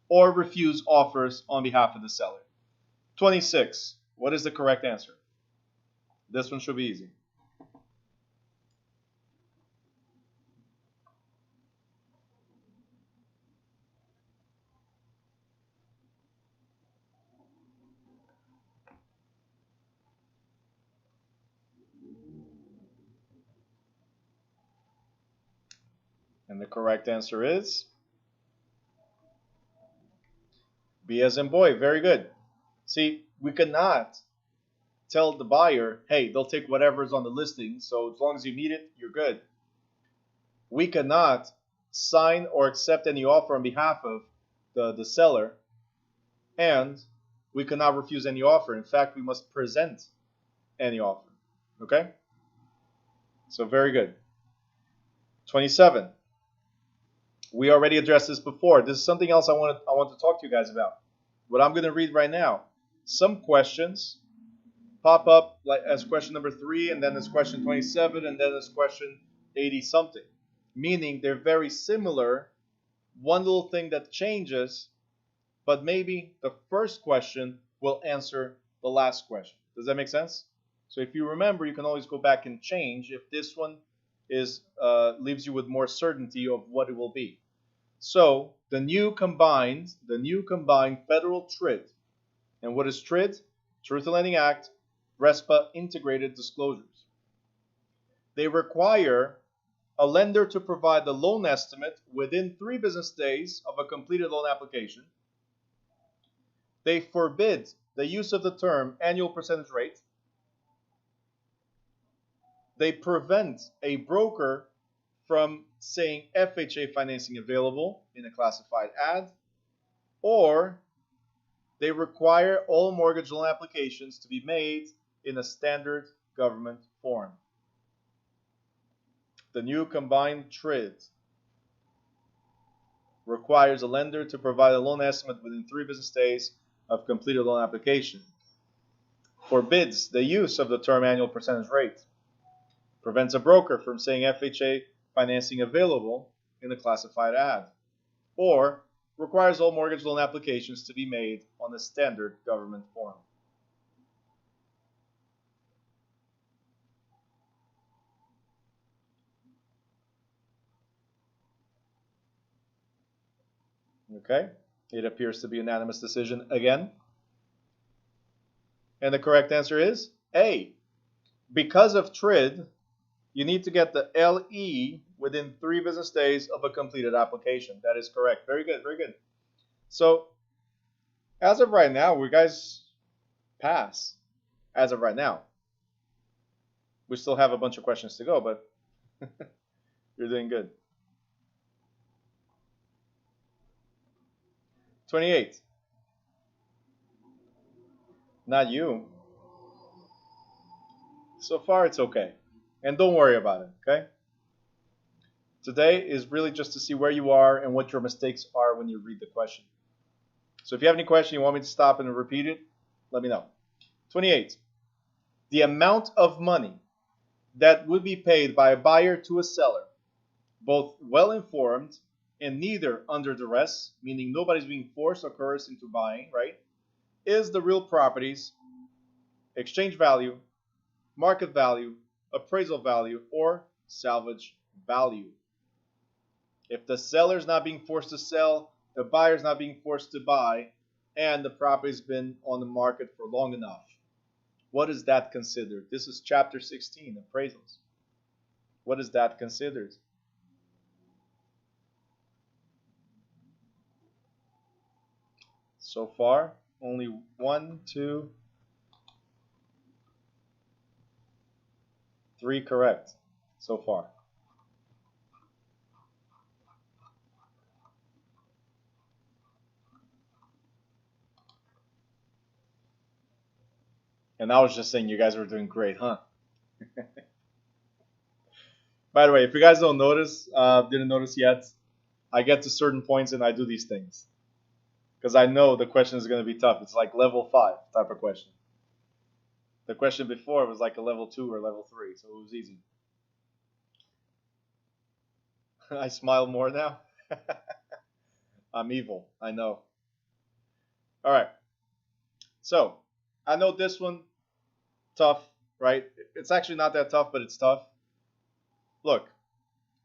or refuse offers on behalf of the seller? 26. What is the correct answer? This one should be easy. And the correct answer is B as in boy. Very good. See, we cannot tell the buyer, hey, they'll take whatever's on the listing, so as long as you meet it, you're good. We cannot sign or accept any offer on behalf of the seller, and we cannot refuse any offer. In fact, we must present any offer. Okay? So very good. 27. We already addressed this before. This is something else I want to talk to you guys about. What I'm going to read right now. Some questions pop up like as question number 3, and then as question 27, and then as question 80 something. Meaning they're very similar. One little thing that changes, but maybe the first question will answer the last question. Does that make sense? So if you remember, you can always go back and change if this one is leaves you with more certainty of what it will be. So the new combined federal TRID. And what is TRID? Truth in Lending Act, RESPA integrated disclosures. They require a lender to provide the loan estimate within 3 business days of a completed loan application. They forbid the use of the term annual percentage rate. They prevent a broker from saying FHA financing available in a classified ad, or they require all mortgage loan applications to be made in a standard government form. The new combined TRID requires a lender to provide a loan estimate within 3 business days of completed loan application. Forbids the use of the term annual percentage rate. Prevents a broker from saying FHA financing available in the classified ad. Or requires all mortgage loan applications to be made on the standard government form. Okay, it appears to be a unanimous decision again. And the correct answer is A. Because of TRID, you need to get the LE within 3 business days of a completed application. That is correct. Very good, very good. So, as of right now, we guys pass. As of right now. We still have a bunch of questions to go, but you're doing good. 28. Not you. So far, it's okay. And don't worry about it, okay? Today is really just to see where you are and what your mistakes are when you read the question. So if you have any question, you want me to stop and repeat it, let me know. 28. The amount of money that would be paid by a buyer to a seller, both well-informed and neither under duress, meaning nobody's being forced or coerced into buying, right, is the real property's exchange value, market value, appraisal value, or salvage value. If the seller's not being forced to sell, the buyer's not being forced to buy, and the property's been on the market for long enough, what is that considered? This is chapter 16, appraisals. What is that considered? So far, only 1, 2, 3 correct so far. And I was just saying you guys were doing great, huh? By the way, if you guys don't notice, didn't notice yet, I get to certain points and I do these things. Because I know the question is going to be tough. It's like level 5 type of question. The question before was like a level 2 or level 3, so it was easy. I smile more now. I'm evil, I know. All right. So, I know this one, tough, right? It's actually not that tough, but it's tough. Look,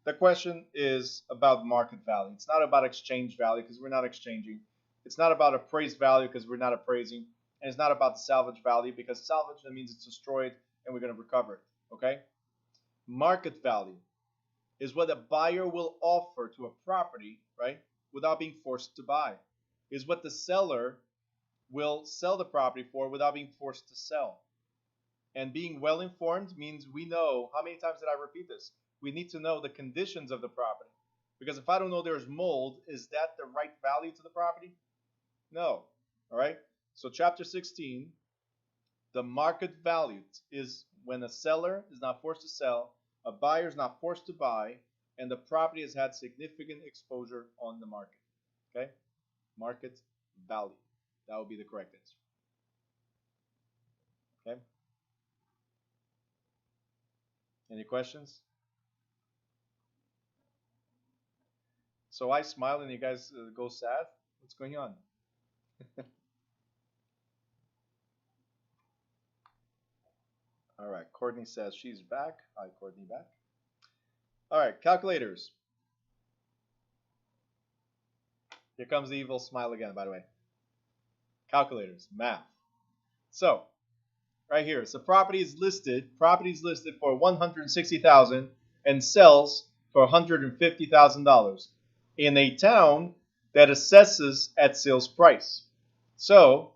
the question is about market value. It's not about exchange value because we're not exchanging. It's not about appraised value because we're not appraising. And it's not about the salvage value because salvage, that means it's destroyed and we're going to recover it. Okay? Market value is what a buyer will offer to a property, right, without being forced to buy. Is what the seller will sell the property for without being forced to sell. And being well informed means we know, how many times did I repeat this? We need to know the conditions of the property. Because if I don't know there's mold, is that the right value to the property? No. All right? So chapter 16, the market value is when a seller is not forced to sell, a buyer is not forced to buy, and the property has had significant exposure on the market. Okay? Market value. That would be the correct answer. Okay? Any questions? So I smile and you guys go sad? What's going on? All right, Courtney says she's back. Hi, Courtney, back. All right, calculators. Here comes the evil smile again, by the way. Calculators, math. So, right here, so property is listed for $160,000 and sells for $150,000 in a town that assesses at sales price. So,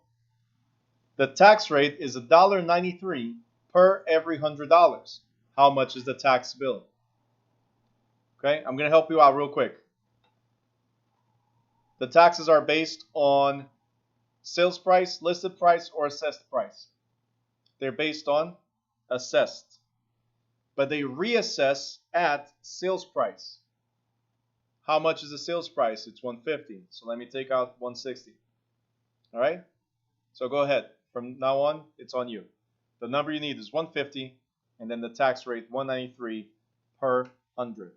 the tax rate is $1.93 per every $100. How much is the tax bill? Okay, I'm going to help you out real quick. The taxes are based on sales price, listed price, or assessed price. They're based on assessed. But they reassess at sales price. How much is the sales price? It's $150. So let me take out $160. All right? So go ahead. From now on, it's on you. The number you need is 150, and then the tax rate 193 per 100.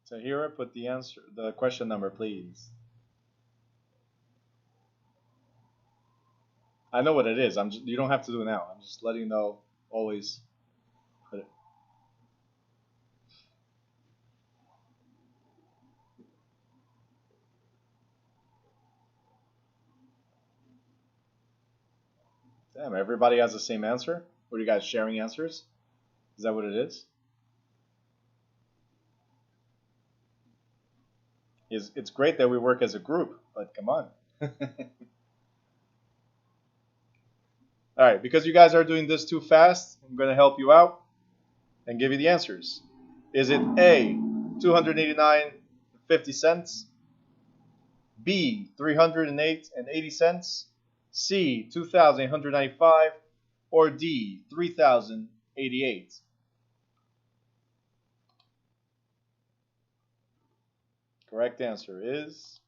So here, put the answer, the question number, please. I know what it is. You don't have to do it now. I'm just letting you know. Always put it. Damn, everybody has the same answer? What are you guys sharing answers? Is that what it is? It's great that we work as a group, but come on. All right, because you guys are doing this too fast, I'm going to help you out and give you the answers. Is it A, 289.50 cents, B, 308.80 cents, C, 2,895, or D, 3,088? Correct answer is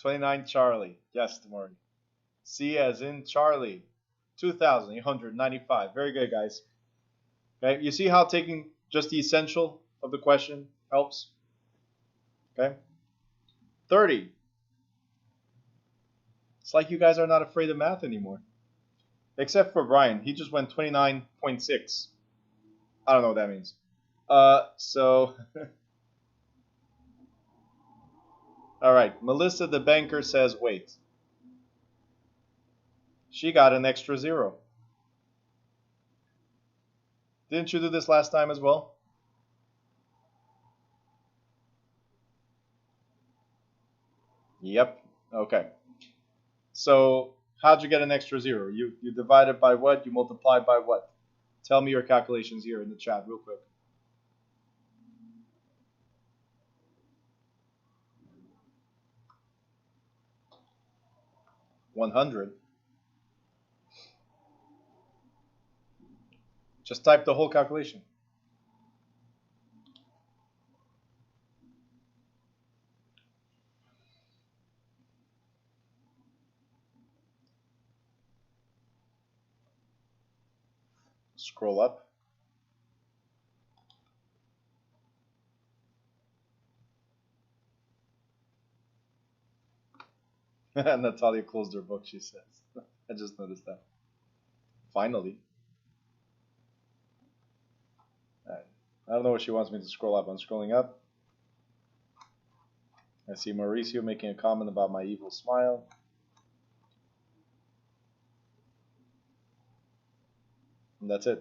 29 Charlie. Yes, Tamari. C as in Charlie. 2,895. Very good, guys. Okay, you see how taking just the essential of the question helps? Okay. 30. It's like you guys are not afraid of math anymore. Except for Brian. He just went 29.6. I don't know what that means. So... All right, Melissa the banker says wait. She got an extra 0. Didn't you do this last time as well? Yep. Okay. So how'd you get an extra 0? You divided by what? You multiplied by what? Tell me your calculations here in the chat real quick. 100. Just type the whole calculation. Scroll up. Natalia closed her book, she says. I just noticed that. Finally. All right. I don't know what she wants me to scroll up. I'm scrolling up. I see Mauricio making a comment about my evil smile. And that's it.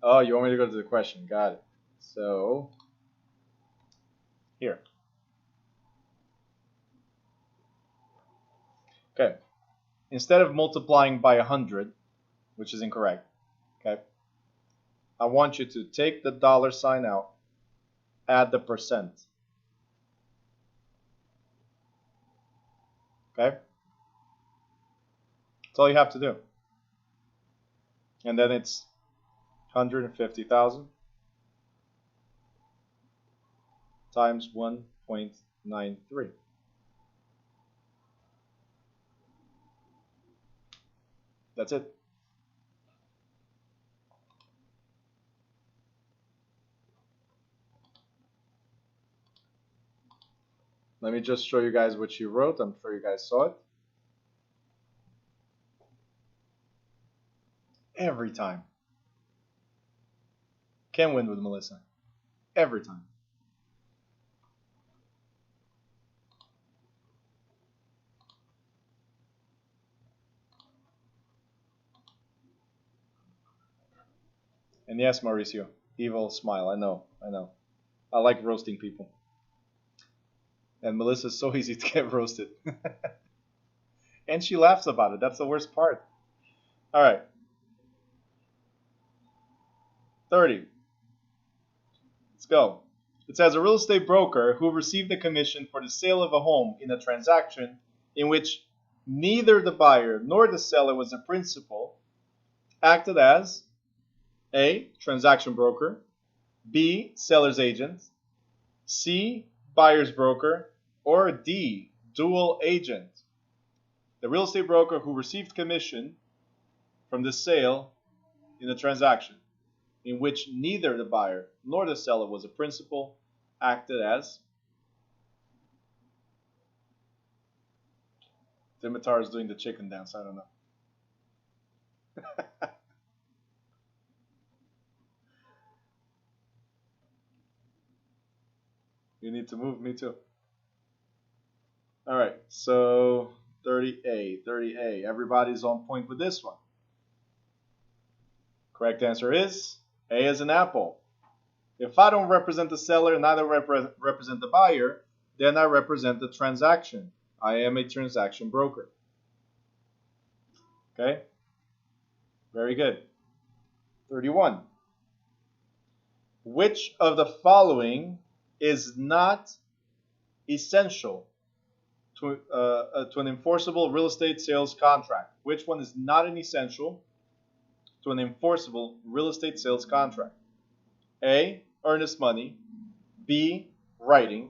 Oh, you want me to go to the question. Got it. So, here. Okay. Instead of multiplying by 100, which is incorrect, okay, I want you to take the dollar sign out, add the percent. Okay? That's all you have to do. And then it's 150,000 times 1.93. That's it. Let me just show you guys what she wrote. I'm sure you guys saw it. Every time. Can win with Melissa. Every time. And yes, Mauricio, evil smile. I know. I like roasting people. And Melissa's so easy to get roasted. And she laughs about it. That's the worst part. All right. 30. Let's go. It says a real estate broker who received a commission for the sale of a home in a transaction in which neither the buyer nor the seller was a principal acted as A. Transaction broker, B. Seller's agent, C. Buyer's broker, or D. Dual agent. The real estate broker who received commission from the sale in a transaction in which neither the buyer nor the seller was a principal acted as. Dimitar is doing the chicken dance. I don't know. You need to move. Me too. All right. So 30A. 30A. Everybody's on point with this one. Correct answer is A as an apple. If I don't represent the seller and neither represent the buyer, then I represent the transaction. I am a transaction broker. Okay? Very good. 31. Which of the following is not essential to an enforceable real estate sales contract? Which one is not an essential to an enforceable real estate sales contract? A. Earnest money, B. Writing,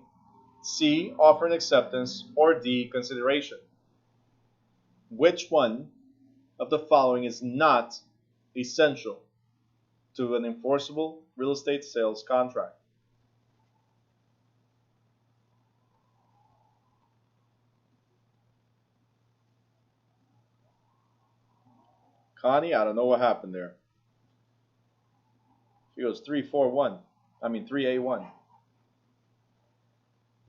C. Offer and acceptance, or D. Consideration. Which one of the following is not essential to an enforceable real estate sales contract? Connie, I don't know what happened there. She goes 3-4-1. 3A1.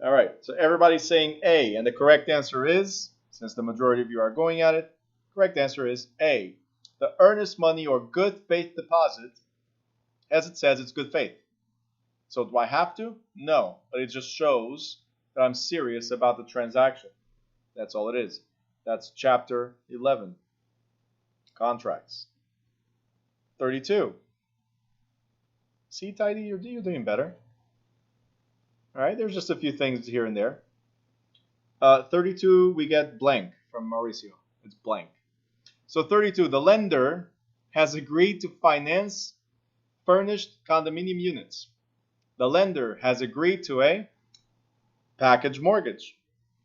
All right, so everybody's saying A, and the correct answer is, since the majority of you are going at it, correct answer is A. The earnest money or good faith deposit, as it says, it's good faith. So do I have to? No, but it just shows that I'm serious about the transaction. That's all it is. That's chapter 11, contracts. 32. See, Tidy, you're doing better. All right, there's just a few things here and there. 32, we get blank from Mauricio. It's blank. So 32, the lender has agreed to finance furnished condominium units. The lender has agreed to a package mortgage,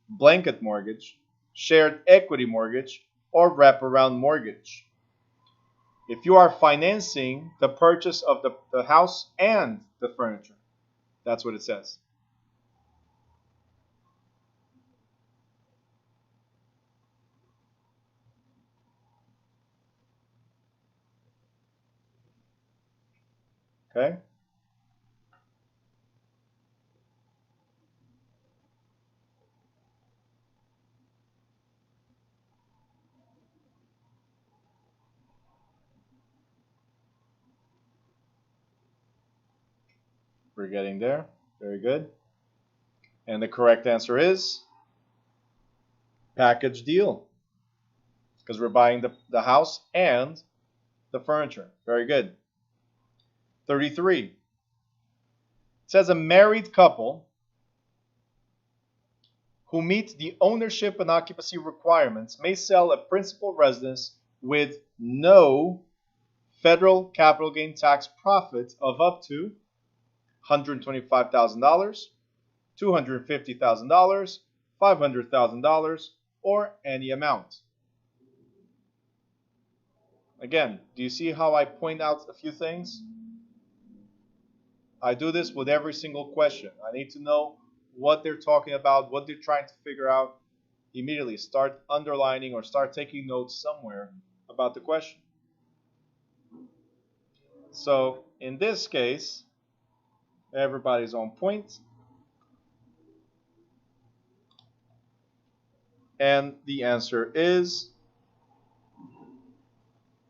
blanket mortgage, shared equity mortgage, or wraparound mortgage. If you are financing the purchase of the house and the furniture, that's what it says. Okay? We're getting there. Very good. And the correct answer is package deal, because we're buying the house and the furniture. Very good. 33. It says a married couple who meet the ownership and occupancy requirements may sell a principal residence with no federal capital gain tax profit of up to $125,000, $250,000, $500,000, or any amount. Again, do you see how I point out a few things? I do this with every single question. I need to know what they're talking about, what they're trying to figure out. Immediately start underlining or start taking notes somewhere about the question. So in this case, everybody's on point. And the answer is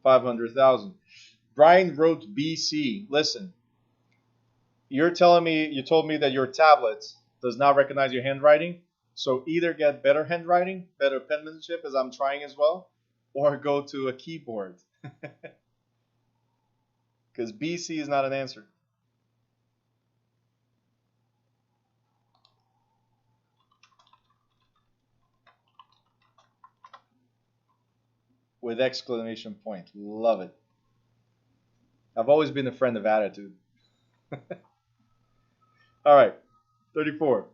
500,000. Brian wrote BC. Listen, you told me that your tablet does not recognize your handwriting. So either get better handwriting, better penmanship, as I'm trying as well, or go to a keyboard. Because BC is not an answer. With exclamation point. Love it. I've always been a friend of attitude. All right, 34.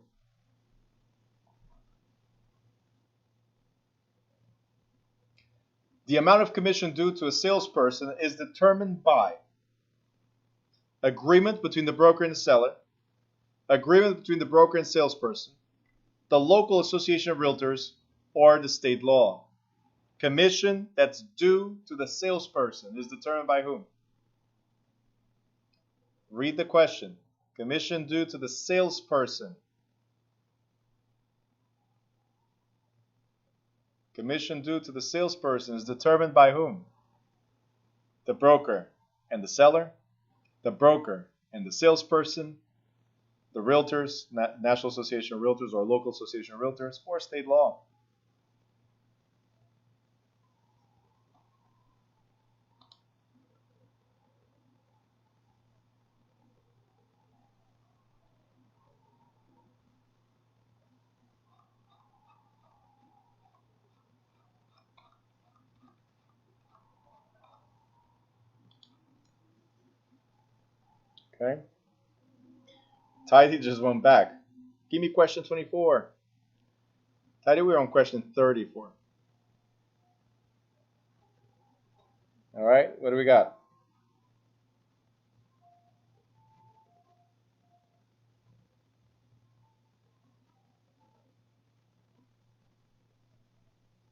The amount of commission due to a salesperson is determined by agreement between the broker and the seller, agreement between the broker and salesperson, the local association of realtors, or the state law. Commission that's due to the salesperson is determined by whom? Read the question. Commission due to the salesperson. Commission due to the salesperson is determined by whom? The broker and the seller, the broker and the salesperson, the realtors, National Association of Realtors or Local Association of Realtors, or state law. Okay. Tidy just went back. Give me question 24. Tidy, we're on question 34. All right, what do we got?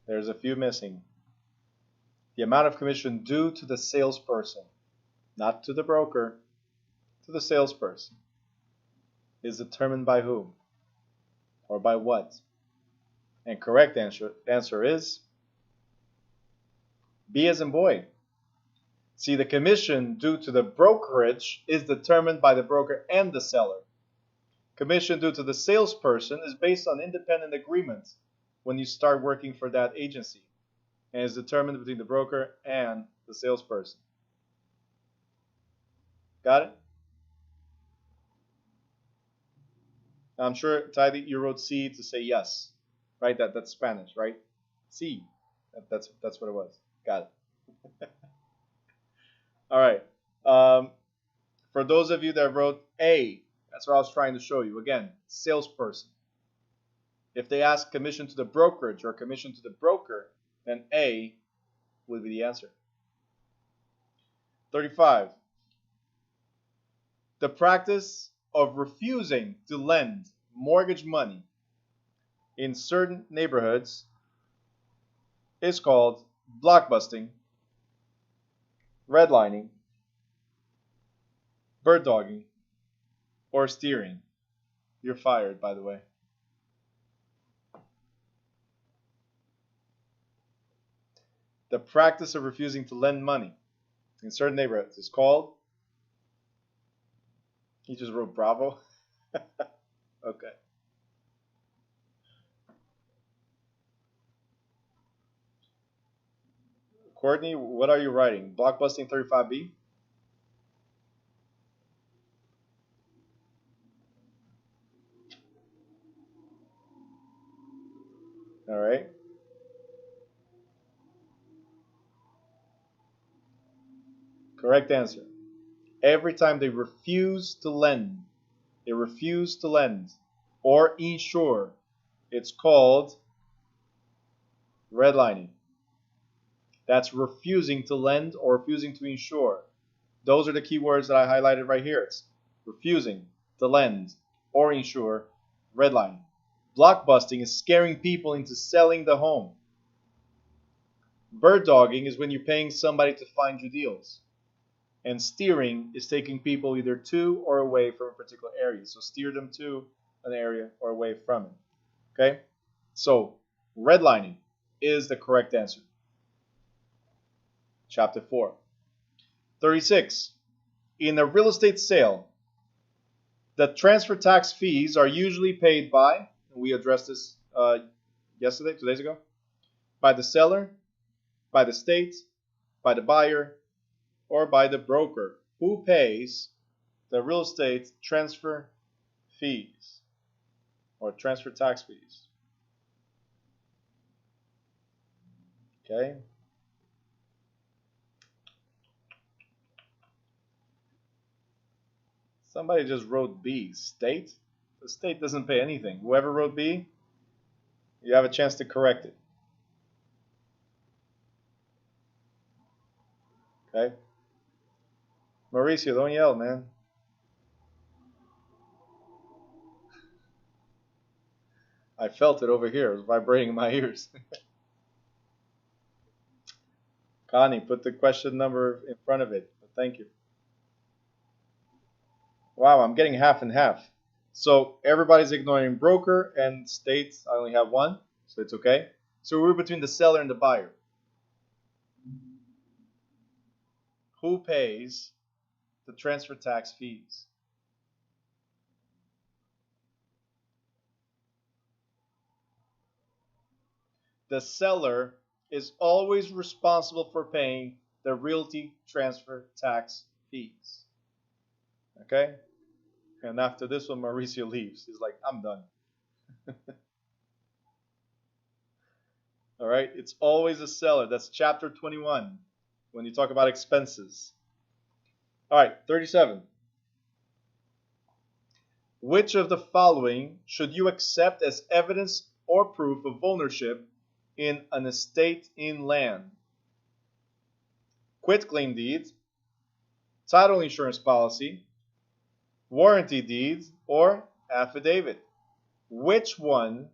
There's a few missing. The amount of commission due to the salesperson, not to the broker, to the salesperson, is determined by whom or by what? And correct answer is B as in boy. See, the commission due to the brokerage is determined by the broker and the seller. Commission due to the salesperson is based on independent agreement when you start working for that agency, and is determined between the broker and the salesperson. Got it? Now, I'm sure, Tidy, you wrote C to say yes, right? That's Spanish, right? C. That's what it was. Got it. All right. For those of you that wrote A, that's what I was trying to show you. Again, salesperson. If they ask commission to the brokerage or commission to the broker, then A would be the answer. 35. The practice of refusing to lend mortgage money in certain neighborhoods is called blockbusting, redlining, bird dogging, or steering. You're fired, by the way. The practice of refusing to lend money in certain neighborhoods is called. He just wrote bravo. Okay. Courtney, what are you writing? Blockbusting 35B? All right. Correct answer. Every time they refuse to lend or insure, it's called redlining. That's refusing to lend or refusing to insure. Those are the key words that I highlighted right here. It's refusing to lend or insure, redlining. Blockbusting is scaring people into selling the home. Bird dogging is when you're paying somebody to find you deals. And steering is taking people either to or away from a particular area. So steer them to an area or away from it. Okay? So redlining is the correct answer. Chapter 4. 36. In a real estate sale, the transfer tax fees are usually paid by, we addressed this yesterday, 2 days ago, by the seller, by the state, by the buyer, or by the broker. Who pays the real estate transfer fees or transfer tax fees? Okay. Somebody just wrote B. State? The state doesn't pay anything. Whoever wrote B, you have a chance to correct it. Okay? Mauricio, don't yell, man. I felt it over here. It was vibrating in my ears. Connie, put the question number in front of it. Thank you. Wow, I'm getting half and half. So everybody's ignoring broker and states. I only have one, so it's okay. So we're between the seller and the buyer. Who pays the transfer tax fees? The seller is always responsible for paying the realty transfer tax fees. Okay? And after this one, Mauricio leaves. He's like, I'm done. All right? It's always the seller. That's chapter 21 when you talk about expenses. All right, 37. Which of the following should you accept as evidence or proof of ownership in an estate in land? Quitclaim deed, title insurance policy, warranty deed, or affidavit. Which one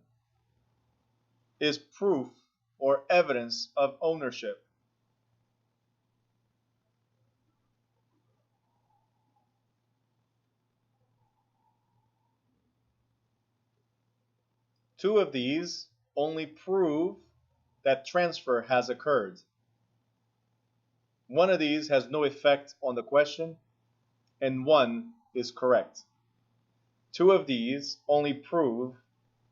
is proof or evidence of ownership? Two of these only prove that transfer has occurred. One of these has no effect on the question, and one is correct. Two of these only prove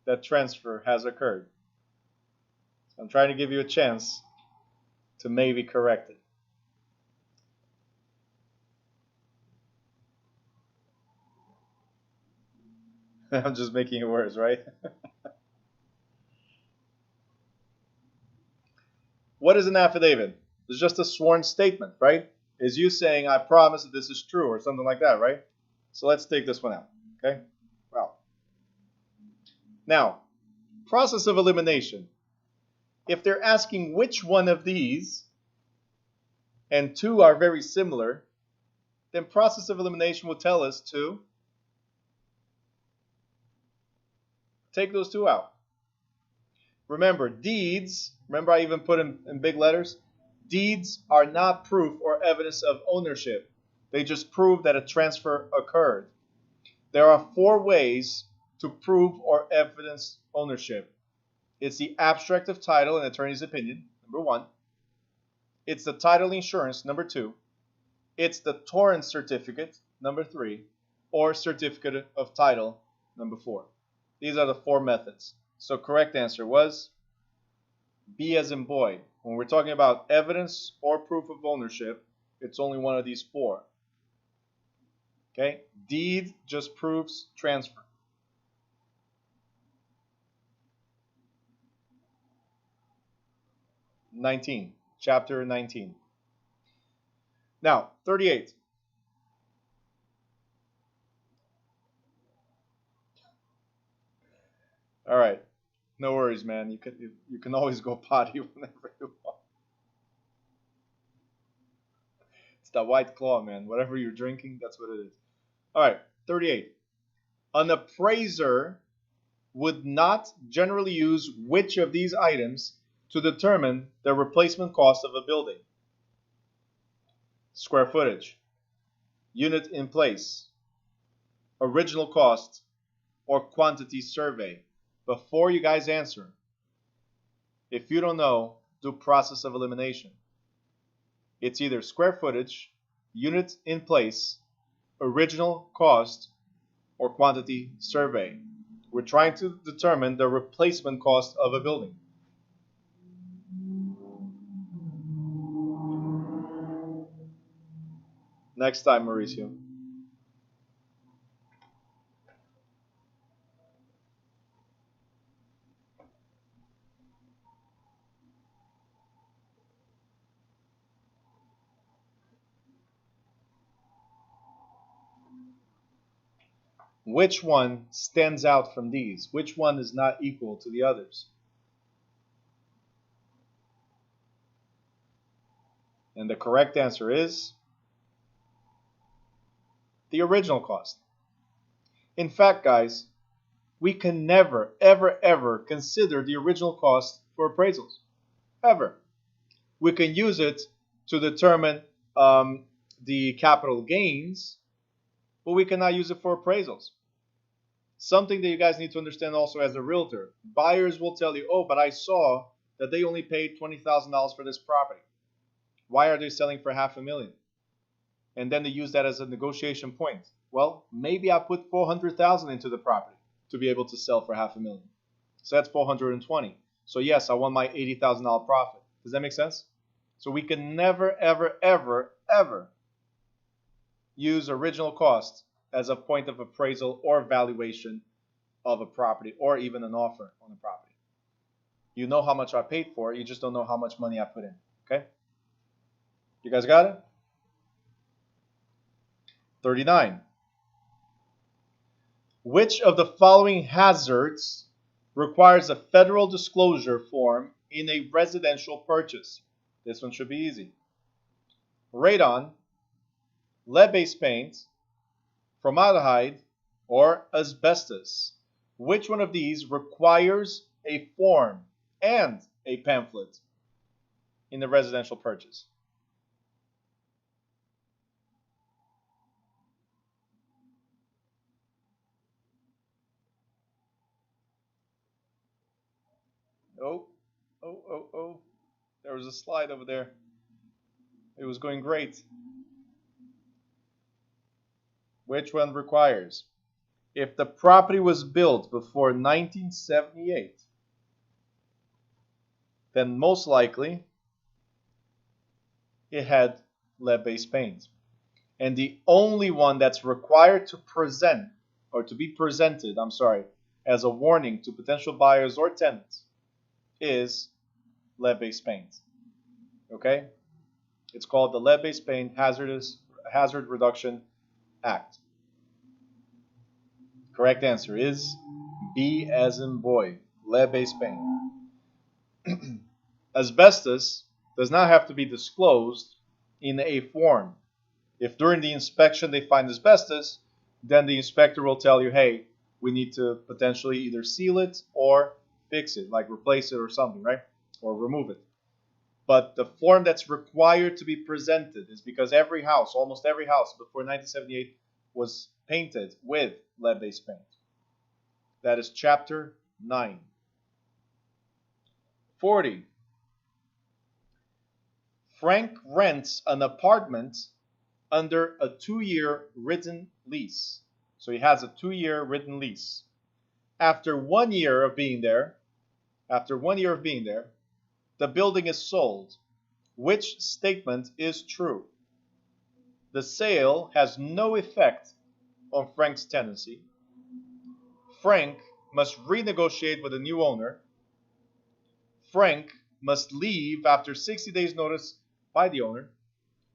that transfer has occurred. So I'm trying to give you a chance to maybe correct it. I'm just making it worse, right? What is an affidavit? It's just a sworn statement, right? Is you saying, I promise that this is true, or something like that, right? So let's take this one out, okay? Well, now, process of elimination. If they're asking which one of these, and two are very similar, then process of elimination will tell us to take those two out. Remember, deeds, remember I even put in big letters? Deeds are not proof or evidence of ownership. They just prove that a transfer occurred. There are 4 ways to prove or evidence ownership. It's the abstract of title and attorney's opinion, number 1. It's the title insurance, number 2. It's the torrent certificate, number 3. Or certificate of title, number 4. These are the 4 methods. So correct answer was B as in boy. When we're talking about evidence or proof of ownership, it's only one of these 4. Okay? Deed just proves transfer. Chapter 19. Now, 38. All right. No worries, man. You can always go potty whenever you want. It's that White Claw, man. Whatever you're drinking, that's what it is. All right, 38. An appraiser would not generally use which of these items to determine the replacement cost of a building? Square footage, unit in place, original cost, or quantity survey. Before you guys answer, if you don't know, do process of elimination. It's either square footage, units in place, original cost, or quantity survey. We're trying to determine the replacement cost of a building. Next time, Mauricio. Which one stands out from these? Which one is not equal to the others? And the correct answer is the original cost. In fact, guys, we can never, ever, ever consider the original cost for appraisals. Ever. We can use it to determine the capital gains, but we cannot use it for appraisals. Something that you guys need to understand also as a realtor. Buyers will tell you, oh, but I saw that they only paid $20,000 for this property. Why are they selling for $500,000? And then they use that as a negotiation point. Well, maybe I put $400,000 into the property to be able to sell for $500,000. So that's $420,000. So yes, I want my $80,000 profit. Does that make sense? So we can never, ever, ever, ever use original cost as a point of appraisal or valuation of a property or even an offer on a property. You know how much I paid for it, you just don't know how much money I put in. Okay? You guys got it? 39. Which of the following hazards requires a federal disclosure form in a residential purchase? This one should be easy. Radon, lead-based paint, formaldehyde, or asbestos. Which one of these requires a form and a pamphlet in the residential purchase? Oh. There was a slide over there. It was going great. Which one requires? If the property was built before 1978, then most likely it had lead-based paint. And the only one that's required to present, or to be presented, as a warning to potential buyers or tenants is lead-based paint. Okay? It's called the Lead-Based Paint Hazard Reduction Act. Correct answer is B as in boy, lead-based paint. Asbestos does not have to be disclosed in a form. If during the inspection they find asbestos, then the inspector will tell you, hey, we need to potentially either seal it or fix it, like replace it or something, right? Or remove it. But the form that's required to be presented is because every house, almost every house before 1978 was painted with lead-based paint. That is Chapter 9. 40. Frank rents an apartment under a 2-year written lease. So he has a 2-year written lease. After 1 year of being there, the building is sold. Which statement is true? The sale has no effect on Frank's tenancy. Frank must renegotiate with a new owner. Frank must leave after 60 days notice by the owner.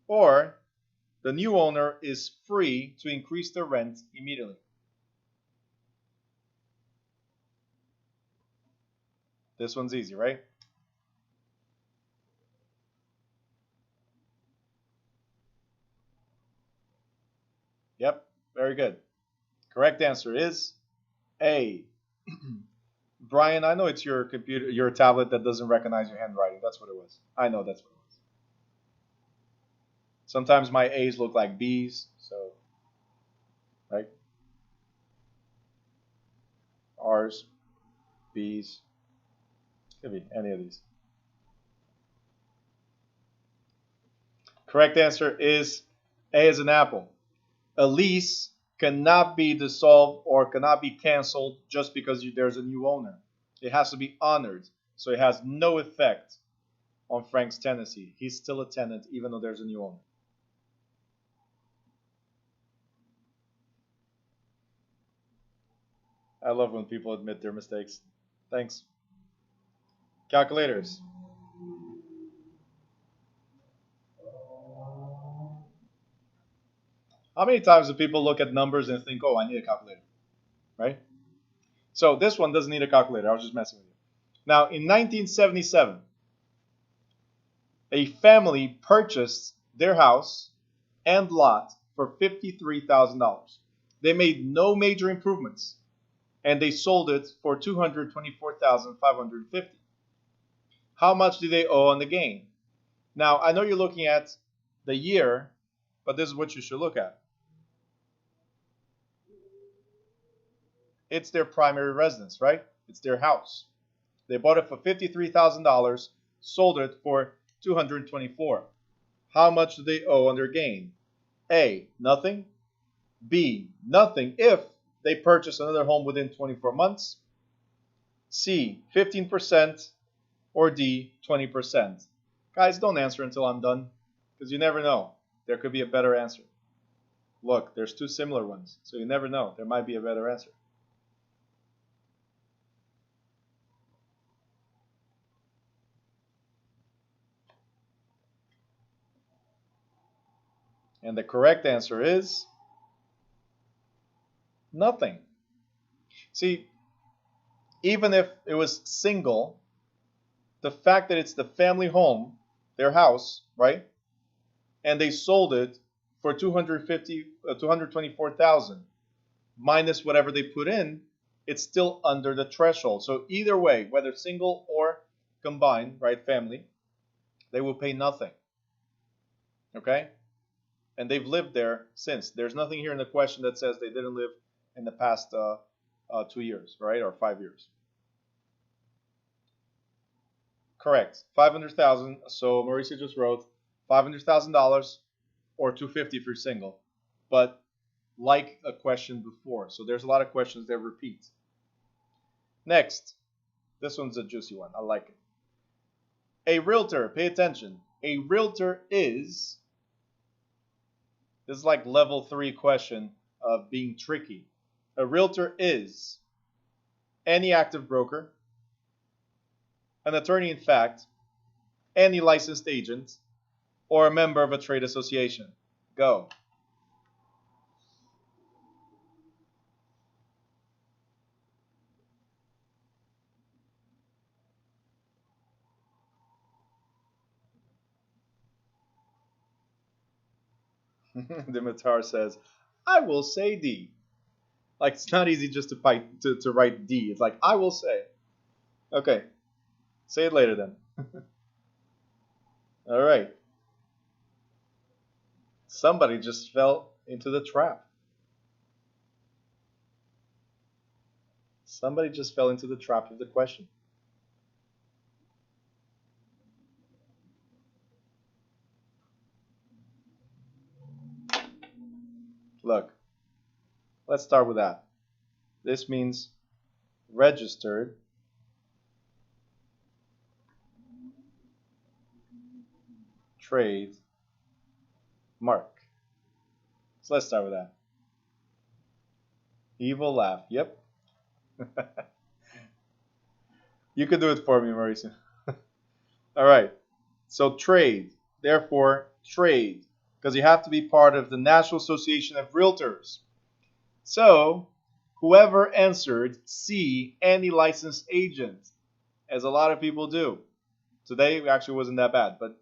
Or the new owner is free to increase the rent immediately. This one's easy, right? Yep, very good. Correct answer is A. Brian, I know it's your computer, your tablet that doesn't recognize your handwriting. That's what it was. I know that's what it was. Sometimes my A's look like B's, so, right? R's, B's, could be any of these. Correct answer is A is an apple. A lease cannot be dissolved or cannot be canceled just because there's a new owner. It has to be honored. So it has no effect on Frank's tenancy. He's still a tenant even though there's a new owner. I love when people admit their mistakes. Thanks. Calculators. How many times do people look at numbers and think, oh, I need a calculator, right? So this one doesn't need a calculator. I was just messing with you. Now, in 1977, a family purchased their house and lot for $53,000. They made no major improvements, and they sold it for $224,550. How much do they owe on the gain? Now, I know you're looking at the year, but this is what you should look at. It's their primary residence, right? It's their house. They bought it for $53,000, sold it for $224,000. How much do they owe on their gain? A, nothing. B, nothing if they purchase another home within 24 months. C, 15%. Or D, 20%. Guys, don't answer until I'm done, because you never know. There could be a better answer. Look, there's two similar ones, so you never know. There might be a better answer. And the correct answer is nothing. See, even if it was single, the fact that it's the family home, their house, right? And they sold it for $224,000 minus whatever they put in, it's still under the threshold. So either way, whether single or combined, right, family, they will pay nothing. Okay? And they've lived there since. There's nothing here in the question that says they didn't live in the past 2 years, right, or 5 years. Correct. $500,000. So Mauricio just wrote $500,000 or $250,000 if you're single. But like a question before. So there's a lot of questions that repeat. Next. This one's a juicy one. I like it. A realtor, pay attention. A realtor is, this is like level 3 question of being tricky. A realtor is any active broker, an attorney in fact, any licensed agent, or a member of a trade association. Go. Dimitar says, I will say D. Like, it's not easy just to write D. It's like, I will say. Okay. Say it later then. All right. Somebody just fell into the trap. Somebody just fell into the trap of the question. Look, let's start with that. This means registered trade mark. So let's start with that. Evil laugh. Yep. You could do it for me, Mauricio. All right. So trade. Therefore, trade. Because you have to be part of the National Association of Realtors. So, whoever answered C, any licensed agent, as a lot of people do. Today, it actually wasn't that bad, but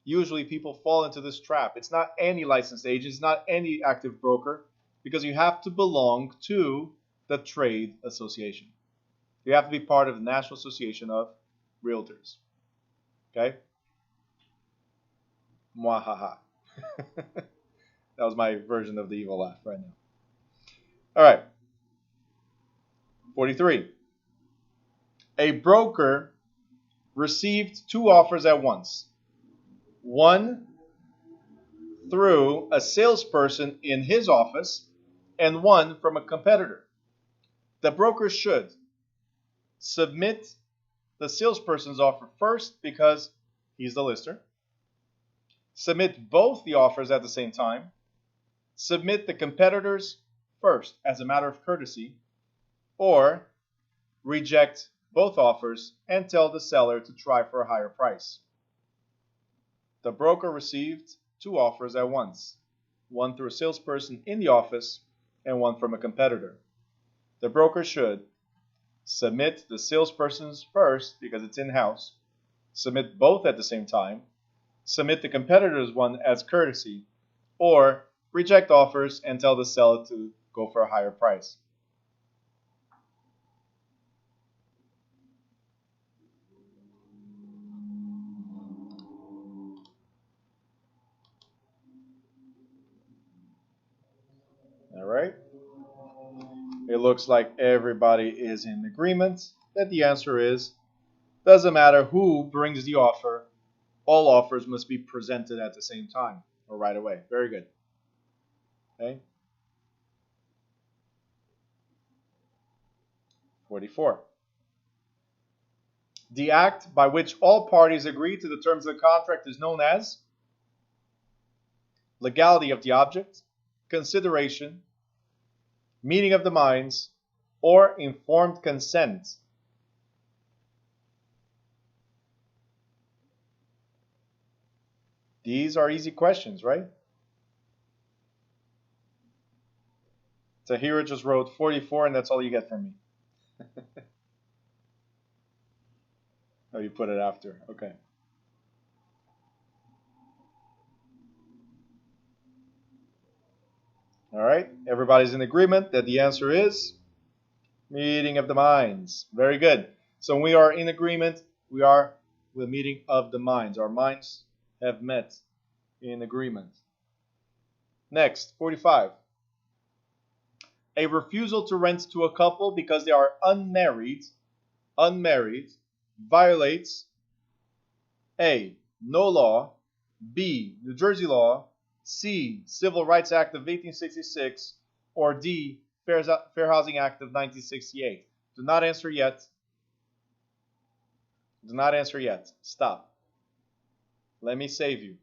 usually people fall into this trap. It's not any licensed agent, it's not any active broker, because you have to belong to the trade association. You have to be part of the National Association of Realtors. Okay? Mwahaha. That was my version of the evil laugh right now. All right. 43. A broker received 2 offers at once. One through a salesperson in his office and one from a competitor. The broker should submit the salesperson's offer first because he's the lister, submit both the offers at the same time, submit the competitors first as a matter of courtesy, or reject both offers and tell the seller to try for a higher price. The broker received two offers at once, one through a salesperson in the office and one from a competitor. The broker should submit the salesperson's first because it's in-house, submit both at the same time, submit the competitor's one as courtesy, or reject offers and tell the seller to go for a higher price. All right. It looks like everybody is in agreement that the answer is, doesn't matter who brings the offer, all offers must be presented at the same time or right away. Very good. Okay. 44. The act by which all parties agree to the terms of the contract is known as legality of the object, consideration, meeting of the minds, or informed consent. These are easy questions, right? Tahira just wrote 44 and that's all you get from me. Oh, you put it after. Okay. All right. Everybody's in agreement that the answer is meeting of the minds. Very good. So when we are in agreement, we are with meeting of the minds. Our minds have met in agreement. Next, 45. A refusal to rent to a couple because they are unmarried violates A, no law, B, New Jersey law, C, Civil Rights Act of 1866, or D, Fair Housing Act of 1968. Do not answer yet. Do not answer yet. Stop. Let me save you.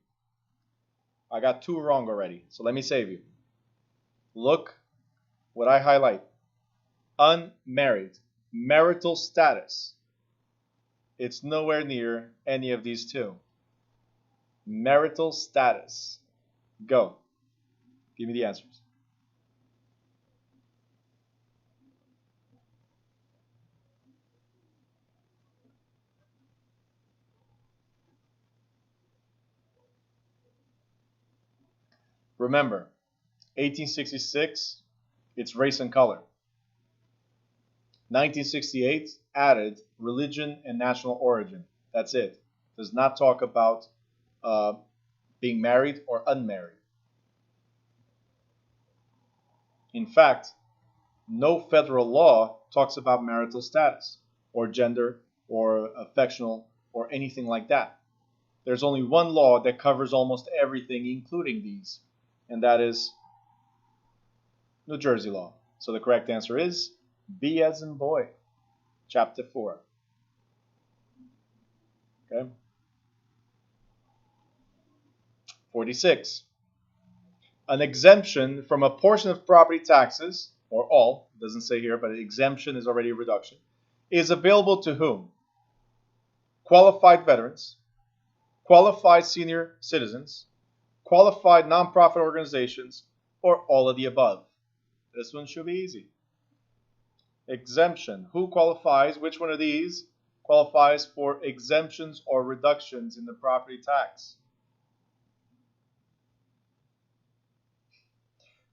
I got two wrong already, so let me save you. Look what I highlight. Unmarried. Marital status. It's nowhere near any of these two. Marital status. Go. Give me the answers. Remember, 1866, it's race and color. 1968 added religion and national origin. That's it. Does not talk about being married or unmarried. In fact, no federal law talks about marital status or gender or affectional or anything like that. There's only one law that covers almost everything, including these, and that is New Jersey law. So the correct answer is B as in boy, chapter 4. Okay. 46. An exemption from a portion of property taxes, or all, it doesn't say here, but an exemption is already a reduction, is available to whom? Qualified veterans, qualified senior citizens, qualified nonprofit organizations, or all of the above. This one should be easy. Exemption. Who qualifies? Which one of these qualifies for exemptions or reductions in the property tax?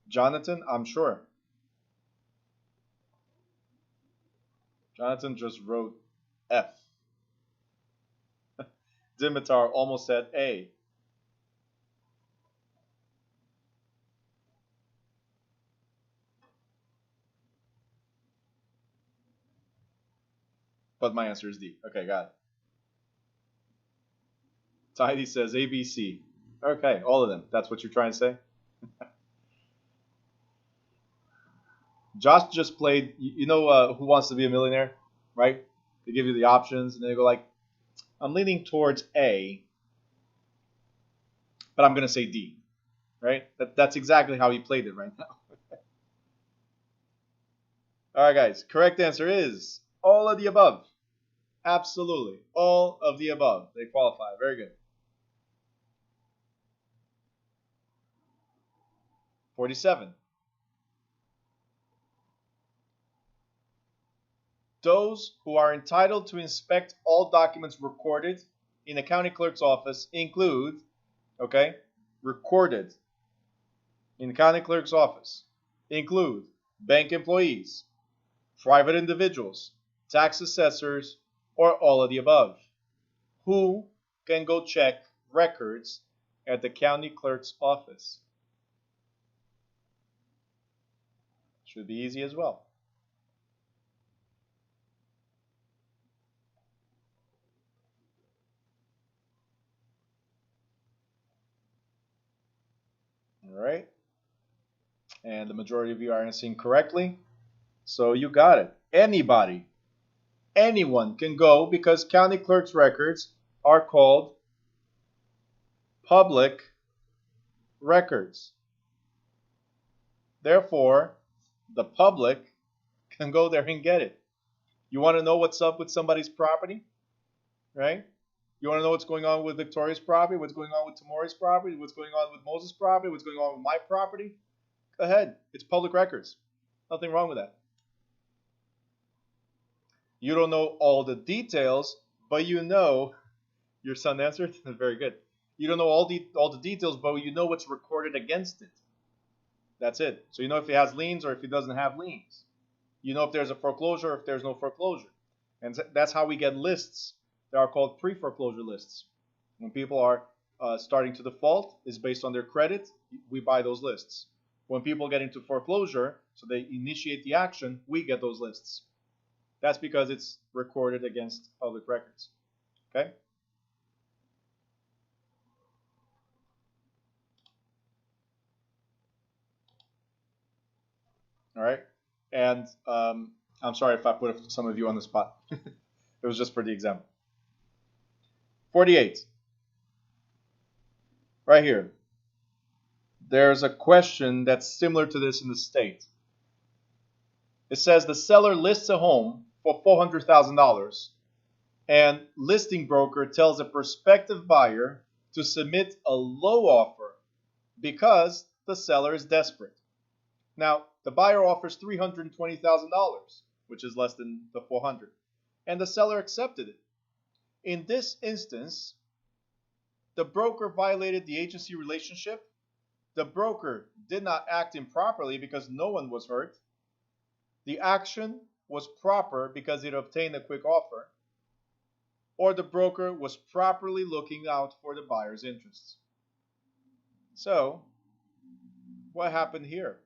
Jonathan, I'm sure. Jonathan just wrote F. Dimitar almost said A. But my answer is D. Okay, got it. Tidy says ABC. Okay, all of them. That's what you're trying to say? Josh just played, you know Who Wants to Be a Millionaire, right? They give you the options, and they go like, I'm leaning towards A, but I'm going to say D, right? That's exactly how he played it right now. All right, guys. Correct answer is all of the above. Absolutely. All of the above. They qualify. Very good. 47. Those who are entitled to inspect all documents recorded in the county clerk's office include, okay, recorded in the county clerk's office include bank employees, private individuals, tax assessors, or all of the above. Who can go check records at the county clerk's office? Should be easy as well. All right. And the majority of you are answering correctly. So you got it. Anybody, anyone can go, because county clerk's records are called public records. Therefore, the public can go there and get it. You want to know what's up with somebody's property, right? You want to know what's going on with Victoria's property, what's going on with Tamori's property, what's going on with Moses' property, what's going on with my property? Go ahead. It's public records. Nothing wrong with that. You don't know all the details, but you know, your son answered, very good. You don't know all the details, but you know what's recorded against it. That's it. So you know if it has liens or if it doesn't have liens. You know if there's a foreclosure or if there's no foreclosure. And that's how we get lists. They are called pre-foreclosure lists. When people are starting to default, is based on their credit, we buy those lists. When people get into foreclosure, so they initiate the action, we get those lists. That's because it's recorded against public records. Okay? All right. And I'm sorry if I put some of you on the spot. It was just for the example. 48. Right here. There's a question that's similar to this in the state. It says the seller lists a home for $400,000 and listing broker tells a prospective buyer to submit a low offer because the seller is desperate. Now, the buyer offers $320,000, which is less than the $400,000, and the seller accepted it. In this instance, the broker violated the agency relationship. The broker did not act improperly because no one was hurt. The action was proper because it obtained a quick offer, or the broker was properly looking out for the buyer's interests. So, what happened here?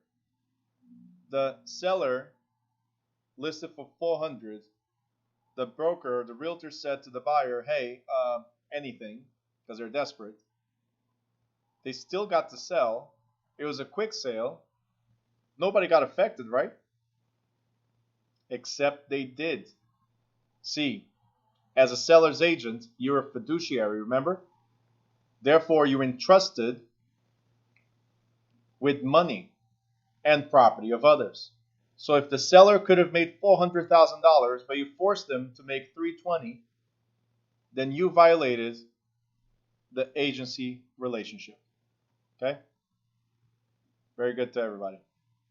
The seller listed for $400,000. The broker, the realtor, said to the buyer, hey, anything, because they're desperate. They still got to sell. It was a quick sale. Nobody got affected, right? Except they did. See, as a seller's agent, you're a fiduciary, remember? Therefore, you're entrusted with money and property of others. So if the seller could have made $400,000, but you forced them to make $320,000, then you violated the agency relationship. Okay? Very good to everybody.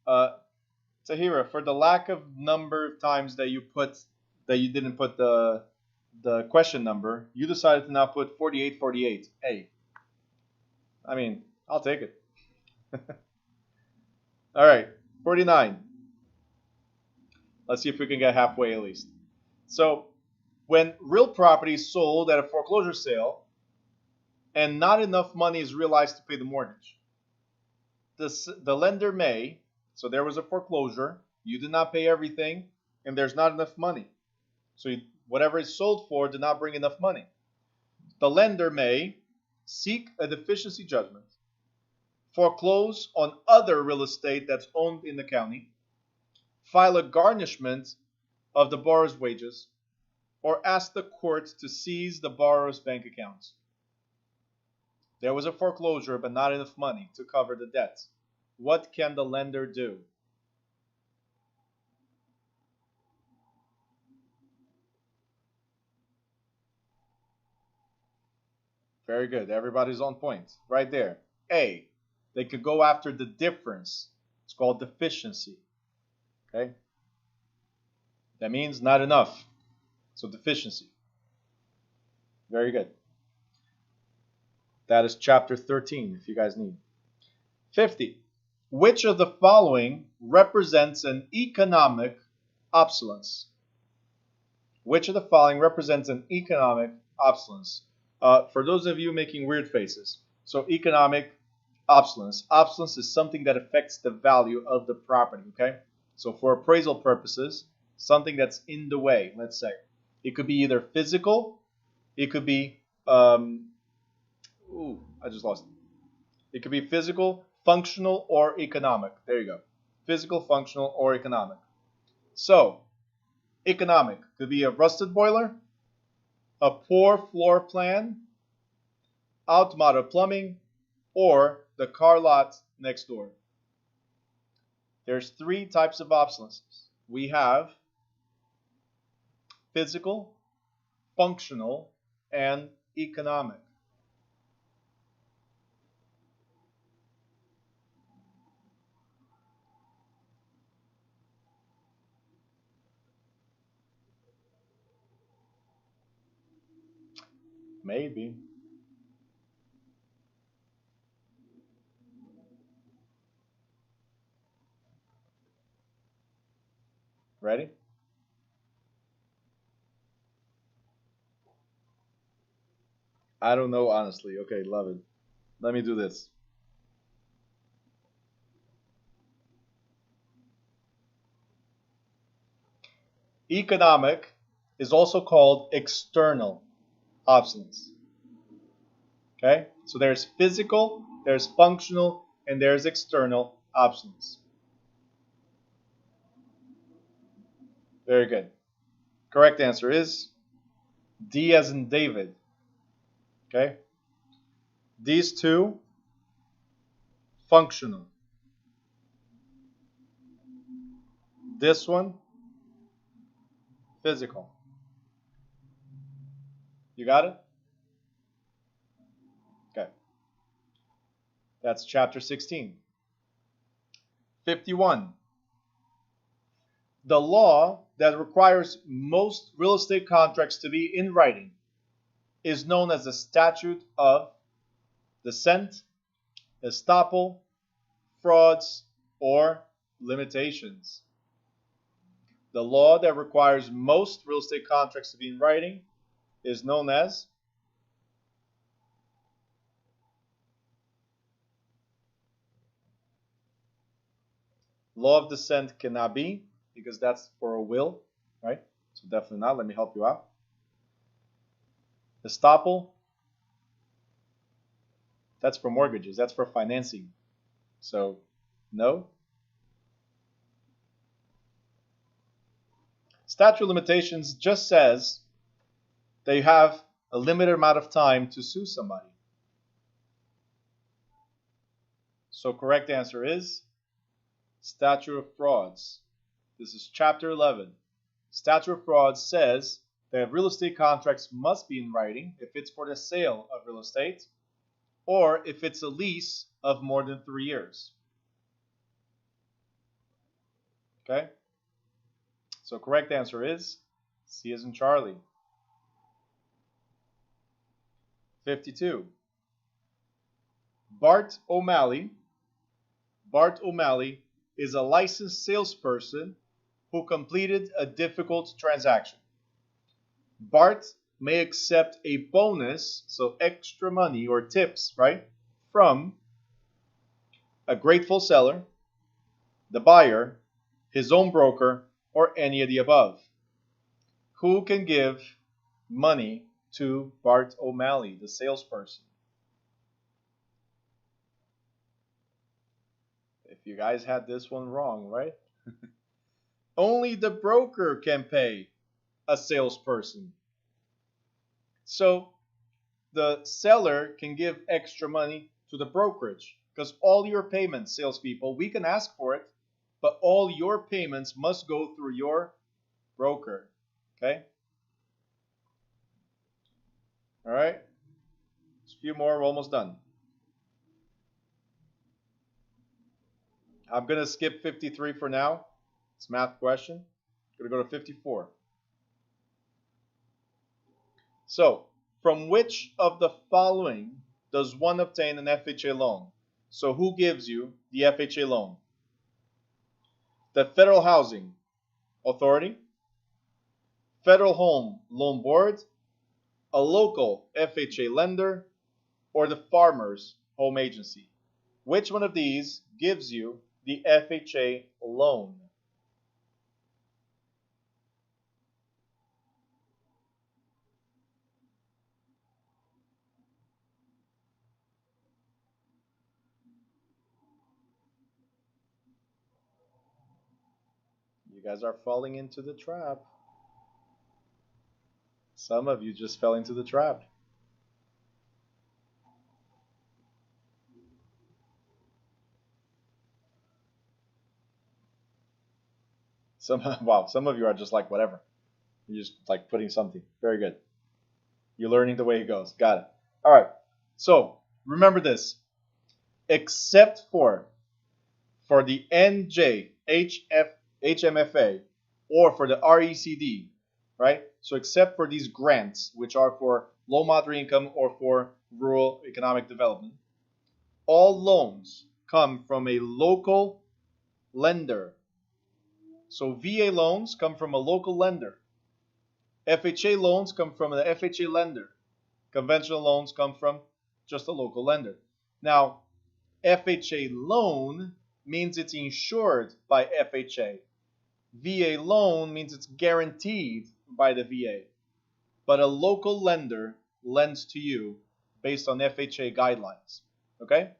Tahira, for the lack of number of times that you didn't put the question number, you decided to now put 4848. Hey, I mean, I'll take it. All right, 49. Let's see if we can get halfway at least. So, when real property is sold at a foreclosure sale and not enough money is realized to pay the mortgage, the lender may, so there was a foreclosure, you did not pay everything, and there's not enough money. So whatever is sold for did not bring enough money. The lender may seek a deficiency judgment, foreclose on other real estate that's owned in the county, file a garnishment of the borrower's wages, or ask the court to seize the borrower's bank accounts. There was a foreclosure but not enough money to cover the debt. What can the lender do? Very good. Everybody's on point. Right there. A, they could go after the difference. It's called deficiency. Okay? That means not enough. So deficiency. Very good. That is chapter 13 if you guys need. 50. Which of the following represents an economic obsolescence? Which of the following represents an economic obsolescence? For those of you making weird faces, so economic obsolescence. Obsolescence is something that affects the value of the property, okay? So for appraisal purposes, something that's in the way, let's say. It could be either physical, it could be, I just lost it. It could be physical, functional, or economic. There you go. Physical, functional, or economic. So, economic could be a rusted boiler, a poor floor plan, outmoded plumbing, or the car lot next door. There's 3 types of obsolescence. We have physical, functional, and economic. Maybe. Ready? I don't know, honestly. Okay, love it. Let me do this. Economic is also called external obsolescence. Okay? So there's physical, there's functional, and there's external obsolescence. Very good. Correct answer is D as in David. Okay? These 2, functional. This one, physical. You got it? Okay. That's chapter 16. 51. The law that requires most real estate contracts to be in writing is known as the statute of dissent, estoppel, frauds, or limitations. The law that requires most real estate contracts to be in writing is known as law of dissent. Cannot be, because that's for a will, right? So definitely not. Let me help you out. Estoppel, that's for mortgages. That's for financing. So, no. Statute of limitations just says that you have a limited amount of time to sue somebody. So correct answer is statute of frauds. This is chapter 11. Statute of frauds says that real estate contracts must be in writing if it's for the sale of real estate, or if it's a lease of more than 3 years. Okay? So correct answer is C as in Charlie. 52. Bart O'Malley is a licensed salesperson who completed a difficult transaction. Bart may accept a bonus, so extra money or tips, right, from a grateful seller, the buyer, his own broker, or any of the above. Who can give money to Bart O'Malley, the salesperson? You guys had this one wrong, right? Only the broker can pay a salesperson. So the seller can give extra money to the brokerage because all your payments, salespeople, we can ask for it, but all your payments must go through your broker. Okay? All right? Just a few more, we're almost done. I'm going to skip 53 for now. It's a math question. I'm going to go to 54. So, from which of the following does one obtain an FHA loan? So, who gives you the FHA loan? The Federal Housing Authority, Federal Home Loan Board, a local FHA lender, or the Farmers Home Agency? Which one of these gives you the FHA loan? You guys are falling into the trap. Some of you just fell into the trap. Wow, some of you are just like, whatever. You're just like putting something. Very good. You're learning the way it goes. Got it. All right. So remember this. Except for the NJ, HMFA, or for the RECD, right? So except for these grants, which are for low moderate income or for rural economic development, all loans come from a local lender. So VA loans come from a local lender. FHA loans come from an FHA lender. Conventional loans come from just a local lender. Now, FHA loan means it's insured by FHA. VA loan means it's guaranteed by the VA. But a local lender lends to you based on FHA guidelines. Okay?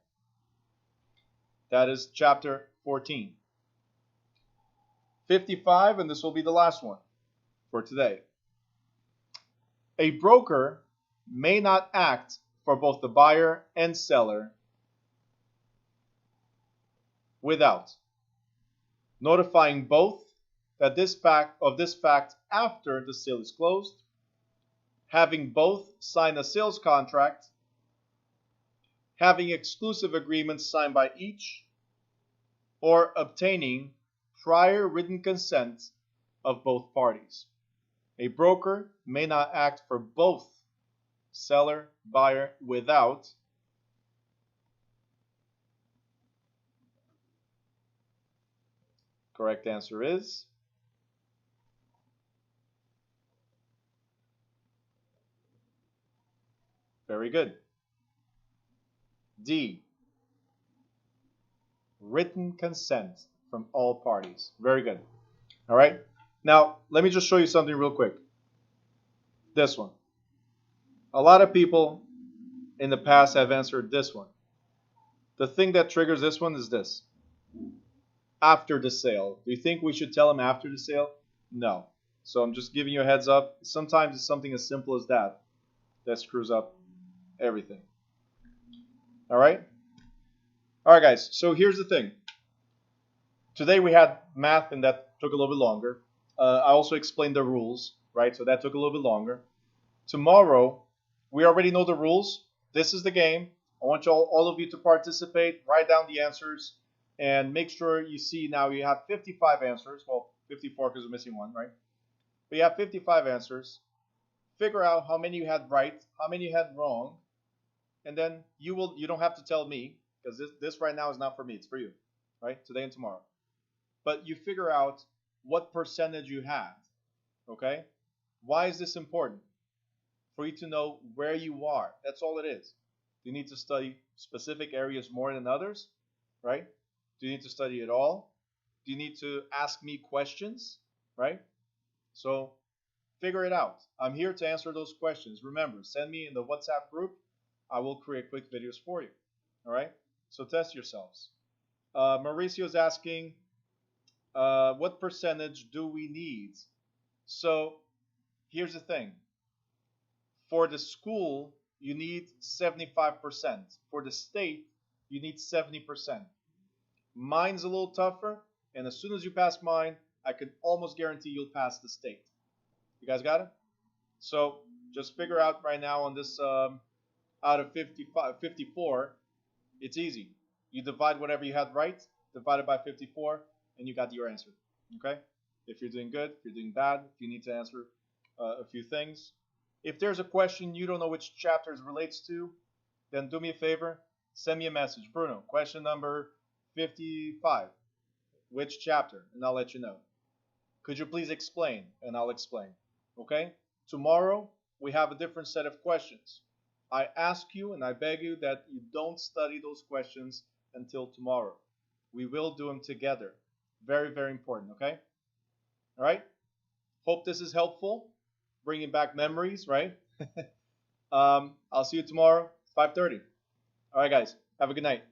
That is chapter 14. 55, and this will be the last one for today. A broker may not act for both the buyer and seller without notifying both that this fact after the sale is closed, having both sign a sales contract, having exclusive agreements signed by each, or obtaining prior written consent of both parties. A broker may not act for both seller, buyer without correct answer is very good. D. Written consent from all parties. Very good. All right. Now, let me just show you something real quick. This one. A lot of people in the past have answered this one. The thing that triggers this one is this. After the sale. Do you think we should tell them after the sale? No. So I'm just giving you a heads up. Sometimes it's something as simple as that screws up everything. All right? All right, guys. So here's the thing. Today we had math, and that took a little bit longer. I also explained the rules, right? So that took a little bit longer. Tomorrow, we already know the rules. This is the game. I want all of you to participate, write down the answers, and make sure you see now you have 55 answers. Well, 54 because we're missing one, right? But you have 55 answers. Figure out how many you had right, how many you had wrong, and then you don't have to tell me, because this right now is not for me, it's for you, right? Today and tomorrow. But you figure out what percentage you had, okay? Why is this important? For you to know where you are. That's all it is. Do you need to study specific areas more than others, right? Do you need to study it all? Do you need to ask me questions, right? So figure it out. I'm here to answer those questions. Remember, send me in the WhatsApp group. I will create quick videos for you, all right? So test yourselves. Mauricio's asking, what percentage do we need? So here's the thing. For the school, you need 75%. For the state, you need 70%. Mine's a little tougher, and as soon as you pass mine, I can almost guarantee you'll pass the state. You guys got it? So just figure out right now on this out of 54, it's easy. You divide whatever you had right, divide it by 54, and you got your answer. Okay? If you're doing good, if you're doing bad, if you need to answer a few things. If there's a question you don't know which chapter it relates to, then do me a favor, send me a message. Bruno, question number 55. Which chapter? And I'll let you know. Could you please explain? And I'll explain. Okay? Tomorrow, we have a different set of questions. I ask you and I beg you that you don't study those questions until tomorrow. We will do them together. Very, very important, okay? All right? Hope this is helpful. Bringing back memories, right? I'll see you tomorrow, 5:30. All right, guys. Have a good night.